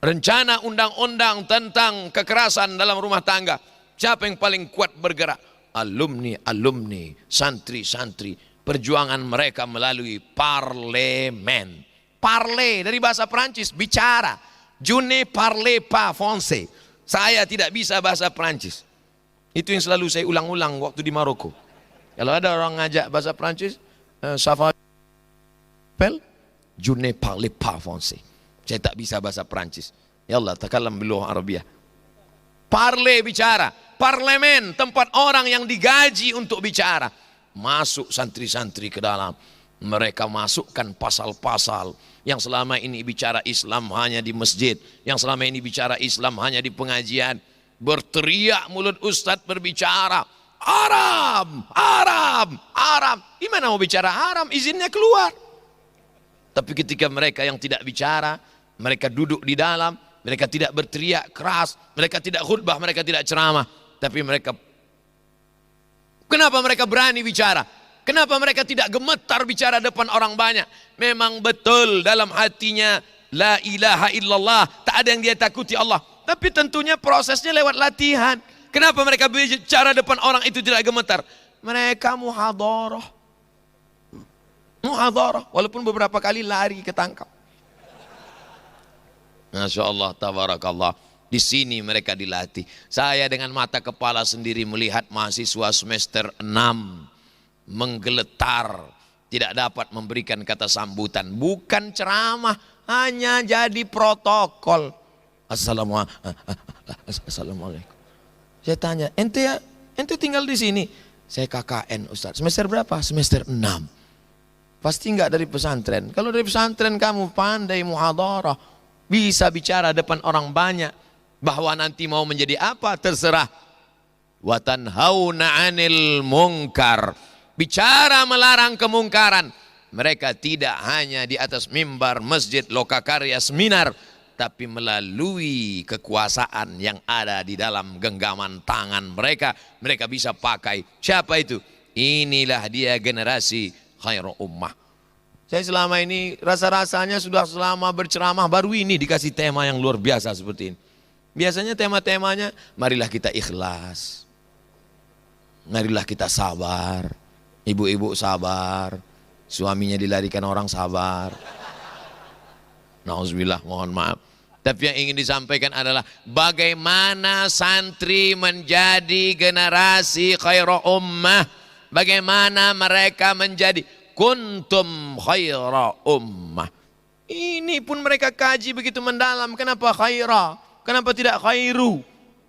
Rencana undang-undang tentang kekerasan dalam rumah tangga. Siapa yang paling kuat bergerak? Alumni, santri-santri. Perjuangan mereka melalui parlemen. Parler dari bahasa Prancis, bicara. Je ne parle pas français. Saya tidak bisa bahasa Prancis. Itu yang selalu saya ulang-ulang waktu di Maroko. Kalau ada orang ngajak bahasa Prancis, ça va pel? Je ne parle pas français. Saya tak bisa bahasa Prancis. Ya Allah, takallam bil Arabiyah. Parle, bicara. Parlemen, tempat orang yang digaji untuk bicara. Masuk santri-santri ke dalam. Mereka masukkan pasal-pasal yang selama ini bicara Islam hanya di masjid, yang selama ini bicara Islam hanya di pengajian. Berteriak mulut ustadz berbicara, haram, haram, haram. Gimana mau bicara haram? Izinnya keluar. Tapi ketika mereka yang tidak bicara, mereka duduk di dalam, mereka tidak berteriak keras, mereka tidak khutbah, mereka tidak ceramah. Tapi mereka, kenapa mereka berani bicara? Kenapa mereka tidak gemetar bicara depan orang banyak? Memang betul dalam hatinya la ilaha illallah, tak ada yang dia takuti Allah. Tapi tentunya prosesnya lewat latihan. Kenapa mereka bicara depan orang itu tidak gemetar? Mereka muhadharah. Muhadharah, walaupun beberapa kali lari ketangkap. Masya Allah, tabarakallah. Di sini mereka dilatih. Saya dengan mata kepala sendiri melihat mahasiswa semester 6 menggeletar, tidak dapat memberikan kata sambutan. Bukan ceramah, hanya jadi protokol. Assalamualaikum. Saya tanya, ente tinggal di sini? Saya KKN Ustaz. Semester berapa? Semester 6. Pasti enggak dari pesantren. Kalau dari pesantren kamu pandai muhadharah, bisa bicara depan orang banyak. Bahwa nanti mau menjadi apa terserah. Wa tanhauna 'anil munkar. Bicara melarang kemungkaran. Mereka tidak hanya di atas mimbar masjid lokakarya seminar, tapi melalui kekuasaan yang ada di dalam genggaman tangan mereka, mereka bisa pakai. Siapa itu? Inilah dia generasi khairul ummah. Saya selama ini rasa-rasanya sudah selama berceramah baru ini dikasih tema yang luar biasa seperti ini. Biasanya tema-temanya, marilah kita ikhlas, marilah kita sabar, ibu-ibu sabar, suaminya dilarikan orang sabar. Nauzubillah, mohon maaf. Tapi yang ingin disampaikan adalah bagaimana santri menjadi generasi khairul ummah, bagaimana mereka menjadi kuntum khairul ummah. Ini pun mereka kaji begitu mendalam. Kenapa khairah? Kenapa tidak khairu?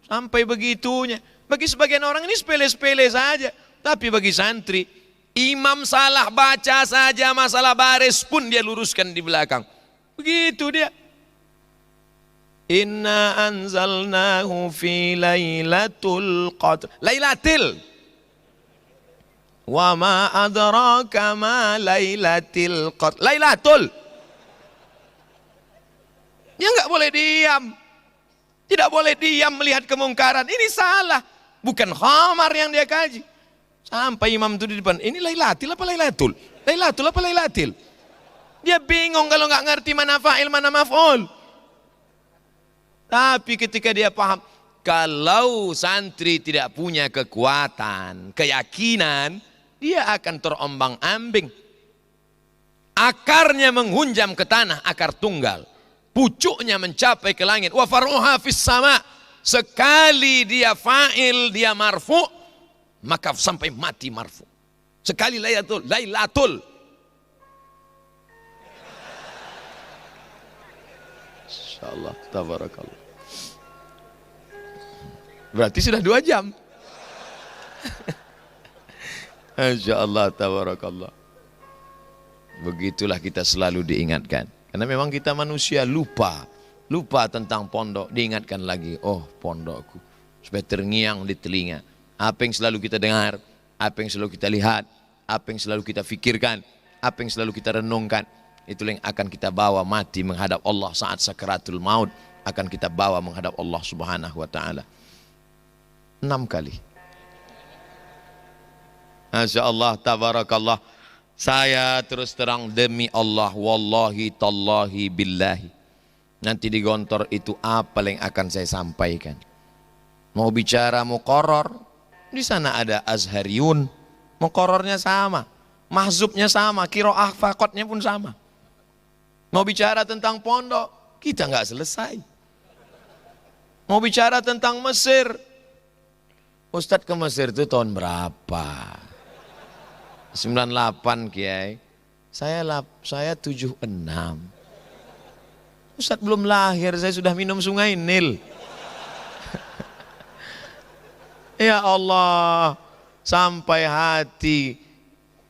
Sampai begitunya. Bagi sebagian orang ini sepele-sepele saja. Tapi bagi santri, imam salah baca saja masalah baris pun dia luruskan di belakang. Begitu dia. Inna anzalnahu fi lailatul qadr. Lailatul. Wa ma adraka ma lailatul qadr. Lailatul. Dia enggak boleh diam. Tidak boleh diam melihat kemungkaran. Ini salah. Bukan khamar yang dia kaji. Sampai imam itu di depan. Ini lailatul apa lailatul? Lailatul apa lailatul? Dia bingung kalau nggak ngerti mana fa'il mana maf'ul. Tapi ketika dia paham. Kalau santri tidak punya kekuatan, keyakinan, dia akan terombang ambing. Akarnya menghunjam ke tanah, akar tunggal. pucuknya mencapai ke langit. Wa faruha fis sama, sekali dia fa'il, dia marfu, maka sampai mati marfu. Sekali lailatul. Insyaallah, tabarakallah. Berarti sudah 2 jam. Insyaallah, tabarakallah. Begitulah kita selalu diingatkan. Karena memang kita manusia lupa tentang pondok, diingatkan lagi, oh pondokku, supaya terngiang di telinga. Apa yang selalu kita dengar, apa yang selalu kita lihat, apa yang selalu kita fikirkan, apa yang selalu kita renungkan, itulah yang akan kita bawa mati menghadap Allah saat sakaratul maut, akan kita bawa menghadap Allah Subhanahu wa taala. 6 kali. Masya Allah, tabarakallah. Saya terus terang demi Allah, wallahi tallahi billahi, nanti di Gontor itu apa yang akan saya sampaikan. Mau bicara muqarrar, di sana ada Azhariyun, muqarrarnya sama, mahzubnya sama, qiraah faqatnya pun sama. Mau bicara tentang pondok, kita nggak selesai. Mau bicara tentang Mesir, Ustadz ke Mesir itu tahun berapa? 98 Kiai, saya 76. Ustadz belum lahir, saya sudah minum sungai Nil. Ya Allah, sampai hati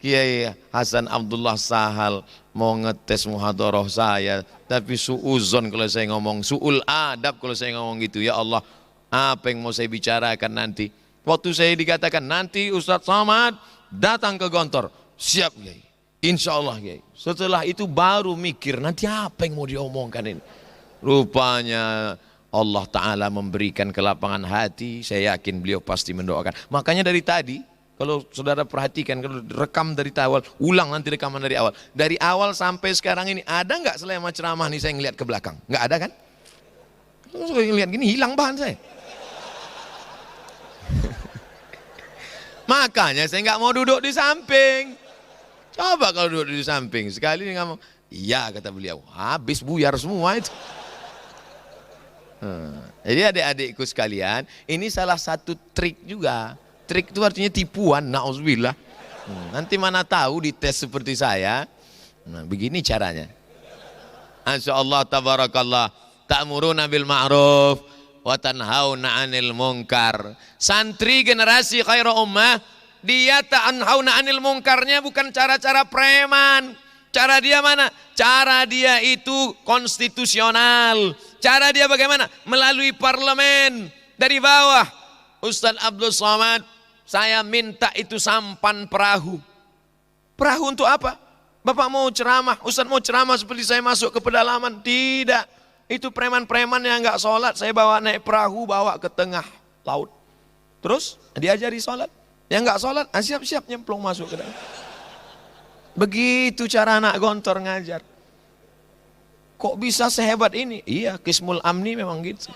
Kiai Hasan Abdullah Sahal mau ngetes muhadharah saya, tapi suuzon kalau saya ngomong, suul adab kalau saya ngomong gitu. Ya Allah, apa yang mau saya bicarakan nanti? Waktu saya dikatakan nanti Ustadz Samad datang ke Gontor, siap Kiai, insya Allah Kiai. Setelah itu baru mikir nanti apa yang mau diomongkan ini. Rupanya Allah Ta'ala memberikan kelapangan hati, saya yakin beliau pasti mendoakan. Makanya dari tadi, kalau saudara perhatikan, kalau rekam dari awal, ulang nanti rekaman dari awal. Dari awal sampai sekarang ini, ada nggak selama ceramah nih saya ngeliat ke belakang? Nggak ada kan? Kalau ngeliat gini hilang bahan saya. Makanya saya nggak mau duduk di samping. Coba kalau duduk di samping, sekali dia ngomong, iya kata beliau, habis buyar semua itu. Jadi adik-adikku sekalian, ini salah satu trik juga. Trik itu artinya tipuan, na'udzubillah. Nanti mana tahu dites seperti saya. Nah, begini caranya. Insyaallah, tabarakallah, ta'muruna bil ma'ruf wa tanhauna 'anil munkar. Santri generasi khairu ummah, dia tanhauna 'anil munkarnya bukan cara-cara preman. Cara dia mana? Cara dia itu konstitusional. Cara dia bagaimana? Melalui parlemen dari bawah. Ustadz Abdul Somad, saya minta itu sampan perahu. Perahu untuk apa? Bapak mau ceramah, Ustadz mau ceramah seperti saya masuk ke pedalaman? Tidak. Itu preman-preman yang nggak sholat, saya bawa naik perahu, bawa ke tengah laut. Terus diajari sholat. Yang nggak sholat, siap-siap nyemplung masuk ke dalam. Begitu cara anak Gontor ngajar. Kok bisa sehebat ini? Iya, Qismul Amni memang gitu.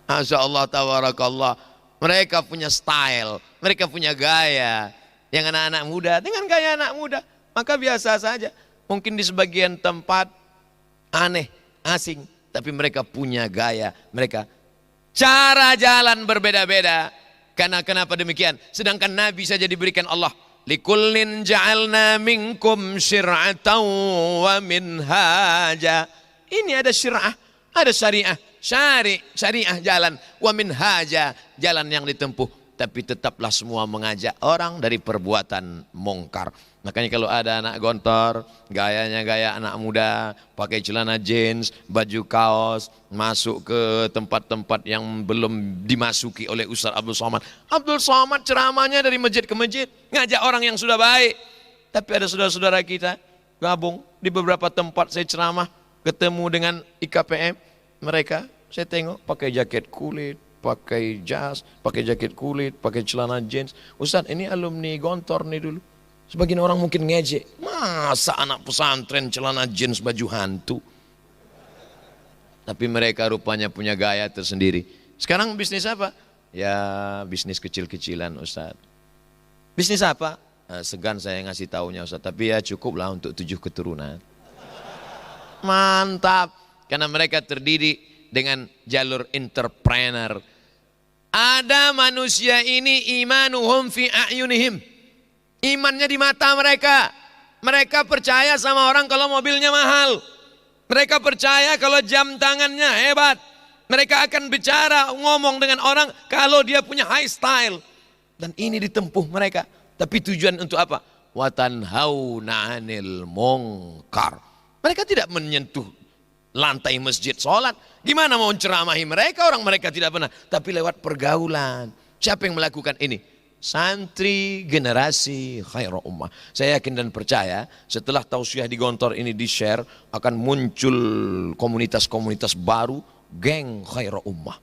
Masya Allah, tabarakallah. Mereka punya style, mereka punya gaya. Yang anak-anak muda dengan gaya anak muda, maka biasa saja. Mungkin di sebagian tempat aneh, asing, tapi mereka punya gaya, mereka cara jalan berbeda-beda. Karena kenapa demikian? Sedangkan Nabi saja diberikan Allah, likullin ja'alna minkum syir'atan wa minhaja. Ini ada syir'ah, ada syariah, syariah jalan, wa minhaja jalan yang ditempuh. Tapi tetaplah semua mengajak orang dari perbuatan mungkar. Makanya kalau ada anak Gontor, gayanya gaya anak muda, pakai celana jeans, baju kaos, masuk ke tempat-tempat yang belum dimasuki oleh Ustaz Abdul Somad. Abdul Somad ceramahnya dari masjid ke masjid, ngajak orang yang sudah baik. Tapi ada saudara-saudara kita gabung di beberapa tempat saya ceramah, ketemu dengan IKPM, mereka saya tengok pakai jaket kulit, pakai jas, pakai jaket kulit, pakai celana jeans. Ustaz, ini alumni Gontor nih dulu. Sebagian orang mungkin ngejek, masa anak pesantren celana jeans baju hantu. Tapi mereka rupanya punya gaya tersendiri. Sekarang bisnis apa? Ya bisnis kecil-kecilan Ustaz. Bisnis apa? Segan saya ngasih taunya Ustaz, tapi ya cukuplah untuk 7 keturunan. Mantap. Karena mereka terdidik dengan jalur entrepreneur. Ada manusia ini imanuhum fi a'yunihim. Imannya di mata mereka. Mereka percaya sama orang kalau mobilnya mahal. Mereka percaya kalau jam tangannya hebat. Mereka akan bicara, ngomong dengan orang kalau dia punya high style. Dan ini ditempuh mereka. Tapi tujuan untuk apa? Watanhauna 'anil munkar. Mereka tidak menyentuh lantai masjid sholat. Gimana mau ceramahi mereka? Orang mereka tidak pernah. Tapi lewat pergaulan. Siapa yang melakukan ini? Santri generasi khairul ummah. Saya yakin dan percaya setelah tausiah di Gontor ini di-share akan muncul komunitas-komunitas baru, geng khairul ummah.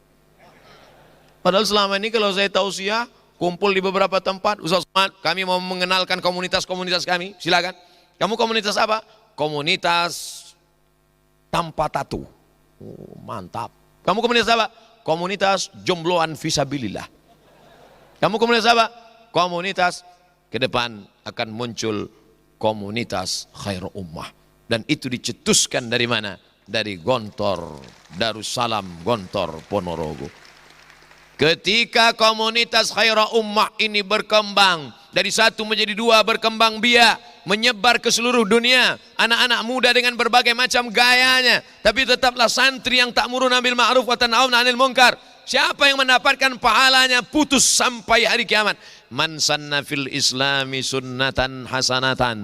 Padahal selama ini kalau saya tausiah kumpul di beberapa tempat, Ustaz Somad, kami mau mengenalkan komunitas-komunitas kami, silakan. Kamu komunitas apa? Komunitas tanpa tato. Oh, mantap. Kamu komunitas apa? Komunitas jombloan fisabilillah. Kamu komunitas apa? Komunitas ke depan akan muncul komunitas khairul ummah. Dan itu dicetuskan dari mana? Dari Gontor Darussalam Gontor Ponorogo. Ketika komunitas khairul ummah ini berkembang, dari satu menjadi dua, berkembang biak, menyebar ke seluruh dunia, anak-anak muda dengan berbagai macam gayanya, tapi tetaplah santri yang ta'muruna bil ma'ruf wa tanhauna 'anil munkar. Siapa yang mendapatkan pahalanya putus sampai hari kiamat? Man sanna fil islami sunnatan hasanatan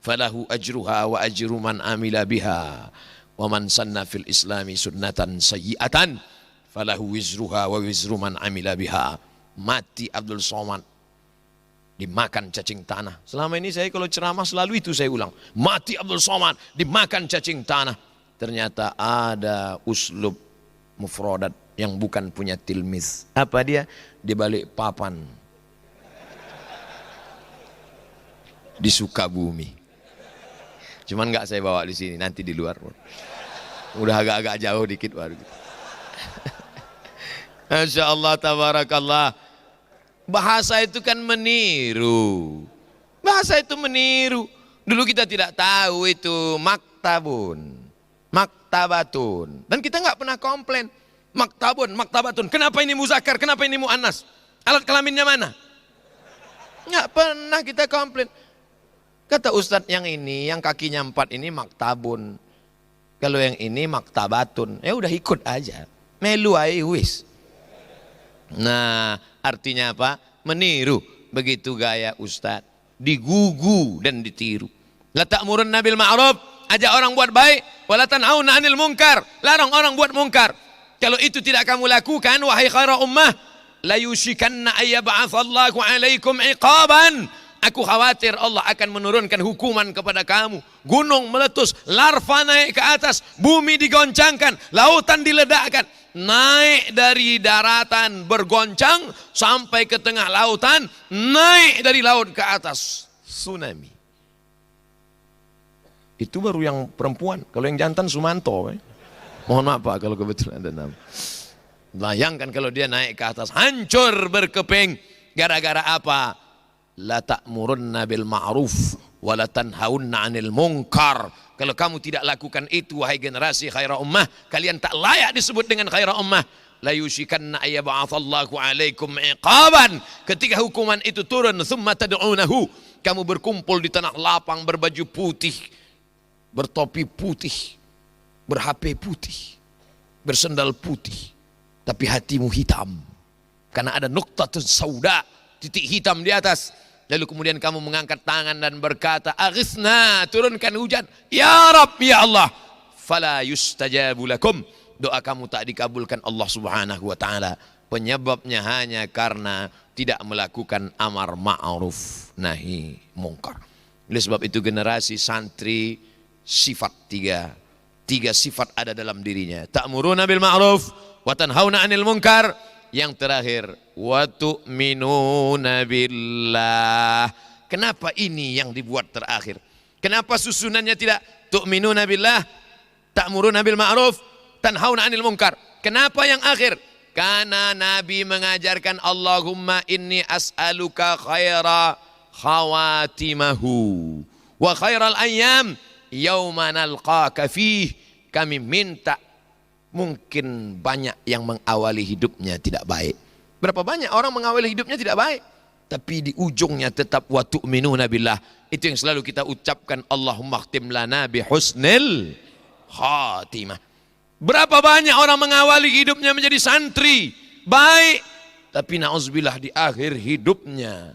falahu ajruha wa ajru man amila biha wa man sanna fil islami sunnatan sayyi'atan falahu wizruha wa wizru man amila biha. Mati Abdul Somad dimakan cacing tanah. Selama ini saya kalau ceramah selalu itu saya ulang. Mati Abdul Somad dimakan cacing tanah. Ternyata ada uslub mufradat yang bukan punya tilmiz. Apa dia? Di balik papan di Sukabumi. Cuman nggak saya bawa di sini, nanti di luar. Udah agak-agak jauh dikit baru. Masya Allah, tabarakallah. Bahasa itu kan meniru. Bahasa itu meniru. Dulu kita tidak tahu itu maktabun, maktabatun. Dan kita nggak pernah komplain. Maktabun, maktabatun. Kenapa ini muzakkar? Kenapa ini muannas? Alat kelaminnya mana? Nggak pernah kita komplain. Kata Ustadz yang ini, yang kakinya 4 ini maktabun. Kalau yang ini maktabatun. Ya udah ikut aja. Melu aja wis. Nah, artinya apa? Meniru. Begitu gaya Ustadz. Digugu dan ditiru. La ta'murunna bil ma'ruf. Ajak orang buat baik. Wa la tanhauna 'anil munkar. Larang orang buat munkar. Kalau itu tidak kamu lakukan, wahai khairul ummah, la yushikanna ayyab'atsallahu 'alaikum iqaban. Aku khawatir Allah akan menurunkan hukuman kepada kamu. Gunung meletus, larva naik ke atas, bumi digoncangkan, lautan diledakkan. Naik dari daratan bergoncang sampai ke tengah lautan, naik dari laut ke atas, tsunami. Itu baru yang perempuan. Kalau yang jantan Sumanto. Mohon maaf Pak kalau kebetulan ada nama. Bayangkan kalau dia naik ke atas, hancur berkeping. Gara-gara apa? La ta'murunna bil ma'ruf wa la tanhaunna 'anil munkar. Kalau kamu tidak lakukan itu, wahai generasi khairul ummah, kalian tak layak disebut dengan khairul ummah. La yushikanna ayyab'atsallahu 'alaikum iqaban. Ketika hukuman itu turun, thumma tad'unahu, kamu berkumpul di tanah lapang berbaju putih, bertopi putih, ber-HP putih, bersendal putih, tapi hatimu hitam karena ada nuktatun sauda, titik hitam di atas. Lalu kemudian kamu mengangkat tangan dan berkata, aghithna, turunkan hujan, ya Rabb, ya Allah. Fala yustajabu lakum, doa kamu tak dikabulkan Allah subhanahu wa ta'ala. Penyebabnya hanya karena tidak melakukan amar ma'ruf nahi mungkar. Oleh sebab itu generasi santri sifat tiga sifat ada dalam dirinya. Ta'muruna bil ma'ruf wa tanhauna 'anil munkar. Yang terakhir, wa tu'minuna billah. Kenapa ini yang dibuat terakhir? Kenapa susunannya tidak tu'minuna billah, ta'muruna bil ma'ruf, tanhauna 'anil munkar? Kenapa yang akhir? Karena Nabi mengajarkan Allahumma inni as'aluka khaira khawatimahu wa khairal ayyam yauma nalqaka fih, kami minta. Mungkin banyak yang mengawali hidupnya tidak baik. Berapa banyak orang mengawali hidupnya tidak baik, tapi di ujungnya tetap wa tu'minuna billah. Itu yang selalu kita ucapkan, Allahumma khtim lana bi husnil khatimah. Berapa banyak orang mengawali hidupnya menjadi santri baik, tapi na'udzubillah di akhir hidupnya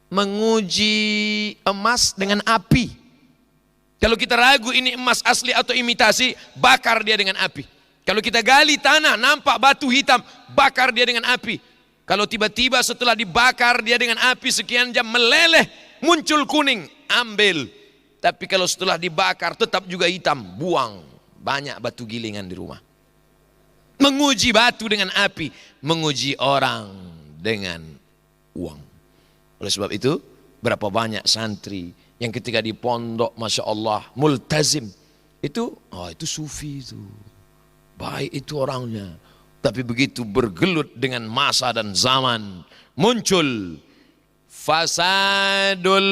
menguji emas dengan api. Kalau kita ragu ini emas asli atau imitasi, bakar dia dengan api. Kalau kita gali tanah, nampak batu hitam, bakar dia dengan api. Kalau tiba-tiba setelah dibakar dia dengan api sekian jam meleleh, muncul kuning, ambil. Tapi kalau setelah dibakar tetap juga hitam, buang. Banyak batu gilingan di rumah. Menguji batu dengan api, menguji orang dengan uang. Oleh sebab itu, berapa banyak santri yang ketika di pondok, Masya Allah, multazim. Itu sufi itu. Baik itu orangnya. Tapi begitu bergelut dengan masa dan zaman, muncul fasadul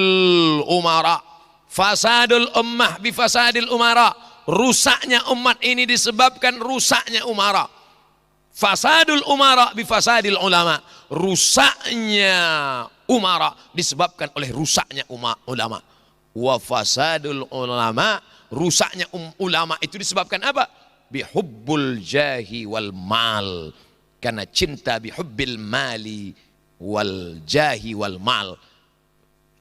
umara, fasadul ummah bifasadil umara. Rusaknya umat ini disebabkan rusaknya umara. Fasadul umara bifasadil ulama. Rusaknya umara disebabkan oleh rusaknya ulama. Wa fasadul ulama, rusaknya ulama itu disebabkan apa? Bihubbul jahi wal mal, karena cinta bihubbil mali wal jahi wal mal,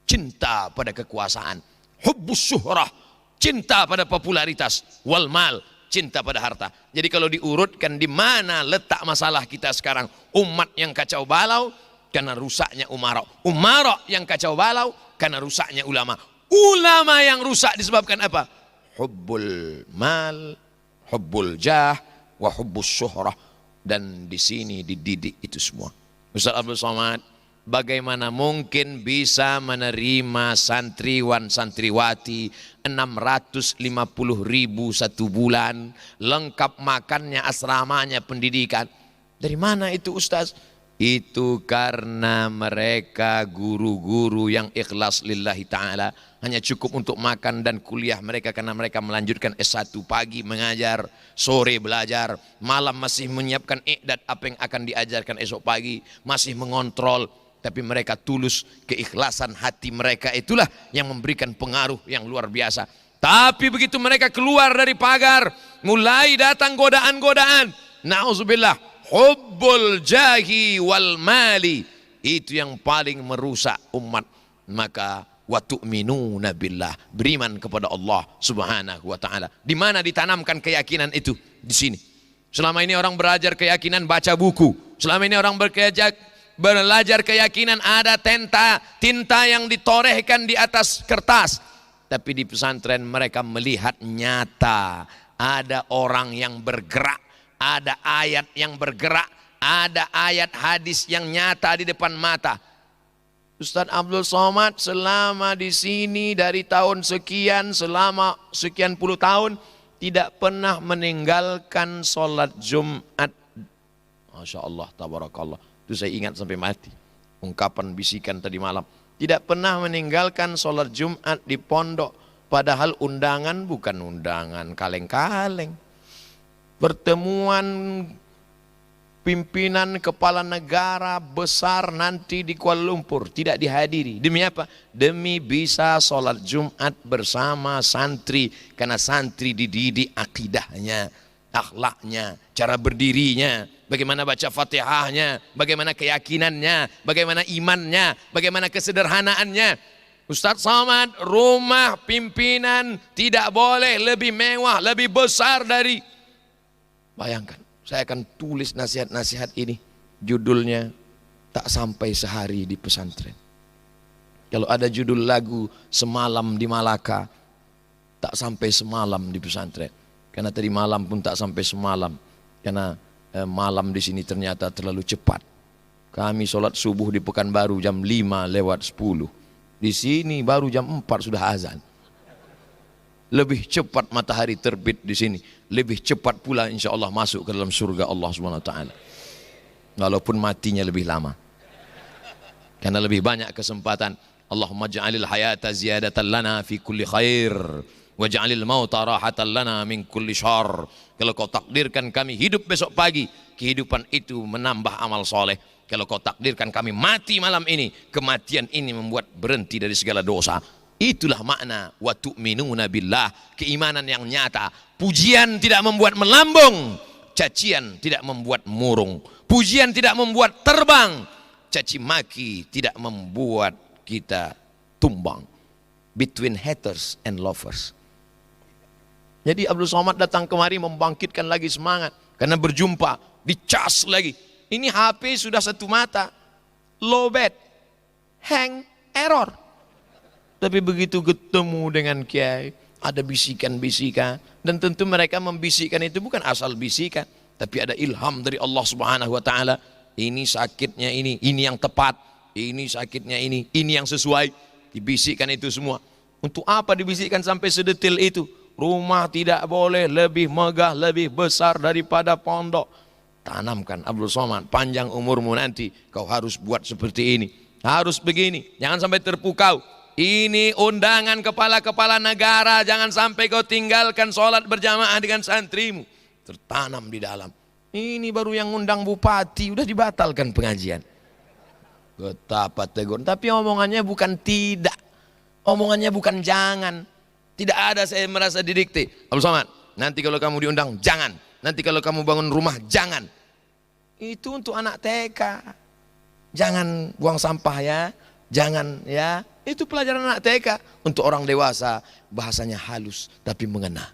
cinta pada kekuasaan. Hubbus syuhrah, cinta pada popularitas. Wal mal, cinta pada harta. Jadi kalau diurutkan di mana letak masalah kita sekarang, umat yang kacau balau karena rusaknya umara, umara yang kacau balau karena rusaknya ulama, ulama yang rusak disebabkan apa? Hubbul mal, hubbul jah, wa hubbus syuhrah. Dan di sini dididik itu semua. Ustaz Abdul Somad, bagaimana mungkin bisa menerima santriwan santriwati 650.000 satu bulan, lengkap makannya, asramanya, pendidikan. Dari mana itu Ustaz? Itu karena mereka guru-guru yang ikhlas lillahi ta'ala. Hanya cukup untuk makan dan kuliah mereka, karena mereka melanjutkan S1, pagi mengajar, sore belajar, malam masih menyiapkan i'dad apa yang akan diajarkan esok pagi, masih mengontrol. Tapi mereka tulus, keikhlasan hati mereka itulah yang memberikan pengaruh yang luar biasa. Tapi begitu mereka keluar dari pagar, mulai datang godaan-godaan. Na'udzubillah, hubbul jahi wal mali, itu yang paling merusak umat. Maka wa tu'minuna billah, beriman kepada Allah Subhanahu wa taala. Di mana ditanamkan keyakinan itu? Di sini. Selama ini orang belajar keyakinan baca buku. Selama ini orang belajar keyakinan ada tinta yang ditorehkan di atas kertas. Tapi di pesantren mereka melihat nyata, ada orang yang bergerak, ada ayat yang bergerak, ada ayat hadis yang nyata di depan mata. Ustaz Abdul Somad selama di sini dari tahun sekian, selama sekian puluh tahun tidak pernah meninggalkan sholat Jumat. Masya Allah, tabarakallah. Itu saya ingat sampai mati. Ungkapan bisikan tadi malam. Tidak pernah meninggalkan sholat Jumat di pondok. Padahal undangan bukan undangan kaleng-kaleng. Pertemuan pimpinan kepala negara besar nanti di Kuala Lumpur tidak dihadiri. Demi apa? Demi bisa sholat Jumat bersama santri. Karena santri dididik akidahnya, akhlaknya, cara berdirinya, bagaimana baca fatihahnya, bagaimana keyakinannya, bagaimana imannya, bagaimana kesederhanaannya. Ustaz Somad, rumah pimpinan tidak boleh lebih mewah, lebih besar dari... Bayangkan, saya akan tulis nasihat-nasihat ini. Judulnya, tak sampai sehari di pesantren. Kalau ada judul lagu semalam di Malaka, tak sampai semalam di pesantren. Karena tadi malam pun tak sampai semalam. Karena malam di sini ternyata terlalu cepat. Kami sholat subuh di Pekanbaru jam 5:10. Di sini baru jam 4 sudah azan. Lebih cepat matahari terbit di sini, lebih cepat pula insya Allah masuk ke dalam surga Allah Subhanahu Wa Taala. Walaupun matinya lebih lama, karena lebih banyak kesempatan. Allahumma ja'alil hayata ziyadatan lana fi kulli khair Waj'alil mauta rahatan lana min kulli syarr. Kalau kau takdirkan kami hidup besok pagi, kehidupan itu menambah amal soleh. Kalau kau takdirkan kami mati malam ini, kematian ini membuat berhenti dari segala dosa. Itulah makna wa tu'minuna billah, keimanan yang nyata. Pujian tidak membuat melambung, cacian tidak membuat murung. Pujian tidak membuat terbang, caci maki tidak membuat kita tumbang. Between haters and lovers. Jadi Abdul Somad datang kemari membangkitkan lagi semangat karena berjumpa, dicas lagi. Ini HP sudah satu mata, low bat, hang, error. Tapi begitu ketemu dengan Kiai, ada bisikan-bisikan, dan tentu mereka membisikkan itu bukan asal bisikan, tapi ada ilham dari Allah Subhanahu wa taala. Ini sakitnya ini yang tepat, ini sakitnya ini yang sesuai. Dibisikkan itu semua. Untuk apa dibisikkan sampai sedetil itu? Rumah tidak boleh lebih megah, lebih besar daripada pondok. Tanamkan Abdul Somad, panjang umurmu nanti kau harus buat seperti ini, harus begini, jangan sampai terpukau. Ini undangan kepala-kepala negara, jangan sampai kau tinggalkan sholat berjamaah dengan santrimu. Tertanam di dalam. Ini baru yang undang bupati, udah dibatalkan pengajian. Betapa tegur, tapi omongannya bukan tidak, omongannya bukan jangan. Tidak ada saya merasa didikte. Abdul Somad, nanti kalau kamu diundang jangan, nanti kalau kamu bangun rumah jangan. Itu untuk anak TK. Jangan buang sampah ya, jangan ya. Itu pelajaran anak TK. Untuk orang dewasa bahasanya halus tapi mengena.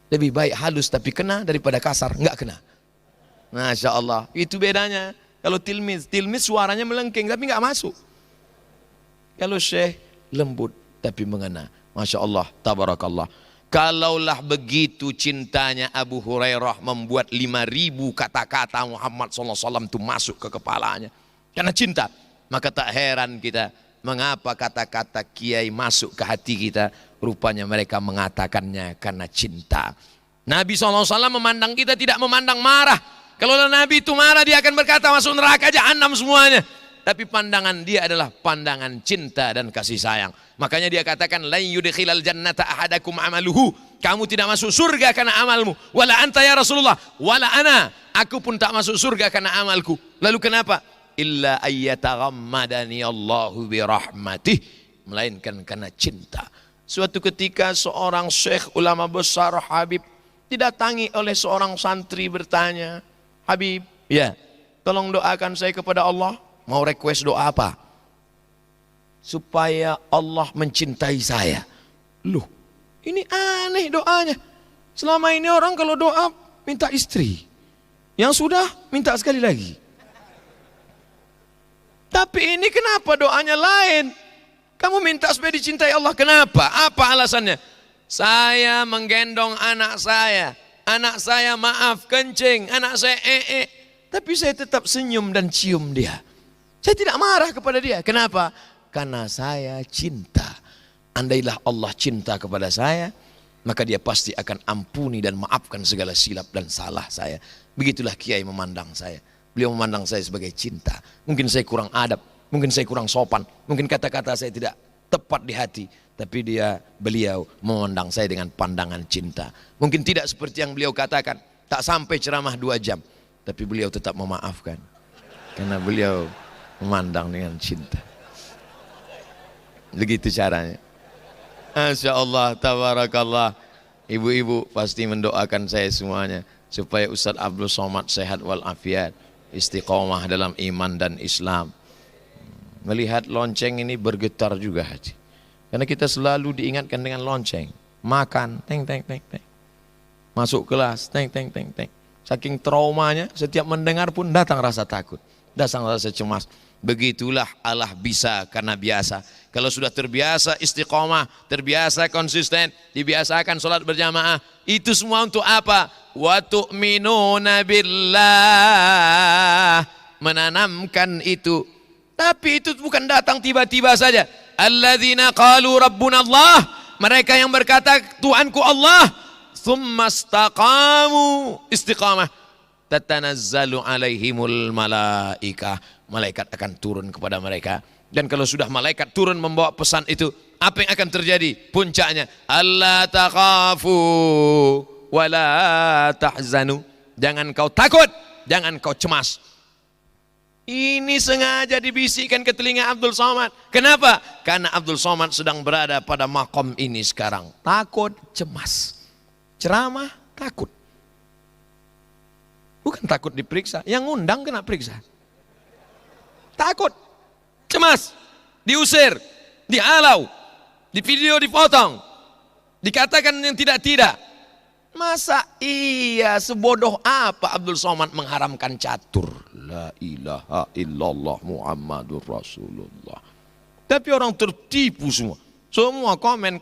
Lebih baik halus tapi kena daripada kasar enggak kena. Masya Allah, itu bedanya. Kalau tilmiz suaranya melengking tapi enggak masuk. Kalau syekh lembut tapi mengena. Masya Allah, tabarakallah. Kalaulah begitu cintanya Abu Hurairah membuat 5.000 kata-kata Muhammad SAW itu masuk ke kepalanya. Karena cinta, maka tak heran kita mengapa kata-kata kiai masuk ke hati kita. Rupanya mereka mengatakannya karena cinta. Nabi SAW memandang kita tidak memandang marah. Kalau Nabi itu marah dia akan berkata masuk neraka jahanam semuanya. Tapi pandangan dia adalah pandangan cinta dan kasih sayang. Makanya dia katakan la yudkhilal jannata ahadakum amaluhu. Kamu tidak masuk surga karena amalmu. Wala anta ya Rasulullah, wala ana. Aku pun tak masuk surga karena amalku. Lalu kenapa? Illa ayyataghammadani Allahu birahmatih. Melainkan karena cinta. Suatu ketika seorang syekh ulama besar Habib didatangi oleh seorang santri bertanya, Habib, ya, tolong doakan saya kepada Allah. Mau request doa apa? Supaya Allah mencintai saya. Loh, ini aneh doanya. Selama ini orang kalau doa minta istri. Yang sudah minta sekali lagi. Tapi ini kenapa doanya lain? Kamu minta supaya dicintai Allah, kenapa? Apa alasannya? Saya menggendong anak saya. Anak saya maaf kencing, anak saya tapi saya tetap senyum dan cium dia. Saya tidak marah kepada dia. Kenapa? Karena saya cinta. Andailah Allah cinta kepada saya, maka dia pasti akan ampuni dan maafkan segala silap dan salah saya. Begitulah Kiai memandang saya. Beliau memandang saya sebagai cinta. Mungkin saya kurang adab, mungkin saya kurang sopan, mungkin kata-kata saya tidak tepat di hati. Tapi beliau memandang saya dengan pandangan cinta. Mungkin tidak seperti yang beliau katakan, tak sampai ceramah 2 jam. Tapi beliau tetap memaafkan. Karena beliau memandang dengan cinta. Begitu caranya. Masya Allah, tabarakallah. Ibu-ibu pasti mendoakan saya semuanya supaya Ustadz Abdul Somad sehat walafiat, istiqomah dalam iman dan Islam. Melihat lonceng ini bergetar juga hati. Karena kita selalu diingatkan dengan lonceng. Makan, teng teng teng teng. Masuk kelas, teng teng teng teng. Saking traumanya, setiap mendengar pun datang rasa takut, datang rasa cemas. Begitulah Allah bisa karena biasa. Kalau sudah terbiasa istiqomah, terbiasa konsisten, dibiasakan sholat berjamaah, itu semua untuk apa? Wa tu'minuna billah, menanamkan itu. Tapi itu bukan datang tiba-tiba saja. Alladzina qalu rabbuna Allah, mereka yang berkata Tuhanku Allah, thumma istaqamu, istiqamah, tatanazzalu alaihimul malaikah, malaikat akan turun kepada mereka Dan kalau sudah malaikat turun membawa pesan itu, apa yang akan terjadi? Puncaknya, alla takhafu wa la tahzanu. Jangan kau takut, jangan kau cemas. Ini sengaja dibisikkan ke telinga Abdul Somad. Kenapa? Karena Abdul Somad sedang berada pada makom ini sekarang. Takut, cemas. Ceramah, takut. Bukan takut diperiksa, yang ngundang kena periksa. Takut, cemas, diusir, dihalau, di video dipotong, dikatakan yang tidak-tidak. Masa iya sebodoh apa Abdul Somad mengharamkan catur? La ilaha illallah Muhammadur Rasulullah. Tapi orang tertipu semua. Semua komen.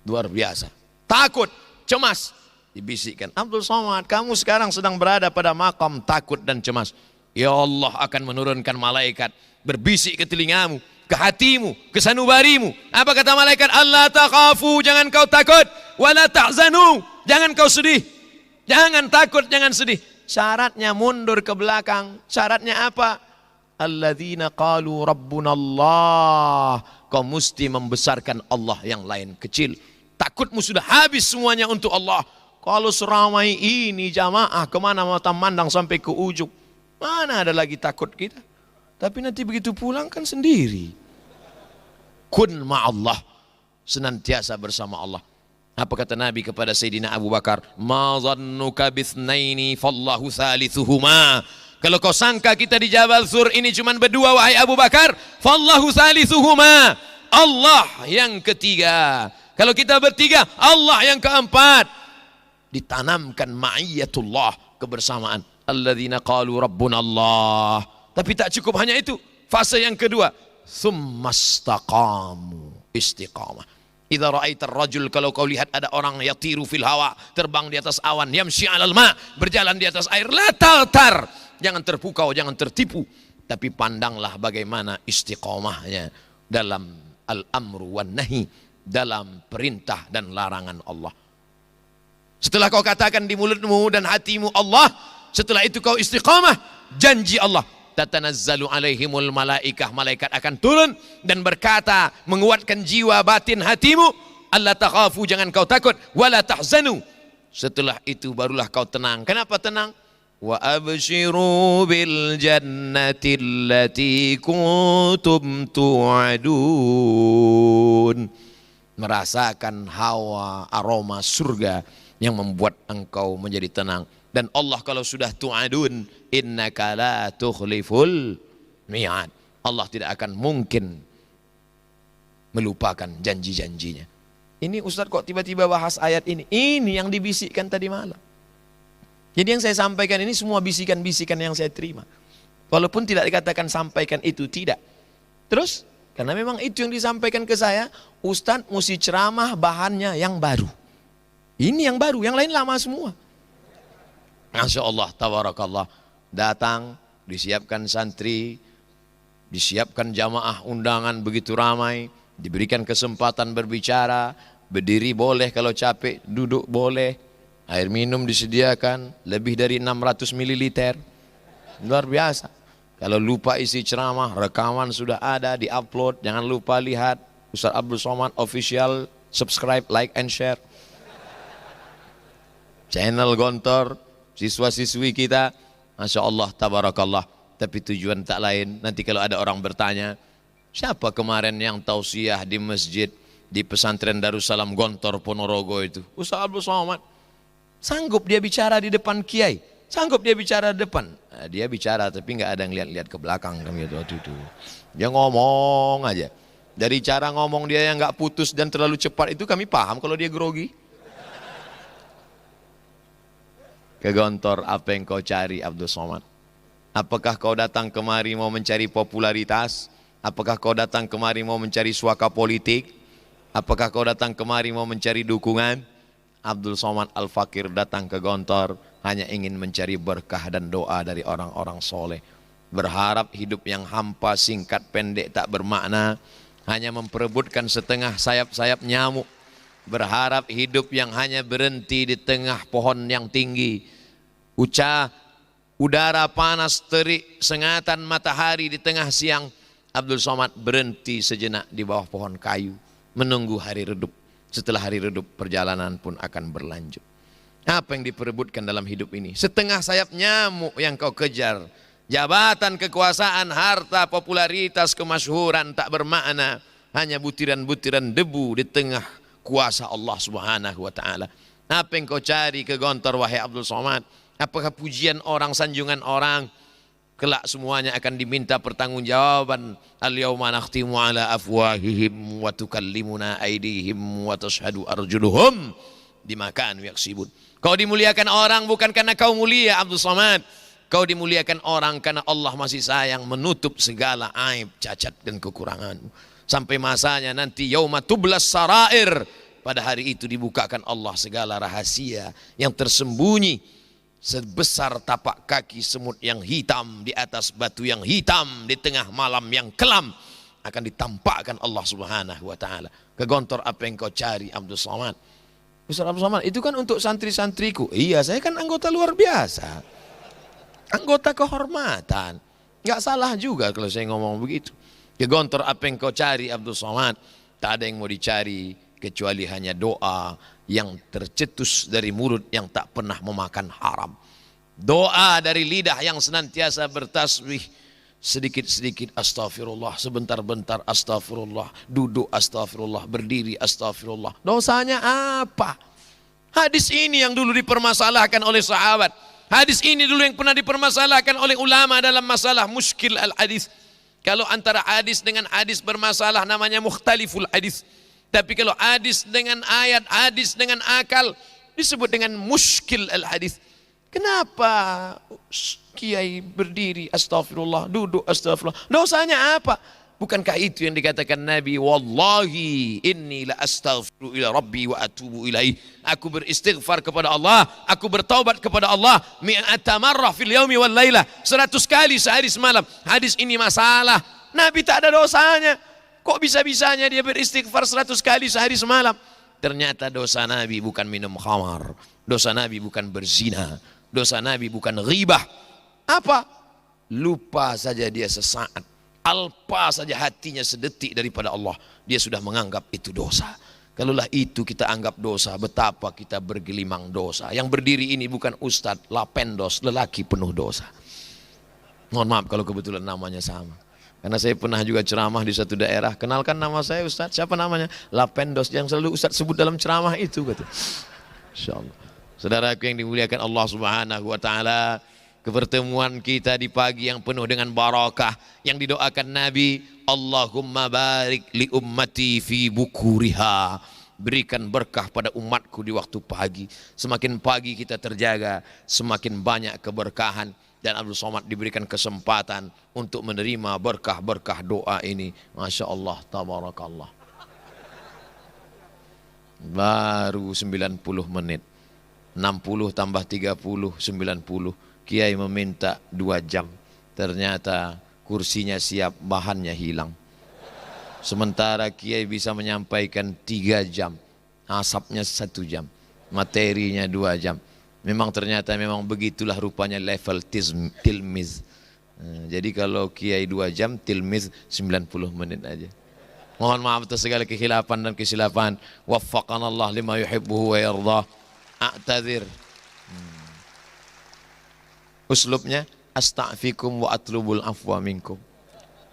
Luar biasa. Takut, cemas. Dibisikkan, Abdul Somad, kamu sekarang sedang berada pada makam takut dan cemas. Ya Allah akan menurunkan malaikat berbisik ke telingamu, ke hatimu, ke sanubarimu. Apa kata malaikat? Allah takhafu, jangan kau takut, wala tahzanu, jangan kau sedih. Jangan takut, jangan sedih. Syaratnya mundur ke belakang. Syaratnya apa? Alladzina qalu rabbuna Allah. Kau mesti membesarkan Allah yang lain kecil. Takutmu sudah habis semuanya untuk Allah. Kalau seramai ini jamaah kemana mata mandang sampai ke ujung. Mana ada lagi takut kita? Tapi nanti begitu pulang kan sendiri. Kun ma'allah. Senantiasa bersama Allah. Apa kata Nabi kepada Sayyidina Abu Bakar? Ma zannuka bithnaini fallahu thalithuhuma. Kalau kau sangka kita di Jabal Sur ini cuma berdua wahai Abu Bakar, fallahu thalithuhuma. Allah yang ketiga. Kalau kita bertiga, Allah yang keempat. Ditanamkan ma'iyatullah, kebersamaan. Alladzina qalu rabbuna Allah. Tapi tak cukup hanya itu. Fase yang kedua, thummastaqamu, istiqamah. Idza ra'aitar rajul, kalau kau lihat ada orang yatiru fil hawa, terbang di atas awan, yamshi 'alal ma, berjalan di atas air, la taltar. Jangan terpukau, jangan tertipu, tapi pandanglah bagaimana istiqamahnya dalam al-amru wan nahi, dalam perintah dan larangan Allah. Setelah kau katakan di mulutmu dan hatimu Allah, setelah itu kau istiqamah, janji Allah, tatanazzalu alaihimul malaikah, malaikat akan turun dan berkata, menguatkan jiwa batin hatimu, alla takhafu, jangan kau takut, wala tahzanu. Setelah itu barulah kau tenang. Kenapa tenang? Wa abshiru bil jannati allati kuntum tu'adun. Merasakan hawa aroma surga yang membuat engkau menjadi tenang. Dan Allah kalau sudah tu'adun, innaka la tukhliful mi'ad. Allah tidak akan mungkin melupakan janji-janjinya. Ini Ustaz kok tiba-tiba bahas ayat ini? Ini yang dibisikkan tadi malam. Jadi yang saya sampaikan ini semua bisikan-bisikan yang saya terima. Walaupun tidak dikatakan sampaikan itu, tidak. Terus, karena memang itu yang disampaikan ke saya, Ustaz mesti ceramah bahannya yang baru. Ini yang baru, yang lain lama semua. Masya Allah, tabarakallah. Datang, disiapkan santri, disiapkan jamaah undangan begitu ramai, diberikan kesempatan berbicara, berdiri boleh kalau capek, duduk boleh, air minum disediakan, lebih dari 600 ml. Luar biasa. Kalau lupa isi ceramah, rekaman sudah ada, di-upload, jangan lupa lihat. Ustaz Abdul Somad Official, subscribe, like, and share. Channel Gontor, siswa-siswi kita, Masya Allah, tabarakallah. Tapi tujuan tak lain, nanti kalau ada orang bertanya, siapa kemarin yang tausiah di masjid, di pesantren Darussalam Gontor Ponorogo itu? Ustaz Abdul Somad. Sanggup dia bicara di depan kiai, sanggup dia bicara di depan. Nah, dia bicara tapi nggak ada yang lihat-lihat ke belakang kan gitu waktu itu. Dia ngomong aja. Dari cara ngomong dia yang nggak putus dan terlalu cepat itu kami paham kalau dia grogi. Ke Gontor, apa yang kau cari Abdul Somad? Apakah kau datang kemari mau mencari popularitas? Apakah kau datang kemari mau mencari suaka politik? Apakah kau datang kemari mau mencari dukungan? Abdul Somad Al-Fakir datang ke Gontor hanya ingin mencari berkah dan doa dari orang-orang soleh. Berharap hidup yang hampa, singkat, pendek, tak bermakna, hanya memperebutkan setengah sayap-sayap nyamuk. Berharap hidup yang hanya berhenti di tengah pohon yang tinggi. udara panas terik, sengatan matahari di tengah siang, Abdul Somad berhenti sejenak di bawah pohon kayu, menunggu hari redup. Setelah hari redup, perjalanan pun akan berlanjut. Apa yang diperebutkan dalam hidup ini? Setengah sayap nyamuk yang kau kejar. Jabatan, kekuasaan, harta, popularitas, kemasyhuran tak bermakna. Hanya butiran-butiran debu di tengah kuasa Allah Subhanahu wa ta'ala. Apa yang kau cari ke Gontor, wahai Abdul Somad? Apakah pujian orang, sanjungan orang? Kelak semuanya akan diminta pertanggungjawaban. Al-yawma nakhtimu ala afwahihim wa tukallimuna aydihim wa tashhadu arjuluhum bima kanu yaksibun. Kau dimuliakan orang bukan karena kau mulia Abdul Somad. Kau dimuliakan orang karena Allah masih sayang menutup segala aib, cacat dan kekuranganmu. Sampai masanya nanti yauma tublas sarair. Pada hari itu dibukakan Allah segala rahasia yang tersembunyi. Sebesar tapak kaki semut yang hitam di atas batu yang hitam di tengah malam yang kelam akan ditampakkan Allah Subhanahu wa ta'ala. Ke Gontor apa yang kau cari Abdul Somad? Ustaz Abdul Somad, itu kan untuk santri-santriku. Iya, saya kan anggota luar biasa, anggota kehormatan. Gak salah juga kalau saya ngomong begitu. Ke Gontor apa yang kau cari Abdul Somad? Tak ada yang mau dicari kecuali hanya doa yang tercetus dari mulut yang tak pernah memakan haram. Doa dari lidah yang senantiasa bertasbih. Sedikit-sedikit astagfirullah, sebentar-bentar astagfirullah, duduk astagfirullah, berdiri astagfirullah. Dosanya apa? Hadis ini yang dulu dipermasalahkan oleh sahabat. Hadis ini dulu yang pernah dipermasalahkan oleh ulama dalam masalah muskil al-hadis. Kalau antara hadis dengan hadis bermasalah namanya mukhtaliful hadis. Tapi kalau hadis dengan ayat, hadis dengan akal disebut dengan muskil al-hadis. Kenapa kiai berdiri astagfirullah, duduk astagfirullah? Dosanya apa? Bukankah itu yang dikatakan Nabi, wallahi inni la astaghfiru ila rabbi wa atubu ilaih. Aku beristighfar kepada Allah, aku bertaubat kepada Allah mi'ata marrah fil yaumi wal lailah, 100 kali sehari semalam. Hadis ini masalah. Nabi tak ada dosanya. Kok bisa-bisanya dia beristighfar 100 kali sehari semalam? Ternyata dosa Nabi bukan minum khamar, dosa Nabi bukan berzina, dosa Nabi bukan ghibah. Apa? Lupa saja dia sesaat, alpa saja hatinya sedetik daripada Allah, dia sudah menganggap itu dosa. Kalaulah itu kita anggap dosa, betapa kita bergelimang dosa. Yang berdiri ini bukan ustadz, lapendos, lelaki penuh dosa. Mohon maaf kalau kebetulan namanya sama. Karena saya pernah juga ceramah di satu daerah. Kenalkan nama saya Ustadz. Siapa namanya? Lapendos, yang selalu Ustadz sebut dalam ceramah itu. Insyaallah. Saudaraku yang dimuliakan Allah Subhanahu wa ta'ala, kepertemuan kita di pagi yang penuh dengan barakah, yang didoakan Nabi, Allahumma barik li ummati fi bukuriha. Berikan berkah pada umatku di waktu pagi. Semakin pagi kita terjaga, semakin banyak keberkahan. Dan Abdul Somad diberikan kesempatan untuk menerima berkah-berkah doa ini. Masya Allah, tabarakallah. Baru 90 menit. 60 tambah 30, 90. Kiai meminta 2 jam. Ternyata kursinya siap, bahannya hilang. Sementara Kiai bisa menyampaikan 3 jam. Asapnya 1 jam. Materinya 2 jam. Memang ternyata memang begitulah rupanya level tilmiz. Jadi kalau Kiai 2 jam, tilmiz 90 menit aja. Mohon maaf atas segala kekhilafan dan kesilapan. Waffaqanallah lima yuhibbuhu wa yardah. A'tadzir. Uslubnya astaghfikum wa atlubul afwa minkum.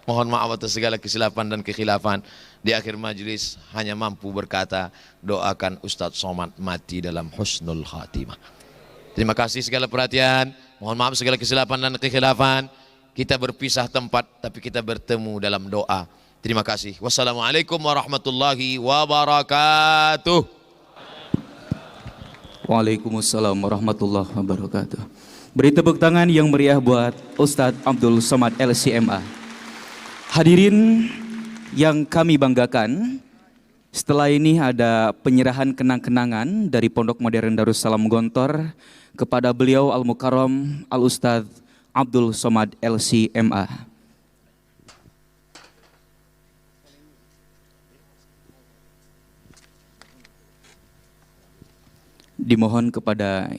Mohon maaf atas segala kesilapan dan kekhilafan. Di akhir majlis hanya mampu berkata, doakan Ustadz Somad mati dalam husnul khatimah. Terima kasih segala perhatian. Mohon maaf segala kesilapan dan kekhilafan. Kita berpisah tempat tapi kita bertemu dalam doa. Terima kasih. Wassalamualaikum warahmatullahi wabarakatuh. Waalaikumsalam warahmatullahi wabarakatuh. Beri tepuk tangan yang meriah buat Ustadz Abdul Somad LCMA. Hadirin yang kami banggakan, setelah ini ada penyerahan kenang-kenangan dari Pondok Modern Darussalam Gontor kepada beliau Al-Mukarram Al-Ustadz Abdul Somad LCMA. Dimohon kepada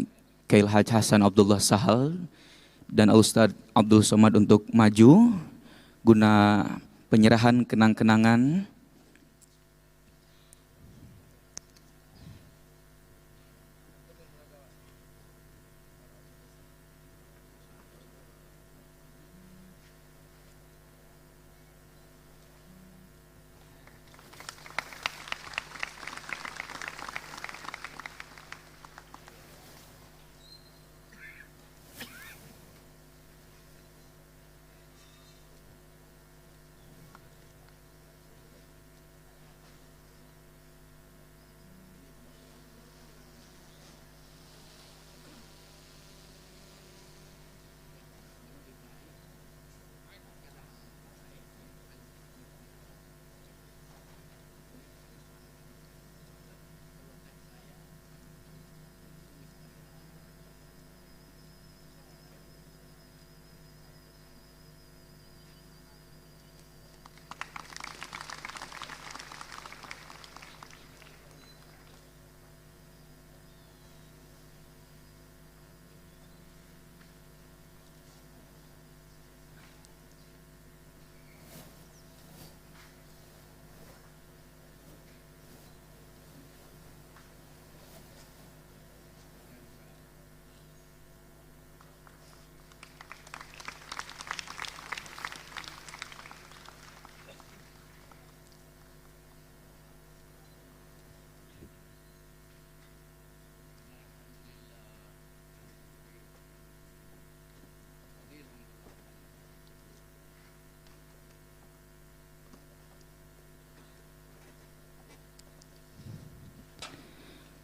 Kiai Haji Hasan Abdullah Sahal dan Al-Ustadz Abdul Somad untuk maju guna penyerahan kenang-kenangan.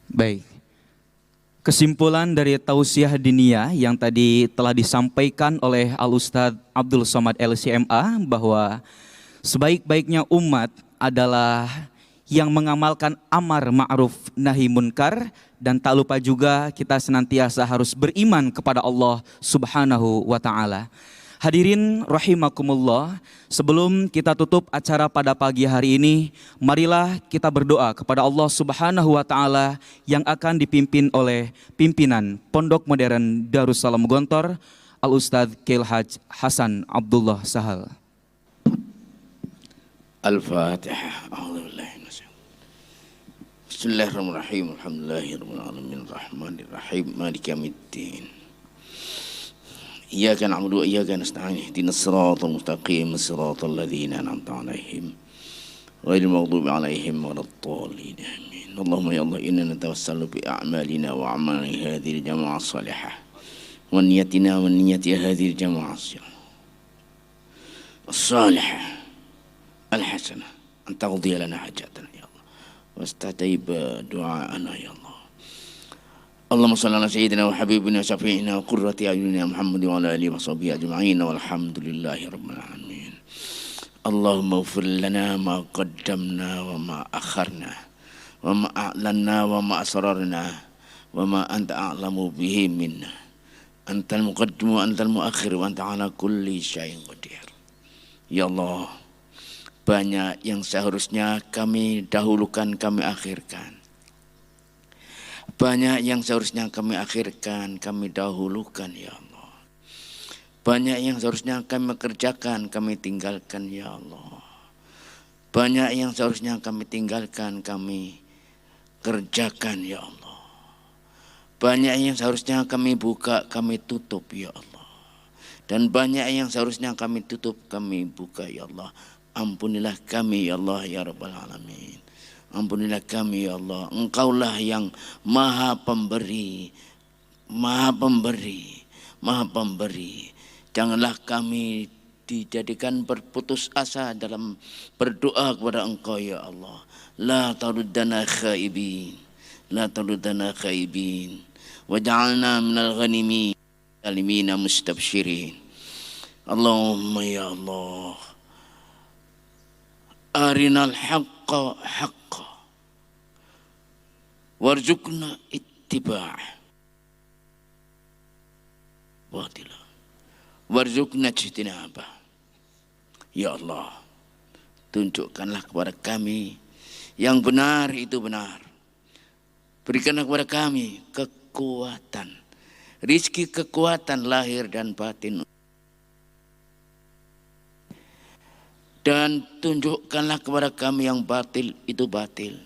Baik, kesimpulan dari tausiah diniyah yang tadi telah disampaikan oleh Al-Ustadz Abdul Somad LCMA bahwa sebaik-baiknya umat adalah yang mengamalkan amar ma'ruf nahi munkar, dan tak lupa juga kita senantiasa harus beriman kepada Allah Subhanahu wa ta'ala. Hadirin rahimakumullah, sebelum kita tutup acara pada pagi hari ini, marilah kita berdoa kepada Allah Subhanahu wa taala yang akan dipimpin oleh pimpinan Pondok Modern Darussalam Gontor, Al-Ustadz Kiai Haj Hasan Abdullah Sahal. Al-Fatihah. Bismillahirrahmanirrahim. Alhamdulillahirabbil alamin arrahmanir rahim maliki yaumiddin. Iyyaka na'budu wa iyyaka nasta'in ihdinas siratal mustaqim siratal ladzina an'amta 'alaihim ghairil maghdubi 'alaihim waladdallin amin. Allahumma ya Allah inna natawassalu bi a'malina wa a'mali hadhihi al-jama'ah as-salihah wa niyyatina wa niyyati hadhihi al-jama'ah as-salihah al-hasanah an taqdi lana hajatana ya Allah wastajib du'aana ya Allah. Allahumma salli ala sayyidina wa habibina wa syafi'ina wa qurrati a'yunina Muhammad wa ala alihi wa sahbihi ajma'in walhamdulillahi rabbil alamin. Allahumma ighfir lana ma qaddamna wa ma akharna wa ma a'lanna wa ma asrarna wa ma anta a'lamu bihi minna. Antal muqaddim wa antal muakhir wa anta ala kulli syai'in qadir. Ya Allah, banyak yang seharusnya kami dahulukan, kami akhirkan. Banyak yang seharusnya kami akhirkan, kami dahulukan ya Allah. Banyak yang seharusnya kami kerjakan, kami tinggalkan ya Allah. Banyak yang seharusnya kami tinggalkan, kami kerjakan ya Allah. Banyak yang seharusnya kami buka, kami tutup ya Allah. Dan banyak yang seharusnya kami tutup, kami buka ya Allah. Ampunilah kami ya Allah ya Rabbal Alamin. Ampunilah kami ya Allah, Engkaulah yang maha pemberi, maha pemberi, maha pemberi. Janganlah kami dijadikan berputus asa dalam berdoa kepada Engkau ya Allah. La taruddana khaibin, la taruddana khaibin. Waj'alna minal ghanimin, salimina mustabshirin. Allahumma ya Allah, arinal haqqa haqqa warzuqna ittiba'ah batila warzuqna ijtinabah. Ya Allah, tunjukkanlah kepada kami yang benar itu benar. Berikanlah kepada kami kekuatan, rizki kekuatan lahir dan batin. Dan tunjukkanlah kepada kami yang batil itu batil.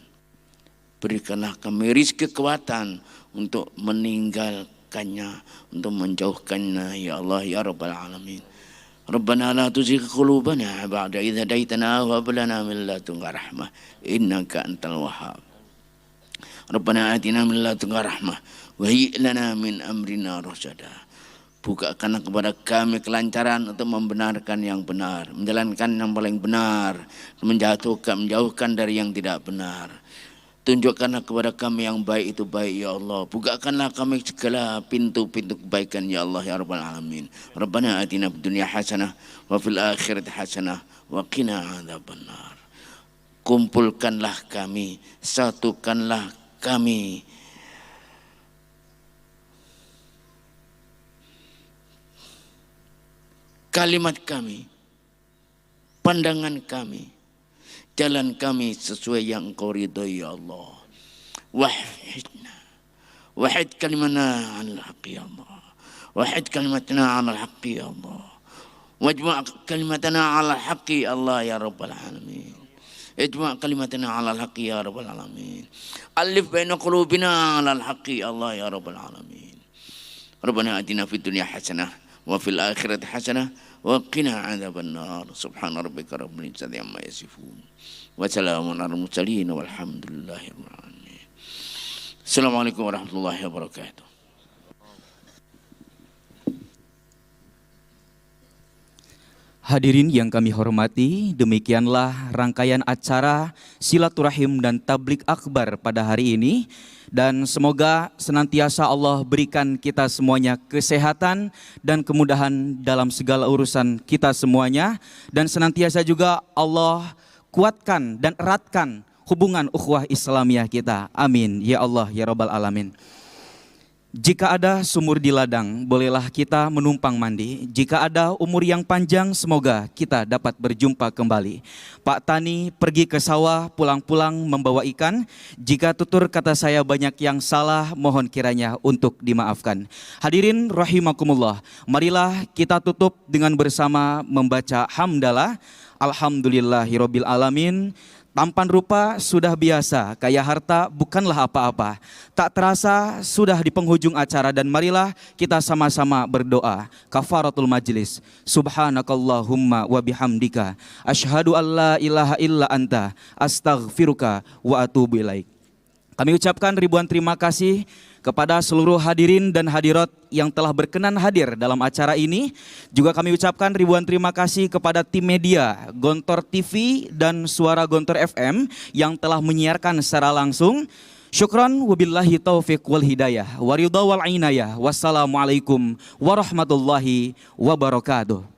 Berikanlah kami rizki kekuatan untuk meninggalkannya, untuk menjauhkannya, ya Allah ya Rabbal Alamin. Rabbana la tuzigh qulubana ba'da idh hadaitana wa hab lana min ladunka rahmah innaka antal wahhab. Rabbana atina min ladunka rahmah wa hayyi' lana min amrina rasyada. Bukakanlah kepada kami kelancaran untuk membenarkan yang benar, menjalankan yang paling benar, menjauhkan dari yang tidak benar. Tunjukkanlah kepada kami yang baik itu baik, ya Allah. Bukakanlah kami segala pintu-pintu kebaikan, ya Allah ya Rabbal Alamin. Rabbana atina fid dunya hasanah wa fil akhirati hasanah wa qina adzabannar. Kumpulkanlah kami, satukanlah kami, kalimat kami, pandangan kami, jalan kami sesuai yang Engkau ridhoi, ya Allah. Wahid kalimatna 'alal haqqi, ya Allah. Wahid kalimatna 'alal haqqi, ya Allah. Wajma' kalimatna 'alal haqqi, Allah ya Rabbal Alamin. Ijma' kalimatna 'alal haqqi, ya Rabbal Alamin. Alif baina qulubina 'alal haqqi, Allah ya Rabbal Alamin. Rabbana atina fid dunya hasanah wa fil akhirati hasanah wa qina adzabannar. Subhana rabbika rabbil izzati amma yasifun wa salamun alal mursalin walhamdulillahi rabbil alamin. Assalamualaikum warahmatullahi wabarakatuh. Hadirin yang kami hormati, demikianlah rangkaian acara silaturahim dan tablik akbar pada hari ini. Dan semoga senantiasa Allah berikan kita semuanya kesehatan dan kemudahan dalam segala urusan kita semuanya. Dan senantiasa juga Allah kuatkan dan eratkan hubungan ukhuwah Islamiyah kita. Amin. Ya Allah, ya Rabbal Alamin. Jika ada sumur di ladang, bolehlah kita menumpang mandi. Jika ada umur yang panjang, semoga kita dapat berjumpa kembali. Pak Tani pergi ke sawah, pulang-pulang membawa ikan. Jika tutur kata saya banyak yang salah, mohon kiranya untuk dimaafkan. Hadirin rahimakumullah, marilah kita tutup dengan bersama membaca hamdalah. Alhamdulillahirabbil alamin. Tampan rupa sudah biasa, kaya harta bukanlah apa-apa. Tak terasa sudah di penghujung acara dan marilah kita sama-sama berdoa. Kafaratul majlis. Subhanakallahumma wa bihamdika. Asyhadu an la ilaha illa anta. Astaghfiruka wa atubu ilaik. Kami ucapkan ribuan terima kasih kepada seluruh hadirin dan hadirat yang telah berkenan hadir dalam acara ini. Juga kami ucapkan ribuan terima kasih kepada tim media Gontor TV dan Suara Gontor FM yang telah menyiarkan secara langsung. Syukran wabillahi taufiq wal hidayah wa ridha wal inayah. Wassalamualaikum warahmatullahi wabarakatuh.